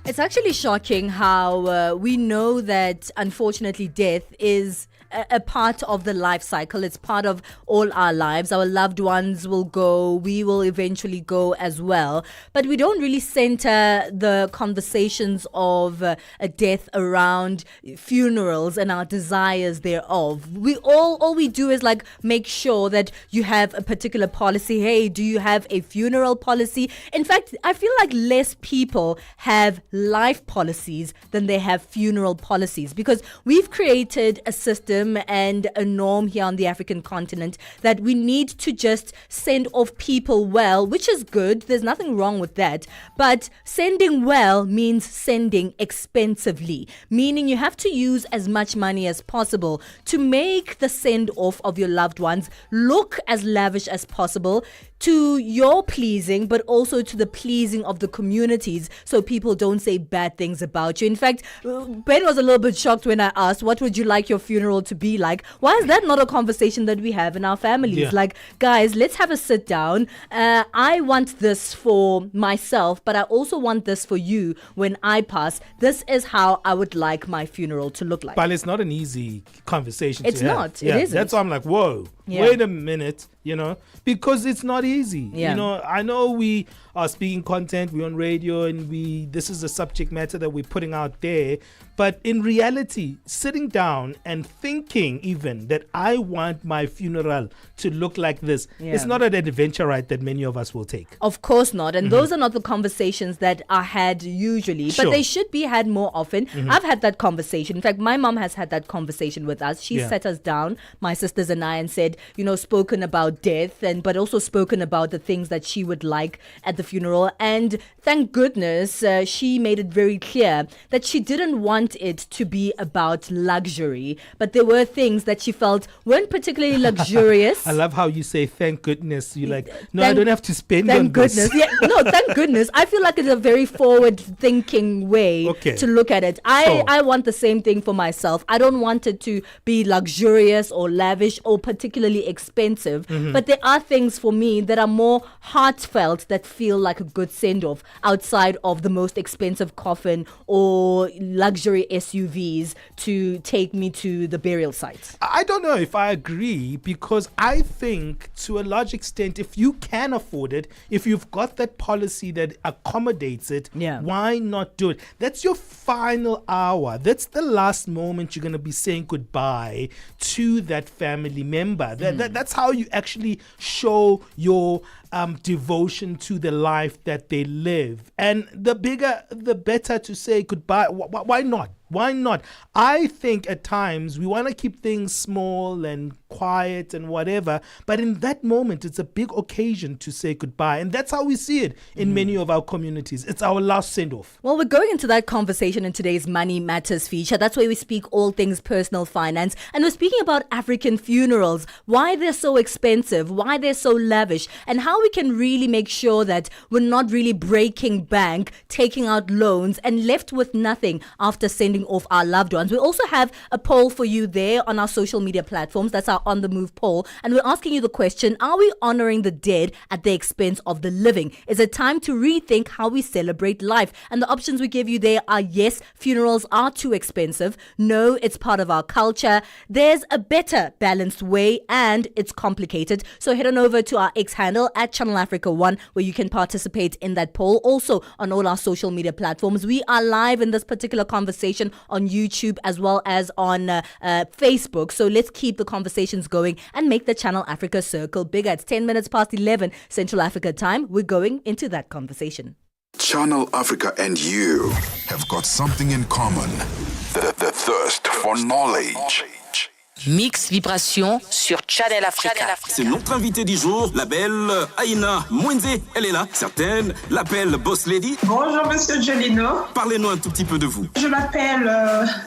It's actually shocking how we know that, unfortunately, death is a part of the life cycle. It's part of all our lives. Our loved ones will go. We will eventually go as well. But we don't really center the conversations of a death around funerals and our desires thereof. All we do is like make sure that you have a particular policy. Hey, do you have a funeral policy? In fact, I feel like less people have life policies than they have funeral policies, because we've created a system and a norm here on the African continent that we need to just send off people well, which is good. There's nothing wrong with that. But sending well means sending expensively, meaning you have to use as much money as possible to make the send off of your loved ones look as lavish as possible, to your pleasing, but also to the pleasing of the communities, so people don't say bad things about you. In fact, Ben was a little bit shocked when I asked, what would you like your funeral to be like? Why is that not a conversation that we have in our families?
Yeah.
Like, guys, let's have a sit down. I want this for myself, but I also want this for you when I pass. This is how I would like my funeral to look like.
But it's not an easy conversation
It's
to have.
not.
Yeah,
It isn't.
that's why I'm like, whoa, wait a minute, because it's not easy.
Yeah.
I know we are speaking content, we're on radio, and this is a subject matter that we're putting out there. But in reality, sitting down and thinking even that I want my funeral to look like this, it's not an adventure ride that many of us will take.
Of course not. And those are not the conversations that are had usually,
Sure.
but they should be had more often. I've had that conversation. In fact, my mom has had that conversation with us. She sat us down, my sisters and I, and said, spoken about death, but also spoken about the things that she would like at the funeral. And thank goodness, she made it very clear that she didn't want it to be about luxury, but there were things that she felt weren't particularly luxurious.
I love how you say, thank goodness. You're like, no, I don't have to spend on
Thank goodness.
this.
Thank goodness. I feel like it's a very forward-thinking way to look at it. I want the same thing for myself. I don't want it to be luxurious or lavish or particularly expensive, but there are things for me that are more heartfelt, that feel like a good send-off outside of the most expensive coffin or luxury SUVs to take me to the burial site.
I don't know if I agree, because I think to a large extent, if you can afford it, if you've got that policy that accommodates it, why not do it? That's your final hour. That's the last moment you're going to be saying goodbye to that family member. That's how you actually show your devotion to the life that they live. And the bigger, the better to say goodbye. Why not? Why not? I think at times we want to keep things small and quiet and whatever, but in that moment, it's a big occasion to say goodbye. And that's how we see it in many of our communities. It's our last send-off.
Well, we're going into that conversation in today's Money Matters feature. That's where we speak all things personal finance. And we're speaking about African funerals, why they're so expensive, why they're so lavish, and how we can really make sure that we're not really breaking bank, taking out loans, and left with nothing after sending off our loved ones. We also have a poll for you there on our social media platforms. That's our On the Move poll. And we're asking you the question, are we honoring the dead at the expense of the living? Is it time to rethink how we celebrate life? And the options we give you there are yes, funerals are too expensive. No, it's part of our culture. There's a better balanced way, and it's complicated. So head on over to our X handle at Channel Africa 1, where you can participate in that poll. Also on all our social media platforms. We are live in this particular conversation on YouTube as well as on Facebook. So let's keep the conversations going and make the Channel Africa circle bigger. It's 10 minutes past 11 Central Africa time. We're going into that conversation.
Channel Africa and you have got something in common. The thirst for knowledge.
Mix Vibration sur Channel Africa.
C'est notre invitée du jour, la belle Aïna Mwenze. Elle est là. Certaines l'appellent Boss Lady.
Bonjour, monsieur Jolino.
Parlez-nous un tout petit peu de vous.
Je m'appelle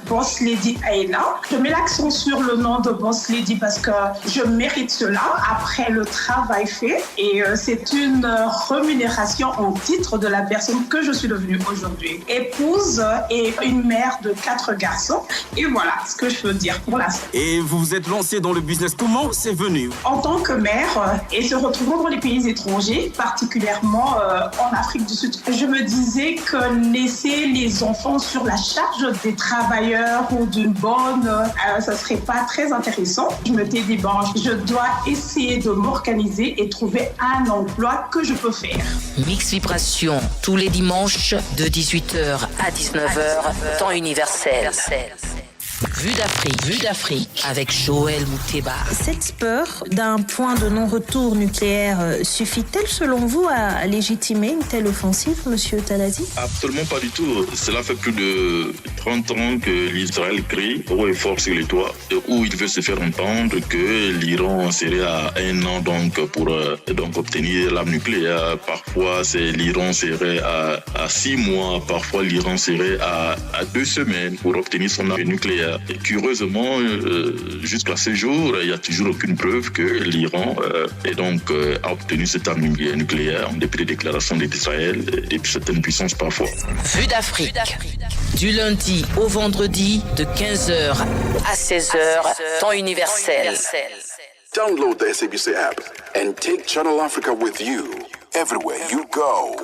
Boss Lady Aïna. Je mets l'accent sur le nom de Boss Lady parce que je mérite cela après le travail fait. Et c'est une rémunération en titre de la personne que je suis devenue aujourd'hui. Épouse et une mère de 4 garçons. Et voilà ce que je peux dire pour l'instant.
Et vous vous êtes lancé dans le business. Comment c'est venu?
En tant que mère et se retrouvant dans les pays étrangers, particulièrement en Afrique du Sud, je me disais que laisser les enfants sur la charge des travailleurs ou d'une bonne, ça serait pas très intéressant. Je me suis dit, bon, je dois essayer de m'organiser et trouver un emploi que je peux faire.
Mix Vibration, tous les dimanches de 18h à 19h, temps universel. Vue d'Afrique avec Joël Mouteba.
Cette peur d'un point de non-retour nucléaire suffit-elle selon vous à légitimer une telle offensive, monsieur Taladi?
Absolument pas du tout. Cela fait plus de 30 ans que l'Israël crie haut et fort sur les toits, où il veut se faire entendre que l'Iran serait à 1 an pour obtenir l'arme nucléaire. Parfois, l'Iran serait à 6 mois. Parfois, l'Iran serait à 2 semaines pour obtenir son arme nucléaire. curieusement, jusqu'à ce jour, il n'y a toujours aucune preuve que l'Iran a obtenu cette arme nucléaire en dépit des déclarations d'Israël et de certaines puissances parfois.
Vue d'Afrique. Du lundi au vendredi de 15h à 16h, temps universel.
Download the SABC app and take Channel Africa with you everywhere you go.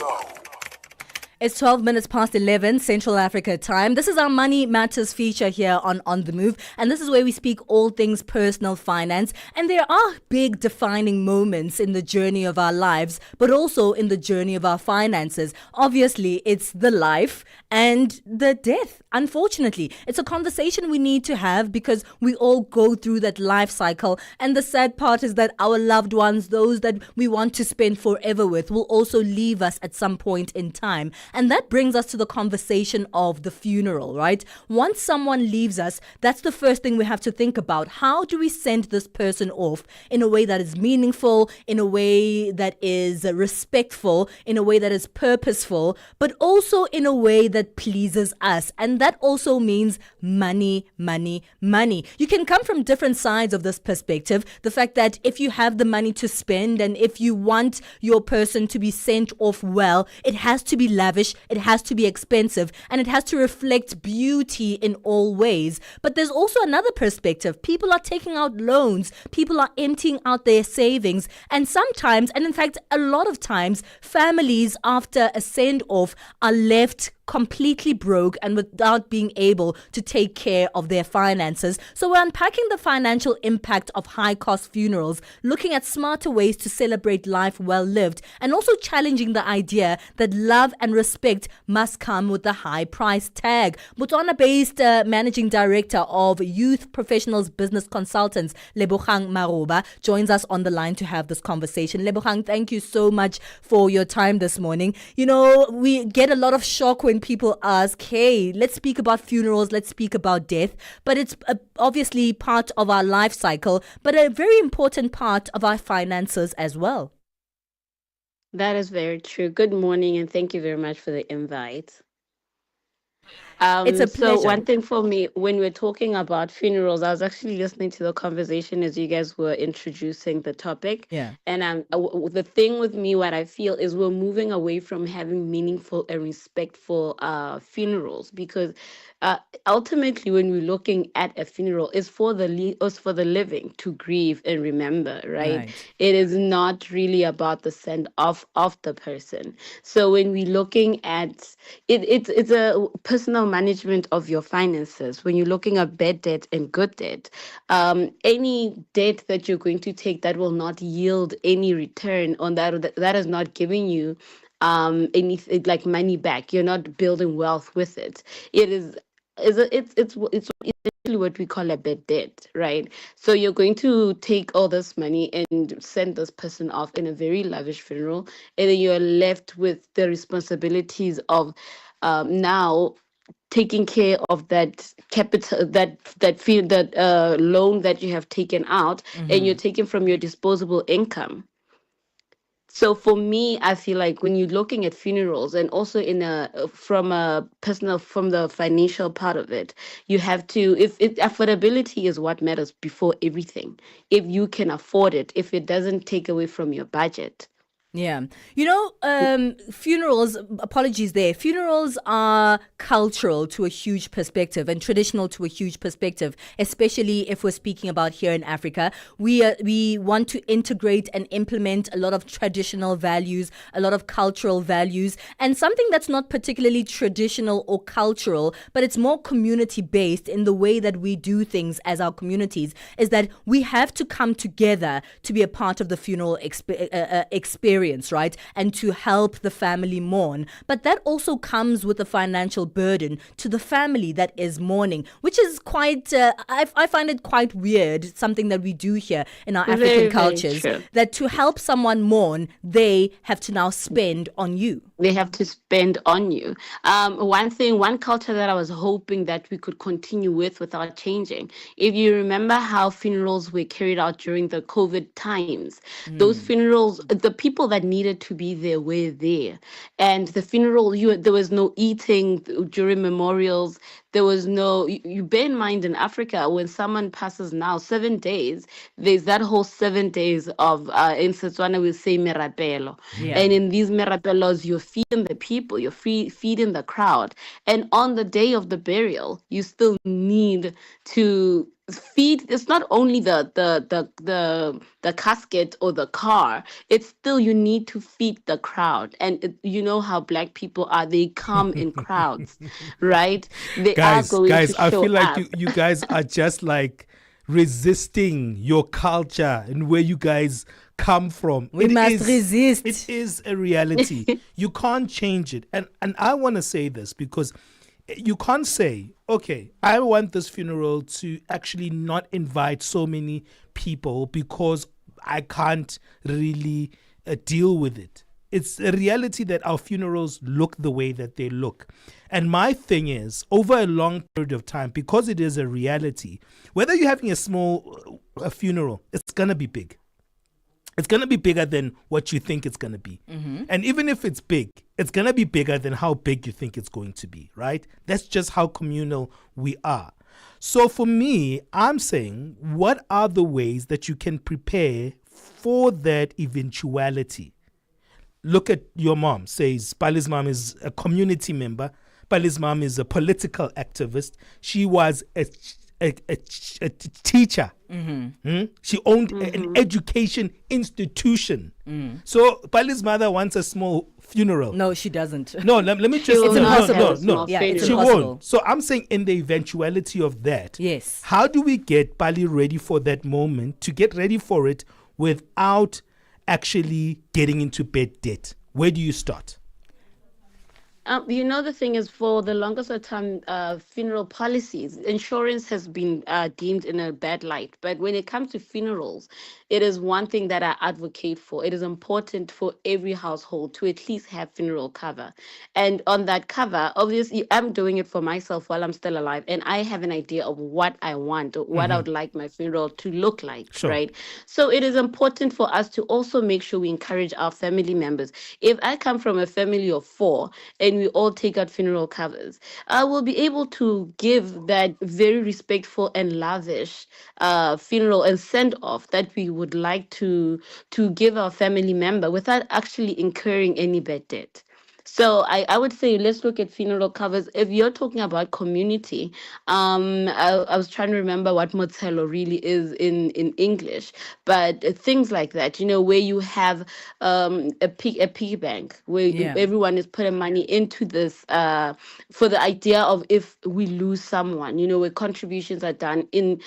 It's 12 minutes past 11 Central Africa time. This is our Money Matters feature here on The Move. And this is where we speak all things personal finance. And there are big defining moments in the journey of our lives, but also in the journey of our finances. Obviously, it's the life and the death. Unfortunately, it's a conversation we need to have because we all go through that life cycle. And the sad part is that our loved ones, those that we want to spend forever with, will also leave us at some point in time. And that brings us to the conversation of the funeral, right? Once someone leaves us, that's the first thing we have to think about. How do we send this person off in a way that is meaningful, in a way that is respectful, in a way that is purposeful, but also in a way that pleases us? And that also means money, money, money. You can come from different sides of this perspective. The fact that if you have the money to spend and if you want your person to be sent off well, it has to be lavish, it has to be expensive, and it has to reflect beauty in all ways. But there's also another perspective. People are taking out loans, people are emptying out their savings, and sometimes, and in fact a lot of times, families after a send-off are left completely broke and without being able to take care of their finances. So we're unpacking the financial impact of high-cost funerals, looking at smarter ways to celebrate life well lived, and also challenging the idea that love and respect must come with a high price tag. Botswana-based Managing Director of Youth Professionals Business Consultants, Lebogang Maroba, joins us on the line to have this conversation. Lebogang, thank you so much for your time this morning. You know, we get a lot of shock when people ask, hey, let's speak about funerals, let's speak about death, but it's obviously part of our life cycle, but a very important part of our finances as well.
That is very true. Good morning, and thank you very much for the invite.
It's a pleasure.
So one thing for me, when we're talking about funerals, I was actually listening to the conversation as you guys were introducing the topic.
Yeah.
And the thing with me, what I feel is we're moving away from having meaningful and respectful funerals because ultimately, when we're looking at a funeral, it's for the living to grieve and remember, right? It is not really about the send off of the person. So when we're looking at it, it's a personal management of your finances. When you're looking at bad debt and good debt, any debt that you're going to take that will not yield any return on that is not giving you anything like money back. You're not building wealth with it. It's essentially what we call a bad debt, right? So you're going to take all this money and send this person off in a very lavish funeral, and then you're left with the responsibilities of now taking care of that capital, that loan that you have taken out, and you're taking from your disposable income. So for me, I feel like when you're looking at funerals and also from the financial part of it, you have to, affordability is what matters before everything. If you can afford it, if it doesn't take away from your budget.
Yeah. You know, funerals, apologies there, funerals are cultural to a huge perspective and traditional to a huge perspective, especially if we're speaking about here in Africa. We want to integrate and implement a lot of traditional values, a lot of cultural values, and something that's not particularly traditional or cultural, but it's more community-based in the way that we do things as our communities, is that we have to come together to be a part of the funeral experience, right? And to help the family mourn. But that also comes with a financial burden to the family that is mourning, which is quite, I find it quite weird, something that we do here in our African cultures, that to help someone mourn, they have to now spend on you.
They have to spend on you. One culture that I was hoping that we could continue with without changing. If you remember how funerals were carried out during the COVID times, those funerals, the people that needed to be there were there. And the funeral, there was no eating during memorials. There was no, you bear in mind in Africa, when someone passes now 7 days, there's that whole 7 days of, in Setswana we say merapelo.
Yeah.
And in these merapelos, you're feeding the people, you're feeding the crowd. And on the day of the burial, you still need to feed. It's not only the casket or the car, it's still you need to feed the crowd. And you know how black people are, they come in crowds, right? They are going
guys,
to
I
show
feel like
up.
you guys are just like resisting your culture and where you guys come from.
We must resist.
It is a reality. You can't change it. And I want to say this because you can't say, okay, I want this funeral to actually not invite so many people because I can't really deal with it. It's a reality that our funerals look the way that they look. And my thing is, over a long period of time, because it is a reality, whether you're having a small funeral, it's going to be big. It's going to be bigger than what you think it's going to be.
Mm-hmm.
And even if it's big, it's going to be bigger than how big you think it's going to be, right? That's just how communal we are. So for me, I'm saying, what are the ways that you can prepare for that eventuality? Look at your mom, says Pali's mom is a community member. Pali's mom is a political activist. She was a teacher.
Mm-hmm.
She owned an education institution. So Pali's mother wants a small funeral.
No, she doesn't.
No, let me just...
It's impossible.
No.
Yeah, it's
she
impossible.
won't. So I'm saying in the eventuality of that,
yes,
how do we get Pali ready for that moment, to get ready for it without actually getting into bad debt? Where do you start?
You know, the thing is, for the longest time, funeral policies, insurance has been deemed in a bad light. But when it comes to funerals, it is one thing that I advocate for. It is important for every household to at least have funeral cover. And on that cover, obviously, I'm doing it for myself while I'm still alive. And I have an idea of what I want, or what I would like my funeral to look like,
Sure.
right? So it is important for us to also make sure we encourage our family members. If I come from a family of 4 and we all take out funeral covers, I will be able to give that very respectful and lavish funeral and send off that we would like to give our family member without actually incurring any bad debt. So I would say let's look at funeral covers. If you're talking about community, I was trying to remember what motelo really is in English, but things like that, you know, where you have a piggy bank where everyone is putting money into this for the idea of if we lose someone, you know, where contributions are done in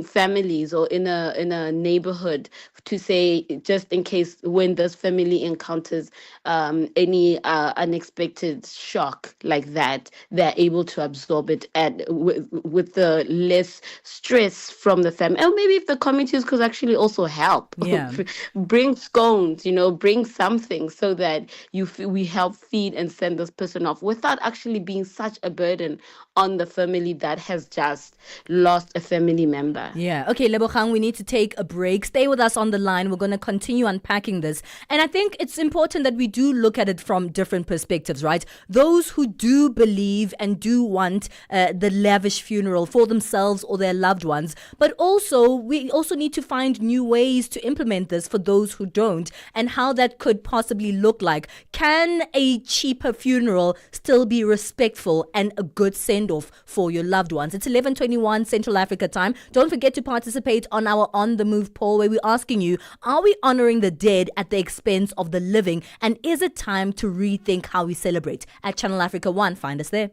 families or in a neighborhood to say, just in case when this family encounters any unexpected shock like that, they're able to absorb it with the less stress from the family. Or maybe if the communities could actually also help, bring scones, you know, bring something so that we help feed and send this person off without actually being such a burden on the family that has just lost a family member.
Yeah. Okay, Lebogang, we need to take a break. Stay with us on the line. We're going to continue unpacking this. And I think it's important that we do look at it from different perspectives, right? Those who do believe and do want the lavish funeral for themselves or their loved ones. But also, we also need to find new ways to implement this for those who don't, and how that could possibly look like. Can a cheaper funeral still be respectful and a good send-off for your loved ones? It's 11:21 Central Africa time. Don't forget to participate on our On The Move poll, where we're asking you, are we honoring the dead at the expense of the living? And is it time to rethink how we celebrate? At Channel Africa 1, find us there.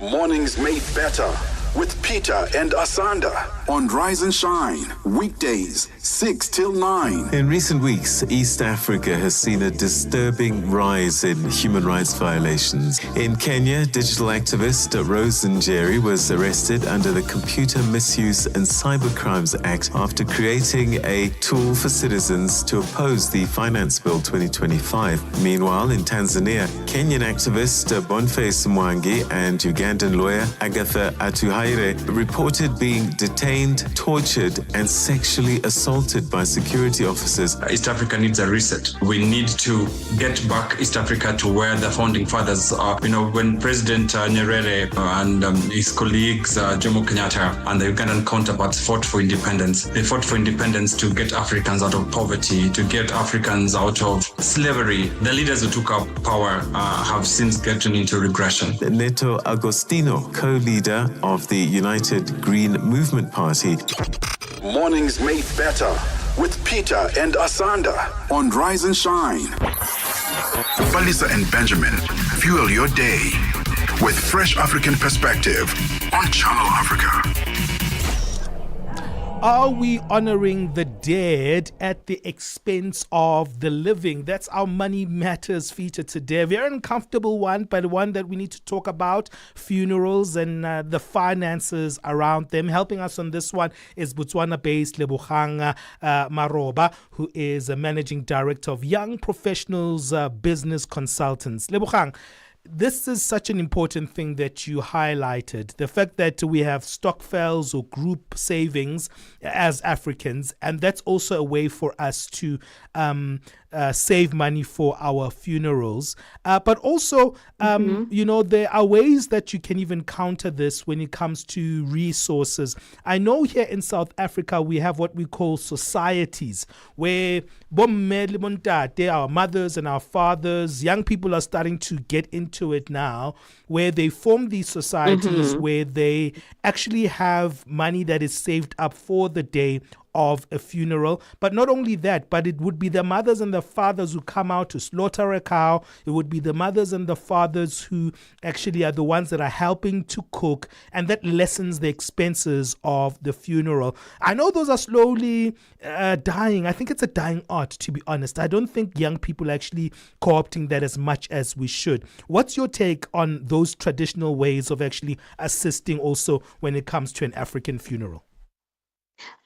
Mornings made better with Peter and Asanda on Rise and Shine, weekdays 6 till 9.
In recent weeks, East Africa has seen a disturbing rise in human rights violations. In Kenya, digital activist Rose Njeri was arrested under the Computer Misuse and Cybercrimes Act after creating a tool for citizens to oppose the Finance Bill 2025. Meanwhile, in Tanzania, Kenyan activist Boniface Mwangi and Ugandan lawyer Agatha Atuhaire Haire reported being detained, tortured, and sexually assaulted by security officers.
East Africa needs a reset. We need to get back East Africa to where the founding fathers are. When President Nyerere and his colleagues, Jomo Kenyatta and the Ugandan counterparts fought for independence, they fought for independence to get Africans out of poverty, to get Africans out of slavery. The leaders who took up power have since gotten into regression.
Neto Agostino, co-leader of the United Green Movement Party.
Mornings made better with Peter and Asanda on Rise and Shine. Palesa and Benjamin fuel your day with fresh African perspective on Channel Africa.
Are we honoring the dead at the expense of the living? That's our Money Matters feature today. A very uncomfortable one, but one that we need to talk about. Funerals and the finances around them. Helping us on this one is Botswana-based Lebogang Maroba, who is a managing director of Young Professionals Business Consultants. Lebogang, this is such an important thing that you highlighted. The fact that we have stokvels or group savings as Africans, and that's also a way for us to save money for our funerals. But also, there are ways that you can even counter this when it comes to resources. I know here in South Africa, we have what we call societies, where our mothers and our fathers, young people are starting to get into it now, where they form these societies where they actually have money that is saved up for the day of a funeral. But not only that, but it would be the mothers and the fathers who come out to slaughter a cow. It would be the mothers and the fathers who actually are the ones that are helping to cook, and that lessens the expenses of the funeral. I know those are slowly dying. I think it's a dying art, to be honest. I don't think young people are actually co-opting that as much as we should. What's your take on those traditional ways of actually assisting also when it comes to an African funeral?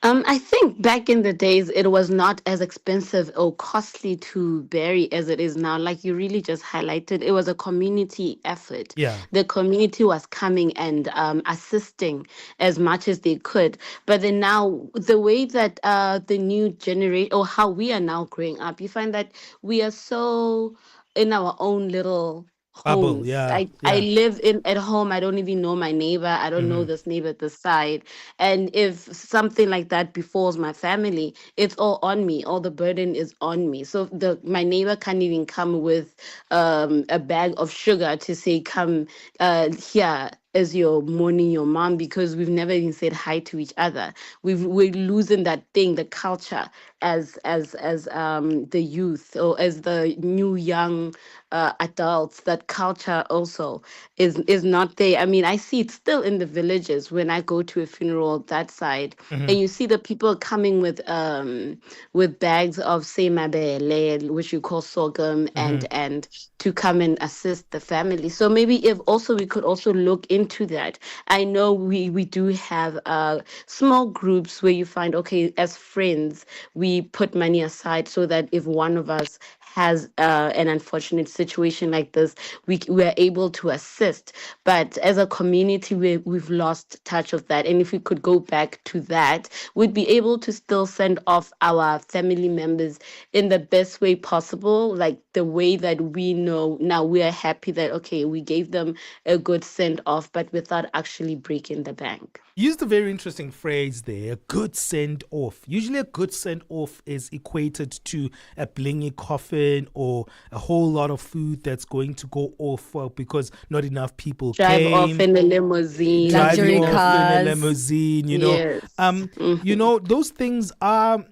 I think back in the days, it was not as expensive or costly to bury as it is now. Like you really just highlighted, it was a community effort.
Yeah.
The community was coming and assisting as much as they could. But then now, the way that the new generation, or how we are now growing up, you find that we are so in our own little
Bubble,
homes.
yeah.
I live at home. I don't even know my neighbor. I don't know this neighbor at the side. And if something like that befalls my family, it's all on me. All the burden is on me. So my neighbor can't even come with a bag of sugar to say, come here as you're mourning your mom, because we've never even said hi to each other. We're losing that thing, the culture, as the youth or as the new young adults. That culture also is not there. I mean, I see it still in the villages when I go to a funeral that side, and you see the people coming with bags of semabele, which you call sorghum, and to come and assist the family. So maybe if also we could also look into that. I know we do have small groups where you find, okay, as friends, we put money aside so that if one of us has an unfortunate situation like this, we are able to assist. But as a community, we've lost touch of that. And if we could go back to that, we'd be able to still send off our family members in the best way possible, like the way that we know now. We are happy that, okay, we gave them a good send off, but without actually breaking the bank.
You used a very interesting phrase there, a good send-off. Usually a good send-off is equated to a blingy coffin or a whole lot of food that's going to go off because not enough people
Drive
came.
off in a limousine.
Driving
Luxury
off
cars.
in a limousine, you know.
Yes.
You know, those things are...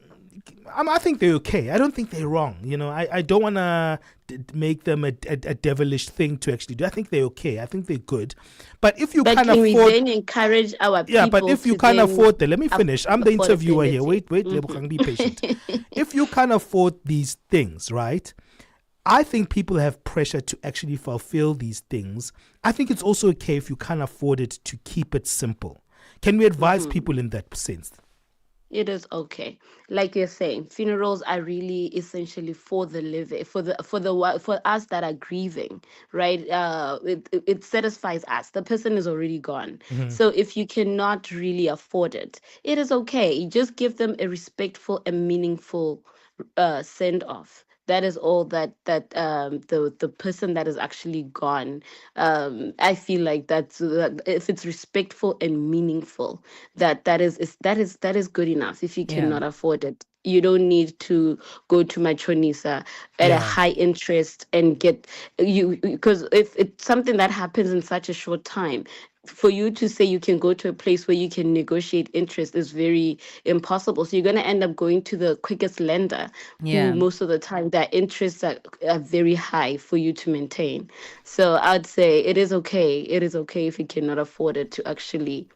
I think they're okay. I don't think they're wrong. You know, I don't want to make them a devilish thing to actually do. I think they're okay. I think they're good. But if you can't afford...
But can we then encourage our people?
Yeah, but if you can't afford them... Let me finish. I'm the interviewer here. Wait,
Mm-hmm.
be patient. If you can't afford these things, right? I think people have pressure to actually fulfill these things. I think it's also okay if you can't afford it to keep it simple. Can we advise people in that sense?
It is okay. Like you're saying, funerals are really essentially for the living, for us that are grieving, right? It satisfies us. The person is already gone.
Mhm.
So if you cannot really afford it, it is okay. You just give them a respectful and meaningful send off. That is all the person that is actually gone. I feel like that if it's respectful and meaningful, that is good enough. If you
Yeah.
cannot afford it, you don't need to go to Machonisa at a
Yeah.
high interest and get you, because if it's something that happens in such a short time, for you to say you can go to a place where you can negotiate interest is very impossible. So you're going to end up going to the quickest lender,
Yeah.
who most of the time their interests are very high for you to maintain. So I'd say it is okay. It is okay if you cannot afford it to actually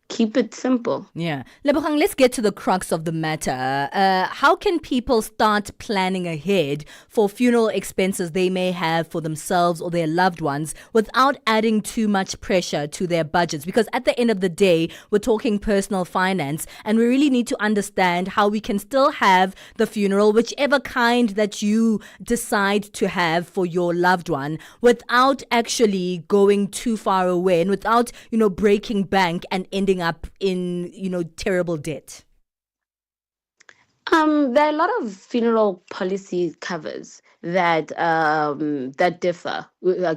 keep it simple.
Yeah. Lebogang, let's get to the crux of the matter. How can people start planning ahead for funeral expenses they may have for themselves or their loved ones without adding too much pressure to their budgets? Because at the end of the day, we're talking personal finance, and we really need to understand how we can still have the funeral, whichever kind that you decide to have for your loved one, without actually going too far away and without, breaking bank and ending up in, terrible debt.
There are a lot of funeral policy covers that differ,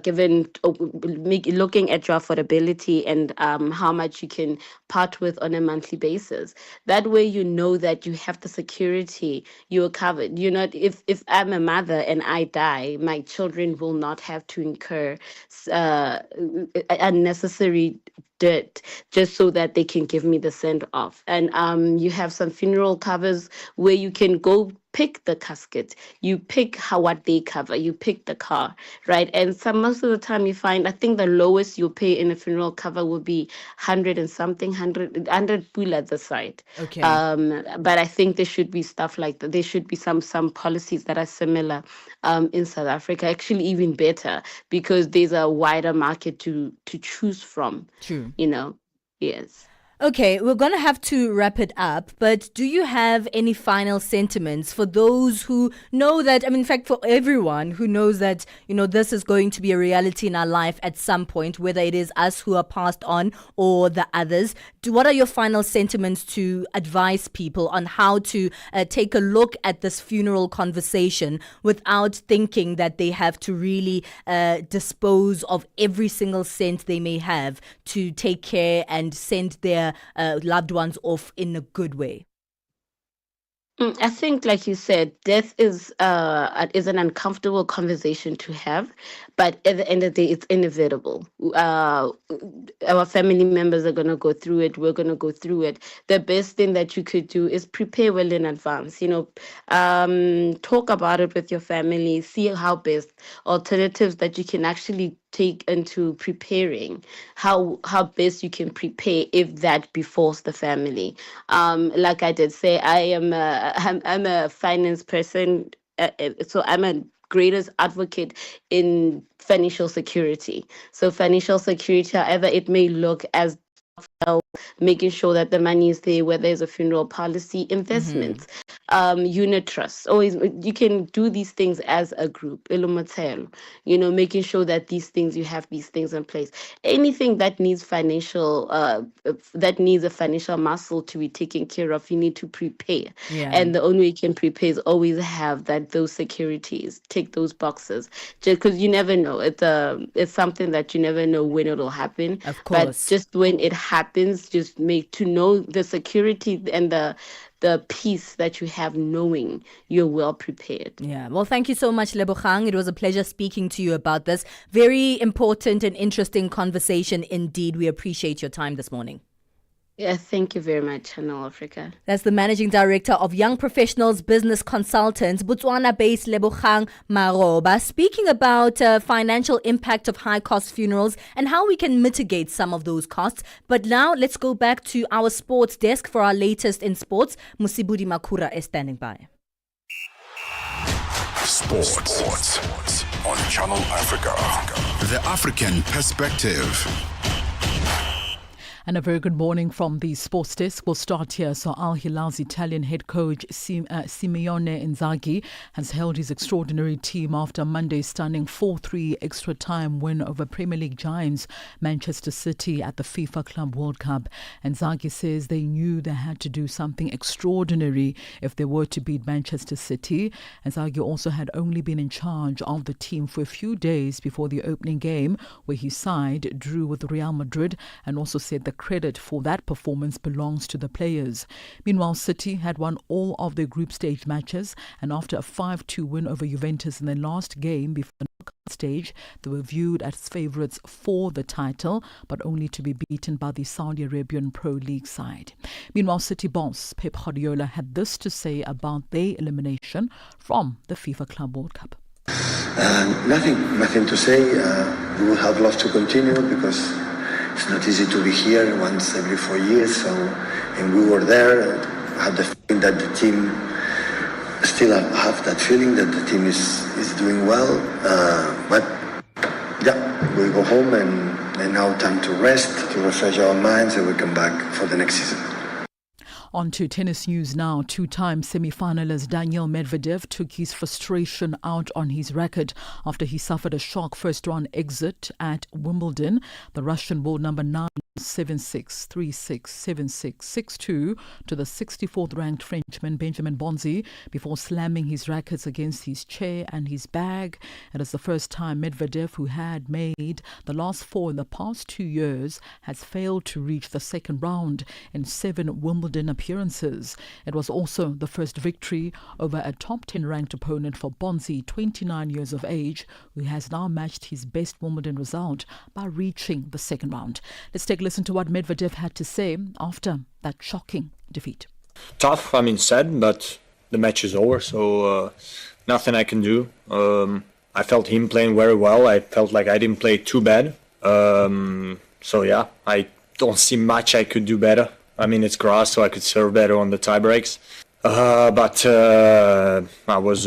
given looking at your affordability and how much you can part with on a monthly basis. That way, you know that you have the security, you are covered. You're not, if I'm a mother and I die, my children will not have to incur unnecessary debt just so that they can give me the send off. And you have some funeral covers where you can go pick the casket, you pick what they cover, you pick the car, right? And most of the time you find, I think the lowest you'll pay in a funeral cover will be 100 and something, 100 pool at the side.
Okay.
But I think there should be stuff like that. There should be some policies that are similar in South Africa, actually even better, because there's a wider market to choose from.
True.
Yes.
Okay, we're going to have to wrap it up, but do you have any final sentiments for those who know that, in fact, for everyone who knows that, this is going to be a reality in our life at some point, whether it is us who are passed on or the others? What are your final sentiments to advise people on how to take a look at this funeral conversation without thinking that they have to really dispose of every single cent they may have to take care and send their loved ones off in a good way?
I think, like you said, death is an uncomfortable conversation to have, but at the end of the day, it's inevitable. Our family members are going to go through it. We're going to go through it. The best thing that you could do is prepare well in advance. Talk about it with your family. See how best alternatives that you can actually take into preparing, how best you can prepare if that befalls the family. Like I did say, I'm a finance person, so I'm a greatest advocate in financial security. So financial security, however it may look, as making sure that the money is there, whether it's a funeral policy, investments, unit trusts. Always, you can do these things as a group. Making sure that you have these things in place. Anything that needs that needs a financial muscle to be taken care of, you need to prepare.
Yeah.
And the only way you can prepare is always have those securities. Take those boxes, just because you never know. It's something that you never know when it'll happen.
Of course.
But just when it happens, just make to know the security and the peace that you have knowing you're well prepared.
Yeah. Well, thank you so much, Lebogang. It was a pleasure speaking to you about this. Very important and interesting conversation indeed. We appreciate your time this morning.
Yeah, thank you very much, Channel Africa.
That's the Managing Director of Young Professionals Business Consultants, Botswana-based Lebogang Maroba, speaking about financial impact of high-cost funerals and how we can mitigate some of those costs. But now let's go back to our sports desk for our latest in sports. Musibudi Makura is standing by.
Sports on Channel Africa. The African perspective.
And a very good morning from the sports desk. We'll start here. So Al Hilal's Italian head coach Simeone Inzaghi has held his extraordinary team after Monday's stunning 4-3 extra time win over Premier League giants Manchester City at the FIFA Club World Cup. Inzaghi says they knew they had to do something extraordinary if they were to beat Manchester City. Inzaghi also had only been in charge of the team for a few days before the opening game, where his side drew with Real Madrid, and also said the credit for that performance belongs to the players. Meanwhile, City had won all of their group stage matches, and after a 5-2 win over Juventus in their last game before the knockout stage, they were viewed as favourites for the title, but only to be beaten by the Saudi Arabian Pro League side. Meanwhile, City boss Pep Guardiola had this to say about their elimination from the FIFA Club World Cup.
Nothing to say. We would have loved to continue because it's not easy to be here once every 4 years. And we were there. I had the feeling that the team still have that feeling that the team is doing well. But yeah, we go home and now time to rest, to refresh our minds, and we come back for the next season.
On to tennis news now. Two-time semi-finalist Daniil Medvedev took his frustration out on his racket after he suffered a shock first-round exit at Wimbledon. The Russian world number 9 7-6, 3-6, 7-6, 6-2 to the 64th ranked Frenchman Benjamin Bonzi before slamming his rackets against his chair and his bag. It is the first time Medvedev, who had made the last 4 in the past 2 years, has failed to reach the second round in 7 Wimbledon appearances. It was also the first victory over a top 10 ranked opponent for Bonzi, 29 years of age, who has now matched his best Wimbledon result by reaching the second round. Let's take a listen to what Medvedev had to say after that shocking defeat.
Tough, sad, but the match is over, so nothing I can do. I felt him playing very well. I felt like I didn't play too bad. So yeah, I don't see much I could do better. It's grass, so I could serve better on the tie breaks. But I was,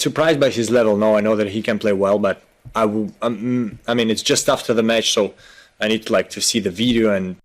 surprised by his level. No, I know that he can play well, but it's just after the match, so I need to see the video. And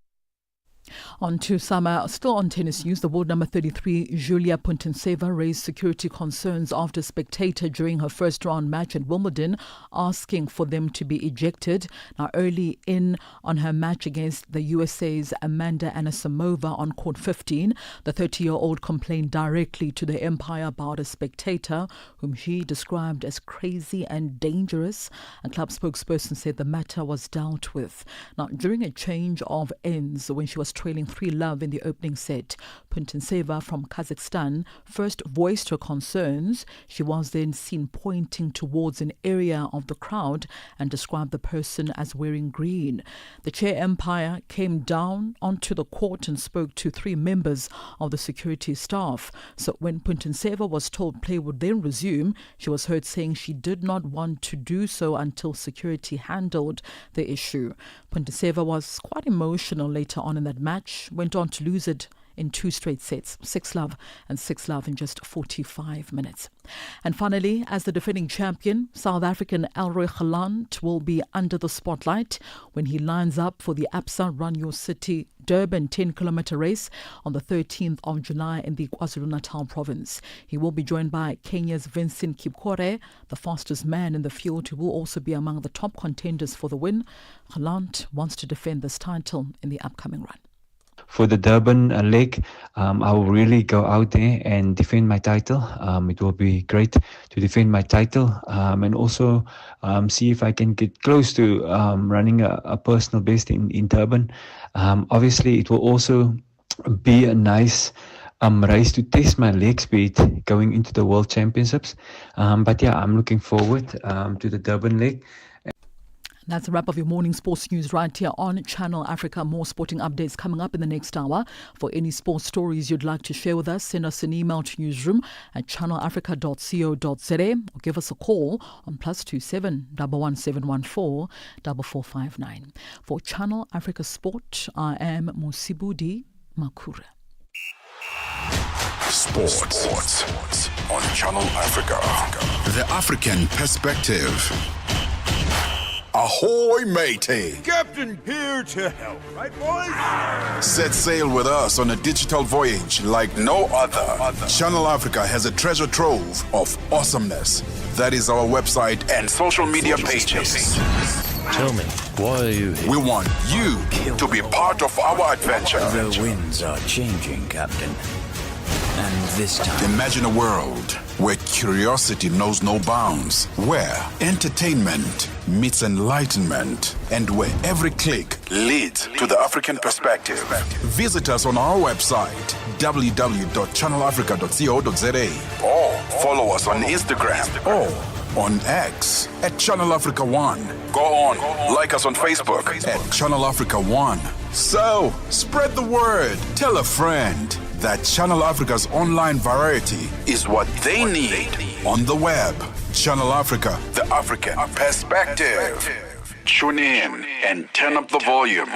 on to summer, still on tennis news, the world number 33, Julia Putintseva, raised security concerns after a spectator during her first round match at Wimbledon asking for them to be ejected. Now, early in on her match against the USA's Amanda Anisimova on court 15, the 30-year-old complained directly to the umpire about a spectator whom she described as crazy and dangerous. A club spokesperson said the matter was dealt with. Now, during a change of ends, when she was trailing 3-love in the opening set, Putintseva from Kazakhstan first voiced her concerns. She was then seen pointing towards an area of the crowd and described the person as wearing green. The chair umpire came down onto the court and spoke to 3 members of the security staff. So when Putintseva was told play would then resume, she was heard saying she did not want to do so until security handled the issue. Putintseva was quite emotional later on in that match, went on to lose it in 2 straight sets, 6-love and 6-love in just 45 minutes. And finally, as the defending champion, South African Elroy Gelant will be under the spotlight when he lines up for the ABSA Run Your City Durban 10-kilometre race on the 13th of July in the KwaZulu-Natal province. He will be joined by Kenya's Vincent Kipkore, the fastest man in the field, who will also be among the top contenders for the win. Gelant wants to defend this title in the upcoming run.
For the Durban leg, I will really go out there and defend my title. It will be great to defend my title and also see if I can get close to running a personal best in Durban. Obviously, it will also be a nice race to test my leg speed going into the World Championships. But yeah, I'm looking forward to the Durban leg.
That's a wrap of your morning sports news right here on Channel Africa. More sporting updates coming up in the next hour. For any sports stories you'd like to share with us, send us an email to newsroom@channelafrica.co.za or give us a call on +27 11714 4459. For Channel Africa Sport, I am Musibudi Makura.
Sports on Channel Africa. The African perspective. Ahoy, matey!
Captain here to help, right, boys?
Set sail with us on a digital voyage like no other. Channel Africa has a treasure trove of awesomeness. That is our website and social media pages.
Tell me, why are you here?
We want you to be part of our adventure.
The winds are changing, Captain. And this time...
Imagine a world where curiosity knows no bounds, where entertainment meets enlightenment, and where every click leads to the African perspective. Visit us on our website, www.channelafrica.co.za, or follow us on Instagram or on X at Channel Africa One. Go on, like us on Facebook at Channel Africa One. So, spread the word. Tell a friend that Channel Africa's online variety is what they need on the web. Channel Africa, the African perspective. Tune in and turn up the volume.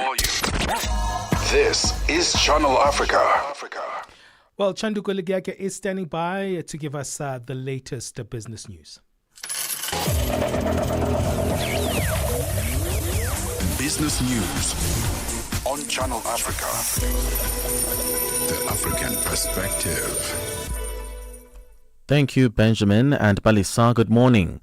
This is Channel Africa.
Well, Chandu Koligiake is standing by to give us the latest business news.
Business news on Channel Africa. The African perspective.
Thank you, Benjamin and Palesa. Good morning.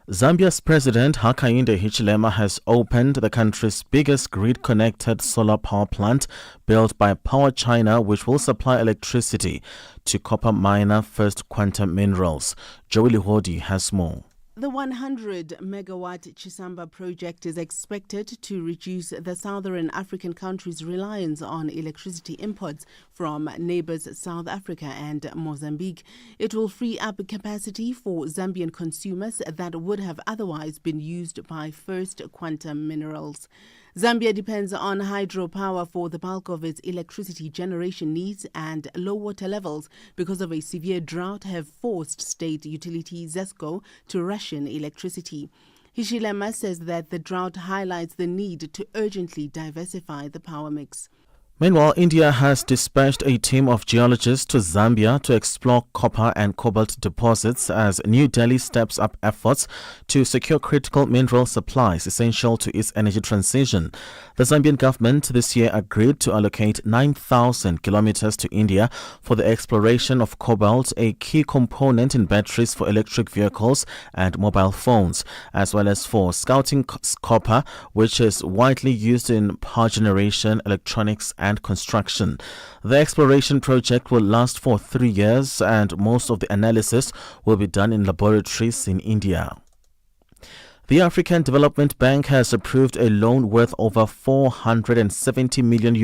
Zambia's President Hakainde Hichilema has opened the country's biggest grid-connected solar power plant built by Power China, which will supply electricity to copper miner First Quantum Minerals. Joey Lihodi has more.
The 100-megawatt Chisamba project is expected to reduce the southern African countries' reliance on electricity imports from neighbors South Africa and Mozambique. It will free up capacity for Zambian consumers that would have otherwise been used by First Quantum Minerals. Zambia depends on hydropower for the bulk of its electricity generation needs, and low water levels because of a severe drought have forced state utility ZESCO to ration electricity. Hichilema says that the drought highlights the need to urgently diversify the power mix.
Meanwhile, India has dispatched a team of geologists to Zambia to explore copper and cobalt deposits as New Delhi steps up efforts to secure critical mineral supplies essential to its energy transition. The Zambian government this year agreed to allocate 9,000 kilometers to India for the exploration of cobalt, a key component in batteries for electric vehicles and mobile phones, as well as for scouting copper, which is widely used in power generation, electronics, and construction. The exploration project will last for 3 years, and most of the analysis will be done in laboratories in India. The African Development Bank has approved a loan worth over $470 million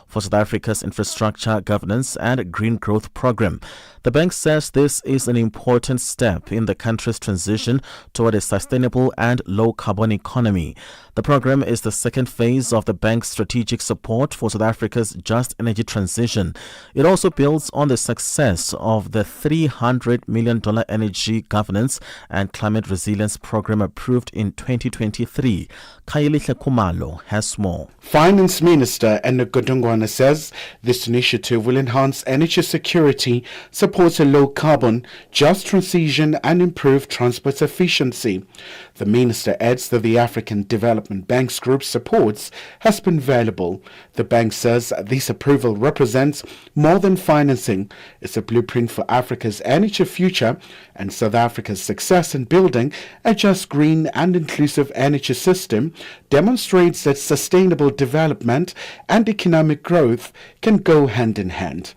for South Africa's infrastructure, governance, and green growth program. The bank says this is an important step in the country's transition toward a sustainable and low-carbon economy. The program is the second phase of the bank's strategic support for South Africa's just energy transition. It also builds on the success of the $300 million energy governance and climate resilience program approved in 2023. Khayelihle Khumalo has more.
Finance Minister Enoch Godongwana says this initiative will enhance energy security, support a low-carbon, just transition and improve transport efficiency. The minister adds that the African Development Bank's group supports has been valuable. The bank says this approval represents more than financing. It's a blueprint for Africa's energy future and South Africa's success in building a just, green and inclusive energy system demonstrates that sustainable development and economic growth can go hand in hand.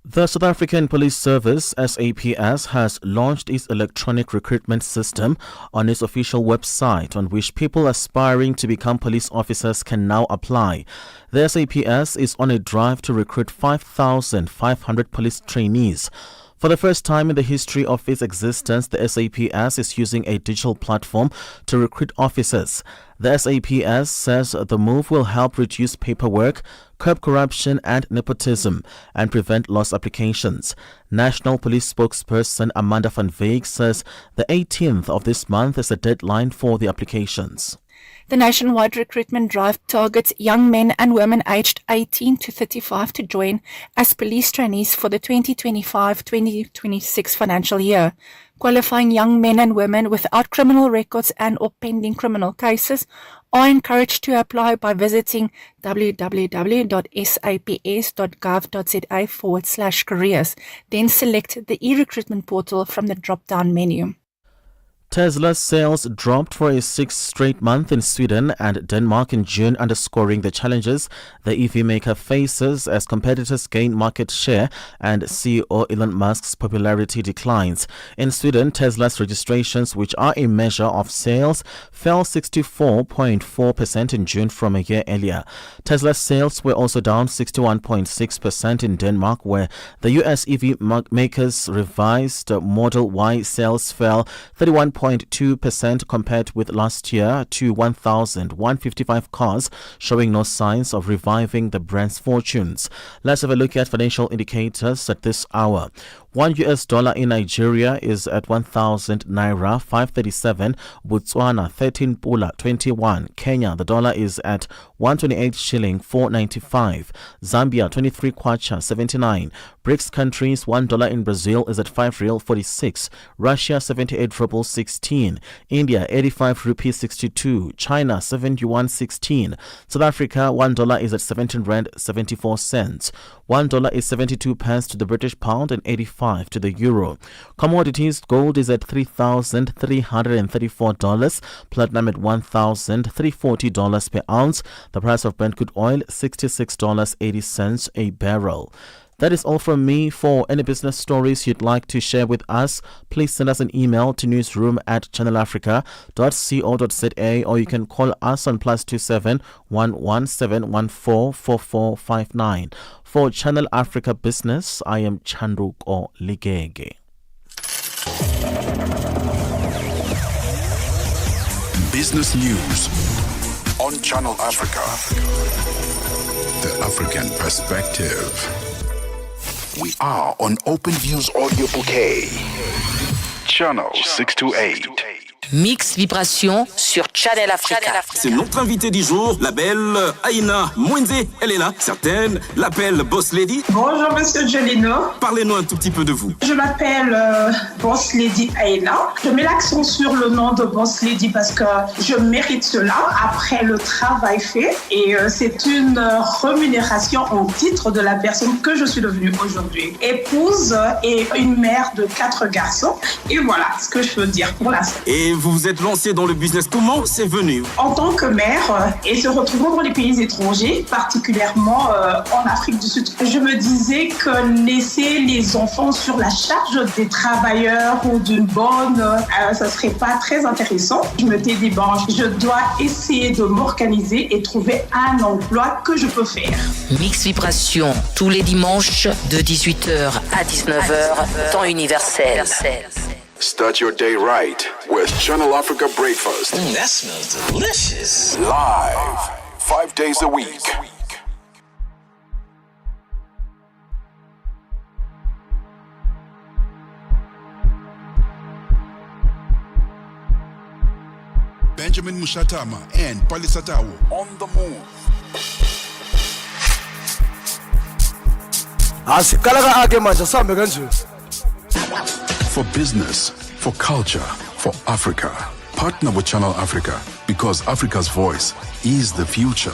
The South African Police Service, SAPS, has launched its electronic recruitment system on its official website, on which people aspiring to become police officers can now apply. The SAPS is on a drive to recruit 5,500 police trainees. For the first time in the history of its existence, the SAPS is using a digital platform to recruit officers. The SAPS says the move will help reduce paperwork, curb corruption and nepotism, and prevent lost applications. National Police spokesperson Amanda van Wyk says the 18th of this month is the deadline for the applications.
The nationwide recruitment drive targets young men and women aged 18 to 35 to join as police trainees for the 2025-2026 financial year. qualifying young men and women without criminal records and or pending criminal cases are encouraged to apply by visiting www.saps.gov.za/careers. Then select the e-recruitment portal from the drop-down menu.
Tesla's sales dropped for a sixth straight month in Sweden and Denmark in June, underscoring the challenges the EV maker faces as competitors gain market share and CEO Elon Musk's popularity declines. In Sweden, Tesla's registrations, which are a measure of sales, fell 64.4% in June from a year earlier. Tesla's sales were also down 61.6% in Denmark, where the US EV maker's revised Model Y sales fell 31.2% compared with last year to 1,155 cars, showing no signs of reviving the brand's fortunes. Let's have a look at financial indicators at this hour. $1 in Nigeria is at 1,000 naira 537, Botswana 13 pula 21, Kenya the dollar is at 128 shilling 495, Zambia 23 kwacha 79, BRICS countries $1 in Brazil is at 5 real 46, Russia 78 rubles 16, India 85 rupees 62, China 71.16, South Africa $1 is at 17 rand 74 cents. $1 is 72 pence to the British pound and 85 to the euro. Commodities: gold is at $3,334, platinum at $1,340 per ounce. The price of Brent crude oil $66.80 a barrel. That is all from me. For any business stories you'd like to share with us, please send us an email to newsroom@channelafrica.co.za, or you can call us on +27 11714 4459. For Channel Africa Business, I am Chandruko Ligege.
Business news on Channel Africa. The African perspective. We are on Open Views Audio Bouquet. Channel 628.
Mix Vibration sur Channel Africa.
C'est notre invitée du jour, la belle Aïna Mouinze. Elle est là. Certaines l'appellent Boss Lady.
Bonjour Monsieur Jolino.
Parlez-nous un tout petit peu de vous.
Je m'appelle Boss Lady Aïna. Je mets l'accent sur le nom de Boss Lady parce que je mérite cela après le travail fait. Et c'est une rémunération en titre de la personne que je suis devenue aujourd'hui. Épouse et une mère de 4 garçons. Et voilà ce que je peux dire pour l'instant.
Et vous vous êtes lancé dans le business. Comment c'est venu?
En tant que mère et se retrouvant dans les pays étrangers, particulièrement en Afrique du Sud, je me disais que laisser les enfants sur la charge des travailleurs ou d'une bonne, ça serait pas très intéressant. Je me dis, je dois essayer de m'organiser et trouver un emploi que je peux faire.
Mix Vibration, tous les dimanches de 18h à 19h, temps universel.
Start your day right with Channel Africa Breakfast.
That smells delicious.
Live, 5 days a week. Benjamin Moshatama and Palesa on the move. For business, for culture, for Africa. Partner with Channel Africa because Africa's voice is the future.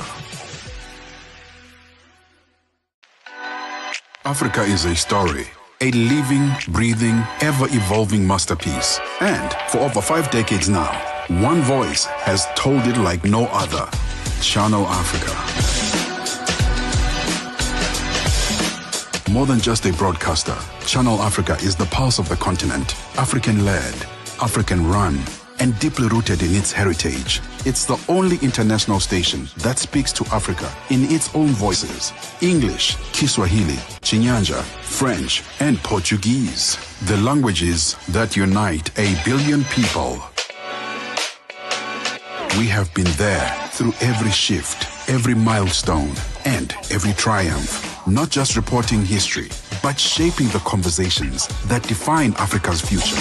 Africa is a story, a living, breathing, ever-evolving masterpiece. And for over 5 decades now, one voice has told it like no other. Channel Africa. More than just a broadcaster, Channel Africa is the pulse of the continent. African-led, African-run, and deeply rooted in its heritage. It's the only international station that speaks to Africa in its own voices. English, Kiswahili, Chinyanja, French, and Portuguese. The languages that unite 1 billion people. We have been there through every shift, every milestone, and every triumph. Not just reporting history, but shaping the conversations that define Africa's future.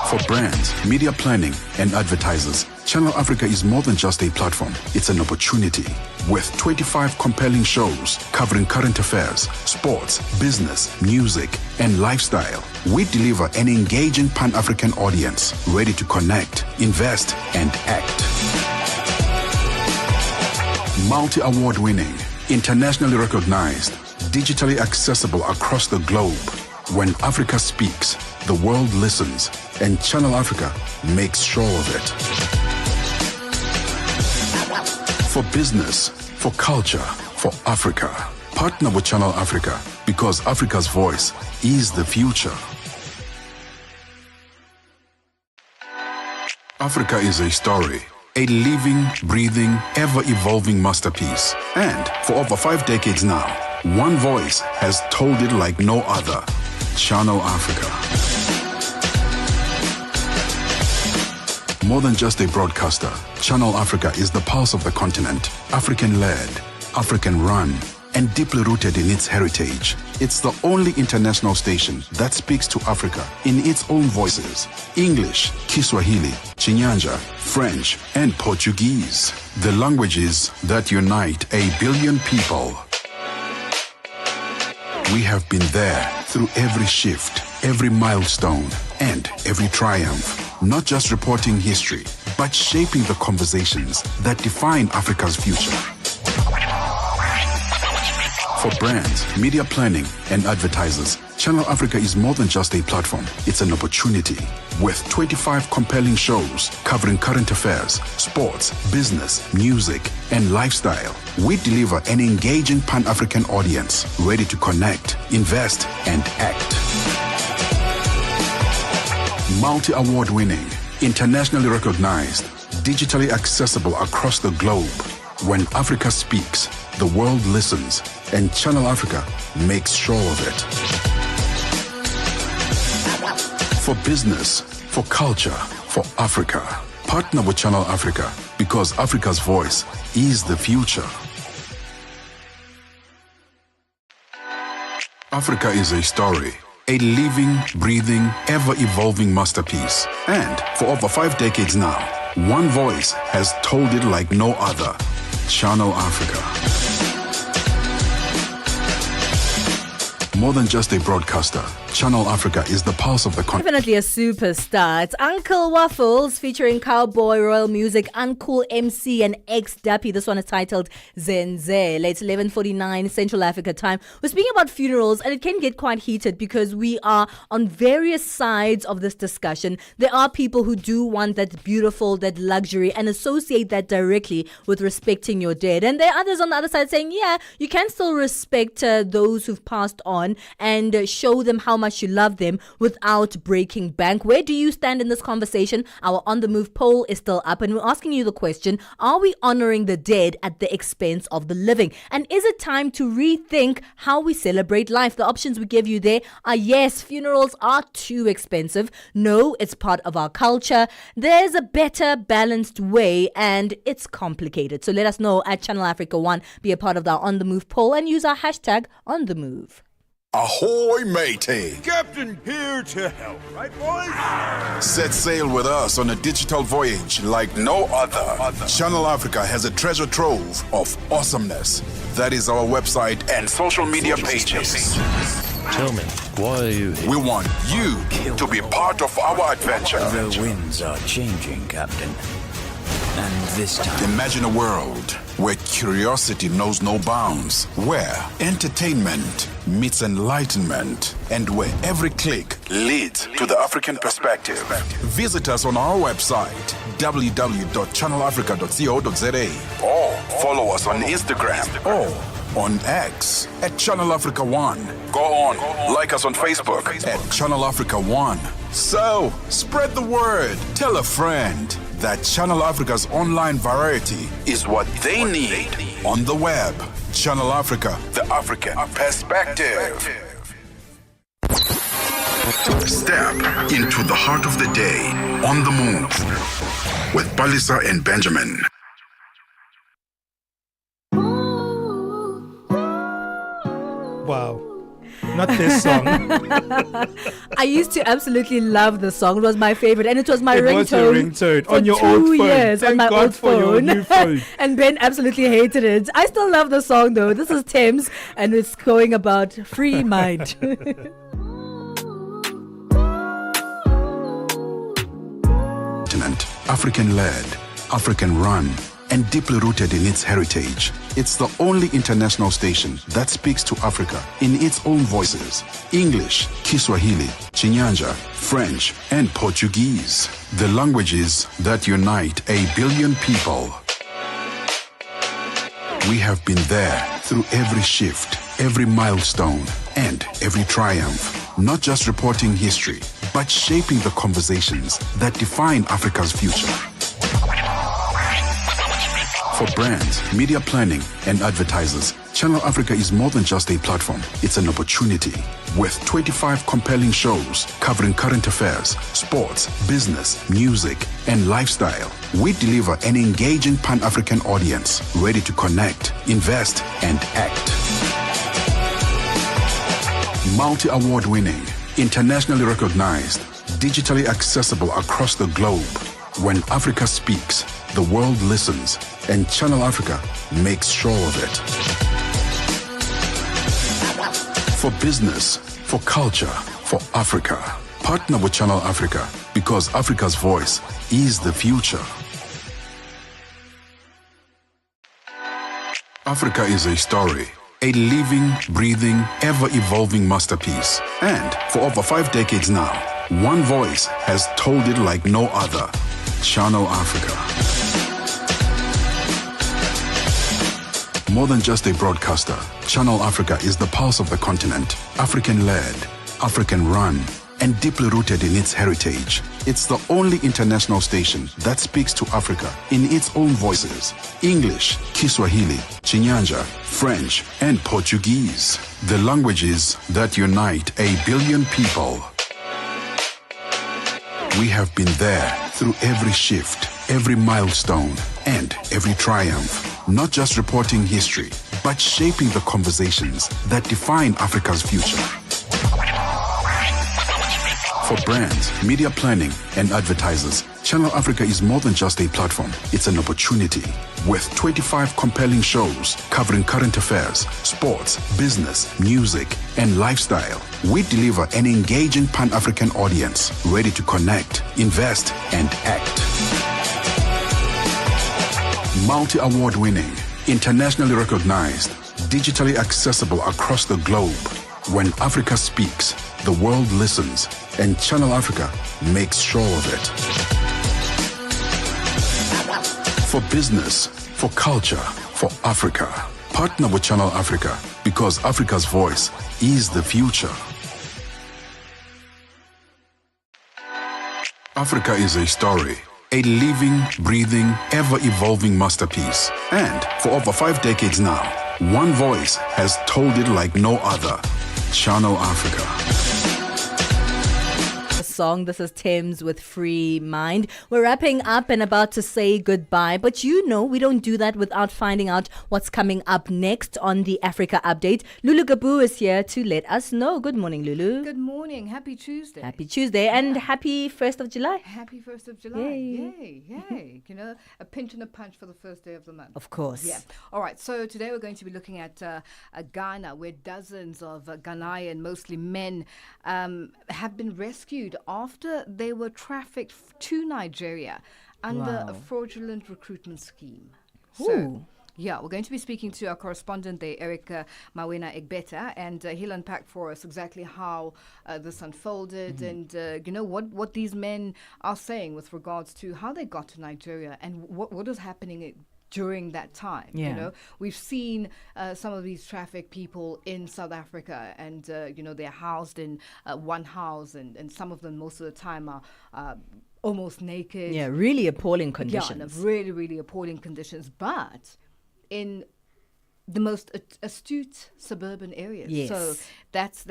For brands, media planning, and advertisers, Channel Africa is more than just a platform. It's an opportunity. With 25 compelling shows covering current affairs, sports, business, music, and lifestyle, we deliver an engaging Pan-African audience ready to connect, invest, and act. Multi-award winning, internationally recognized, digitally accessible across the globe. When Africa speaks, the world listens, and Channel Africa makes sure of it. For business, for culture, for Africa, partner with Channel Africa because Africa's voice is the future. Africa is a story, a living, breathing, ever-evolving masterpiece. And for over 5 decades now, one voice has told it like no other. Channel Africa. More than just a broadcaster, Channel Africa is the pulse of the continent, African-led, African-run, and deeply rooted in its heritage. It's the only international station that speaks to Africa in its own voices: English, Kiswahili, Chinyanja, French, and Portuguese. The languages that unite 1 billion people. We have been there through every shift, every milestone, and every triumph. Not just reporting history, but shaping the conversations that define Africa's future. For brands, media planning, and advertisers, Channel Africa is more than just a platform. It's an opportunity. With 25 compelling shows covering current affairs, sports, business, music, and lifestyle, we deliver an engaging Pan-African audience ready to connect, invest, and act. Multi-award winning, internationally recognized, digitally accessible across the globe. When Africa speaks, the world listens, and Channel Africa makes sure of it. For business, for culture, for Africa, partner with Channel Africa because Africa's voice is the future. Africa is a story, a living, breathing, ever-evolving masterpiece. And for over 5 decades now, one voice has told it like no other. Channel Africa. More than just a broadcaster, Channel Africa is the pulse of the continent.
Definitely a superstar. It's Uncle Waffles featuring Cowboy Royal Music, Uncool MC, and X Dappy. This one is titled Zenzele. It's 11:49 Central Africa time. We're speaking about funerals, and it can get quite heated because we are on various sides of this discussion. There are people who do want that beautiful, that luxury, and associate that directly with respecting your dead. And there are others on the other side saying, yeah, you can still respect those who've passed on and show them how much you love them without breaking bank. Where do you stand in this conversation? Our On The Move poll is still up, and we're asking you the question: are we honoring the dead at the expense of the living? And is it time to rethink how we celebrate life? The options we give you there are: yes, funerals are too expensive; no, it's part of our culture; there's a better balanced way, and it's complicated. So let us know at Channel Africa 1. Be a part of our On The Move poll and use our hashtag On The Move.
Ahoy, matey!
Captain here to help, right, boys?
Set sail with us on a digital voyage like no other. Channel Africa has a treasure trove of awesomeness. That is our website and social media pages.
Tell me, why are you here?
We want you to be part of our adventure.
The winds are changing, Captain. And this time...
Imagine a world where curiosity knows no bounds, where entertainment meets enlightenment, and where every click leads to the African perspective. Visit us on our website, www.channelafrica.co.za, or follow us on Instagram or on X at Channel Africa 1. Go on, like us on Facebook at Channel Africa 1. So, spread the word. Tell a friend that Channel Africa's online variety is what they need on the web. Channel Africa, the African perspective. Step into the heart of the day on the move with Palesa and Benjamin.
Wow. not this song.
I used to absolutely love the song. It was my favorite, and it was my ringtone.
It was your ringtone
for
on your
2
old phone.
years
Thank
on my
God
old
for your
phone.
new phone.
And Ben absolutely hated it. I still love the song though. This is Thames, and it's going about free mind.
Continent, African-led, African-run, and deeply rooted in its heritage. It's the only international station that speaks to Africa in its own voices: English, Kiswahili, Chinyanja, French, and Portuguese. The languages that unite 1 billion people. We have been there through every shift, every milestone, and every triumph. Not just reporting history, but shaping the conversations that define Africa's future. For brands, media planning, and advertisers, Channel Africa is more than just a platform. It's an opportunity. With 25 compelling shows covering current affairs, sports, business, music, and lifestyle, we deliver an engaging Pan-African audience ready to connect, invest, and act. Multi-award winning, internationally recognized, digitally accessible across the globe. When Africa speaks, the world listens, and Channel Africa makes sure of it. For business, for culture, for Africa, partner with Channel Africa, because Africa's voice is the future. Africa is a story, a living, breathing, ever-evolving masterpiece. And for over 5 decades now, one voice has told it like no other. Channel Africa. More than just a broadcaster, Channel Africa is the pulse of the continent. African-led, African-run, and deeply rooted in its heritage. It's the only international station that speaks to Africa in its own voices: English, Kiswahili, Chinyanja, French, and Portuguese. The languages that unite 1 billion people. We have been there through every shift, every milestone, and every triumph. Not just reporting history, but shaping the conversations that define Africa's future. For brands, media planning, and advertisers, Channel Africa is more than just a platform. It's an opportunity. With 25 compelling shows covering current affairs, sports, business, music, and lifestyle, we deliver an engaging Pan-African audience ready to connect, invest, and act. Multi-award winning, internationally recognized, digitally accessible across the globe. When Africa speaks, the world listens, and Channel Africa makes sure of it. For business, for culture, for Africa, partner with Channel Africa, because Africa's voice is the future. Africa is a story, a living, breathing, ever-evolving masterpiece. And for over 5 decades now, one voice has told it like no other. Channel Africa.
Song. This is Thames with Free Mind. We're wrapping up and about to say goodbye, but you know we don't do that without finding out what's coming up next on the Africa Update. Lulu Gabu is here to let us know. Good morning, Lulu.
Good morning. Happy Tuesday.
Happy Tuesday and happy 1st of July.
Happy 1st of July. Yay. Yay. You know, a pinch and a punch for the first day of the month.
Of course.
Yeah. All right. So today we're going to be looking at Ghana, where dozens of Ghanaian, mostly men, have been rescued after they were trafficked to Nigeria under a fraudulent recruitment scheme. So, yeah, we're going to be speaking to our correspondent there, Erica Mawena Egbeta, and he'll unpack for us exactly how this unfolded and, you know, what these men are saying with regards to how they got to Nigeria and what is happening during that time. You know, we've seen some of these trafficked people in South Africa, and you know, they're housed in one house, and some of them most of the time are almost naked.
Yeah, really appalling conditions.
Yeah, really, really appalling conditions, but in the most astute suburban areas.
Yes.
So that's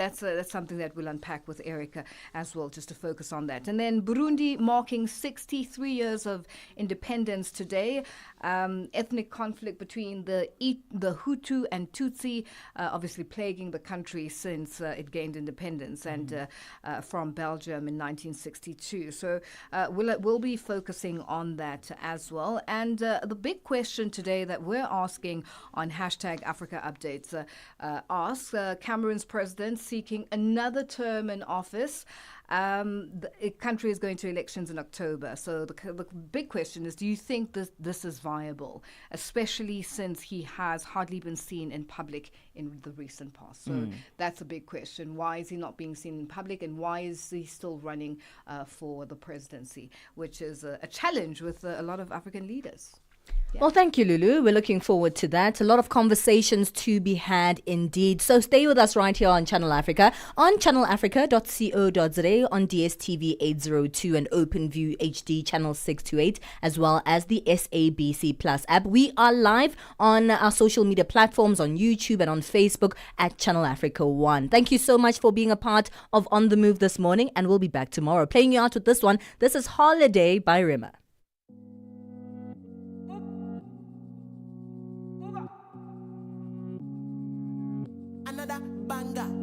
something that we'll unpack with Erica as well, just to focus on that. And then Burundi marking 63 years of independence today. ethnic conflict between the Hutu and Tutsi, obviously plaguing the country since it gained independence and from Belgium in 1962. So we'll be focusing on that as well. And the big question today that we're asking on hashtag Africa Updates asks Cameroon's president seeking another term in office. The country is going to elections in October. So the big question is, do you think this is viable, especially since he has hardly been seen in public in the recent past? So that's a big question. Why is he not being seen in public, and why is he still running for the presidency, which is a challenge with a lot of African leaders? Yeah.
Well, thank you, Lulu. We're looking forward to that. A lot of conversations to be had indeed. So stay with us right here on Channel Africa, on channelafrica.co.za, on DSTV 802 and OpenView HD channel 628, as well as the SABC Plus app. We are live on our social media platforms, on YouTube and on Facebook at Channel Africa 1. Thank you so much for being a part of On The Move this morning, and we'll be back tomorrow. Playing you out with this one. This is Holiday by Rima.
Another banger.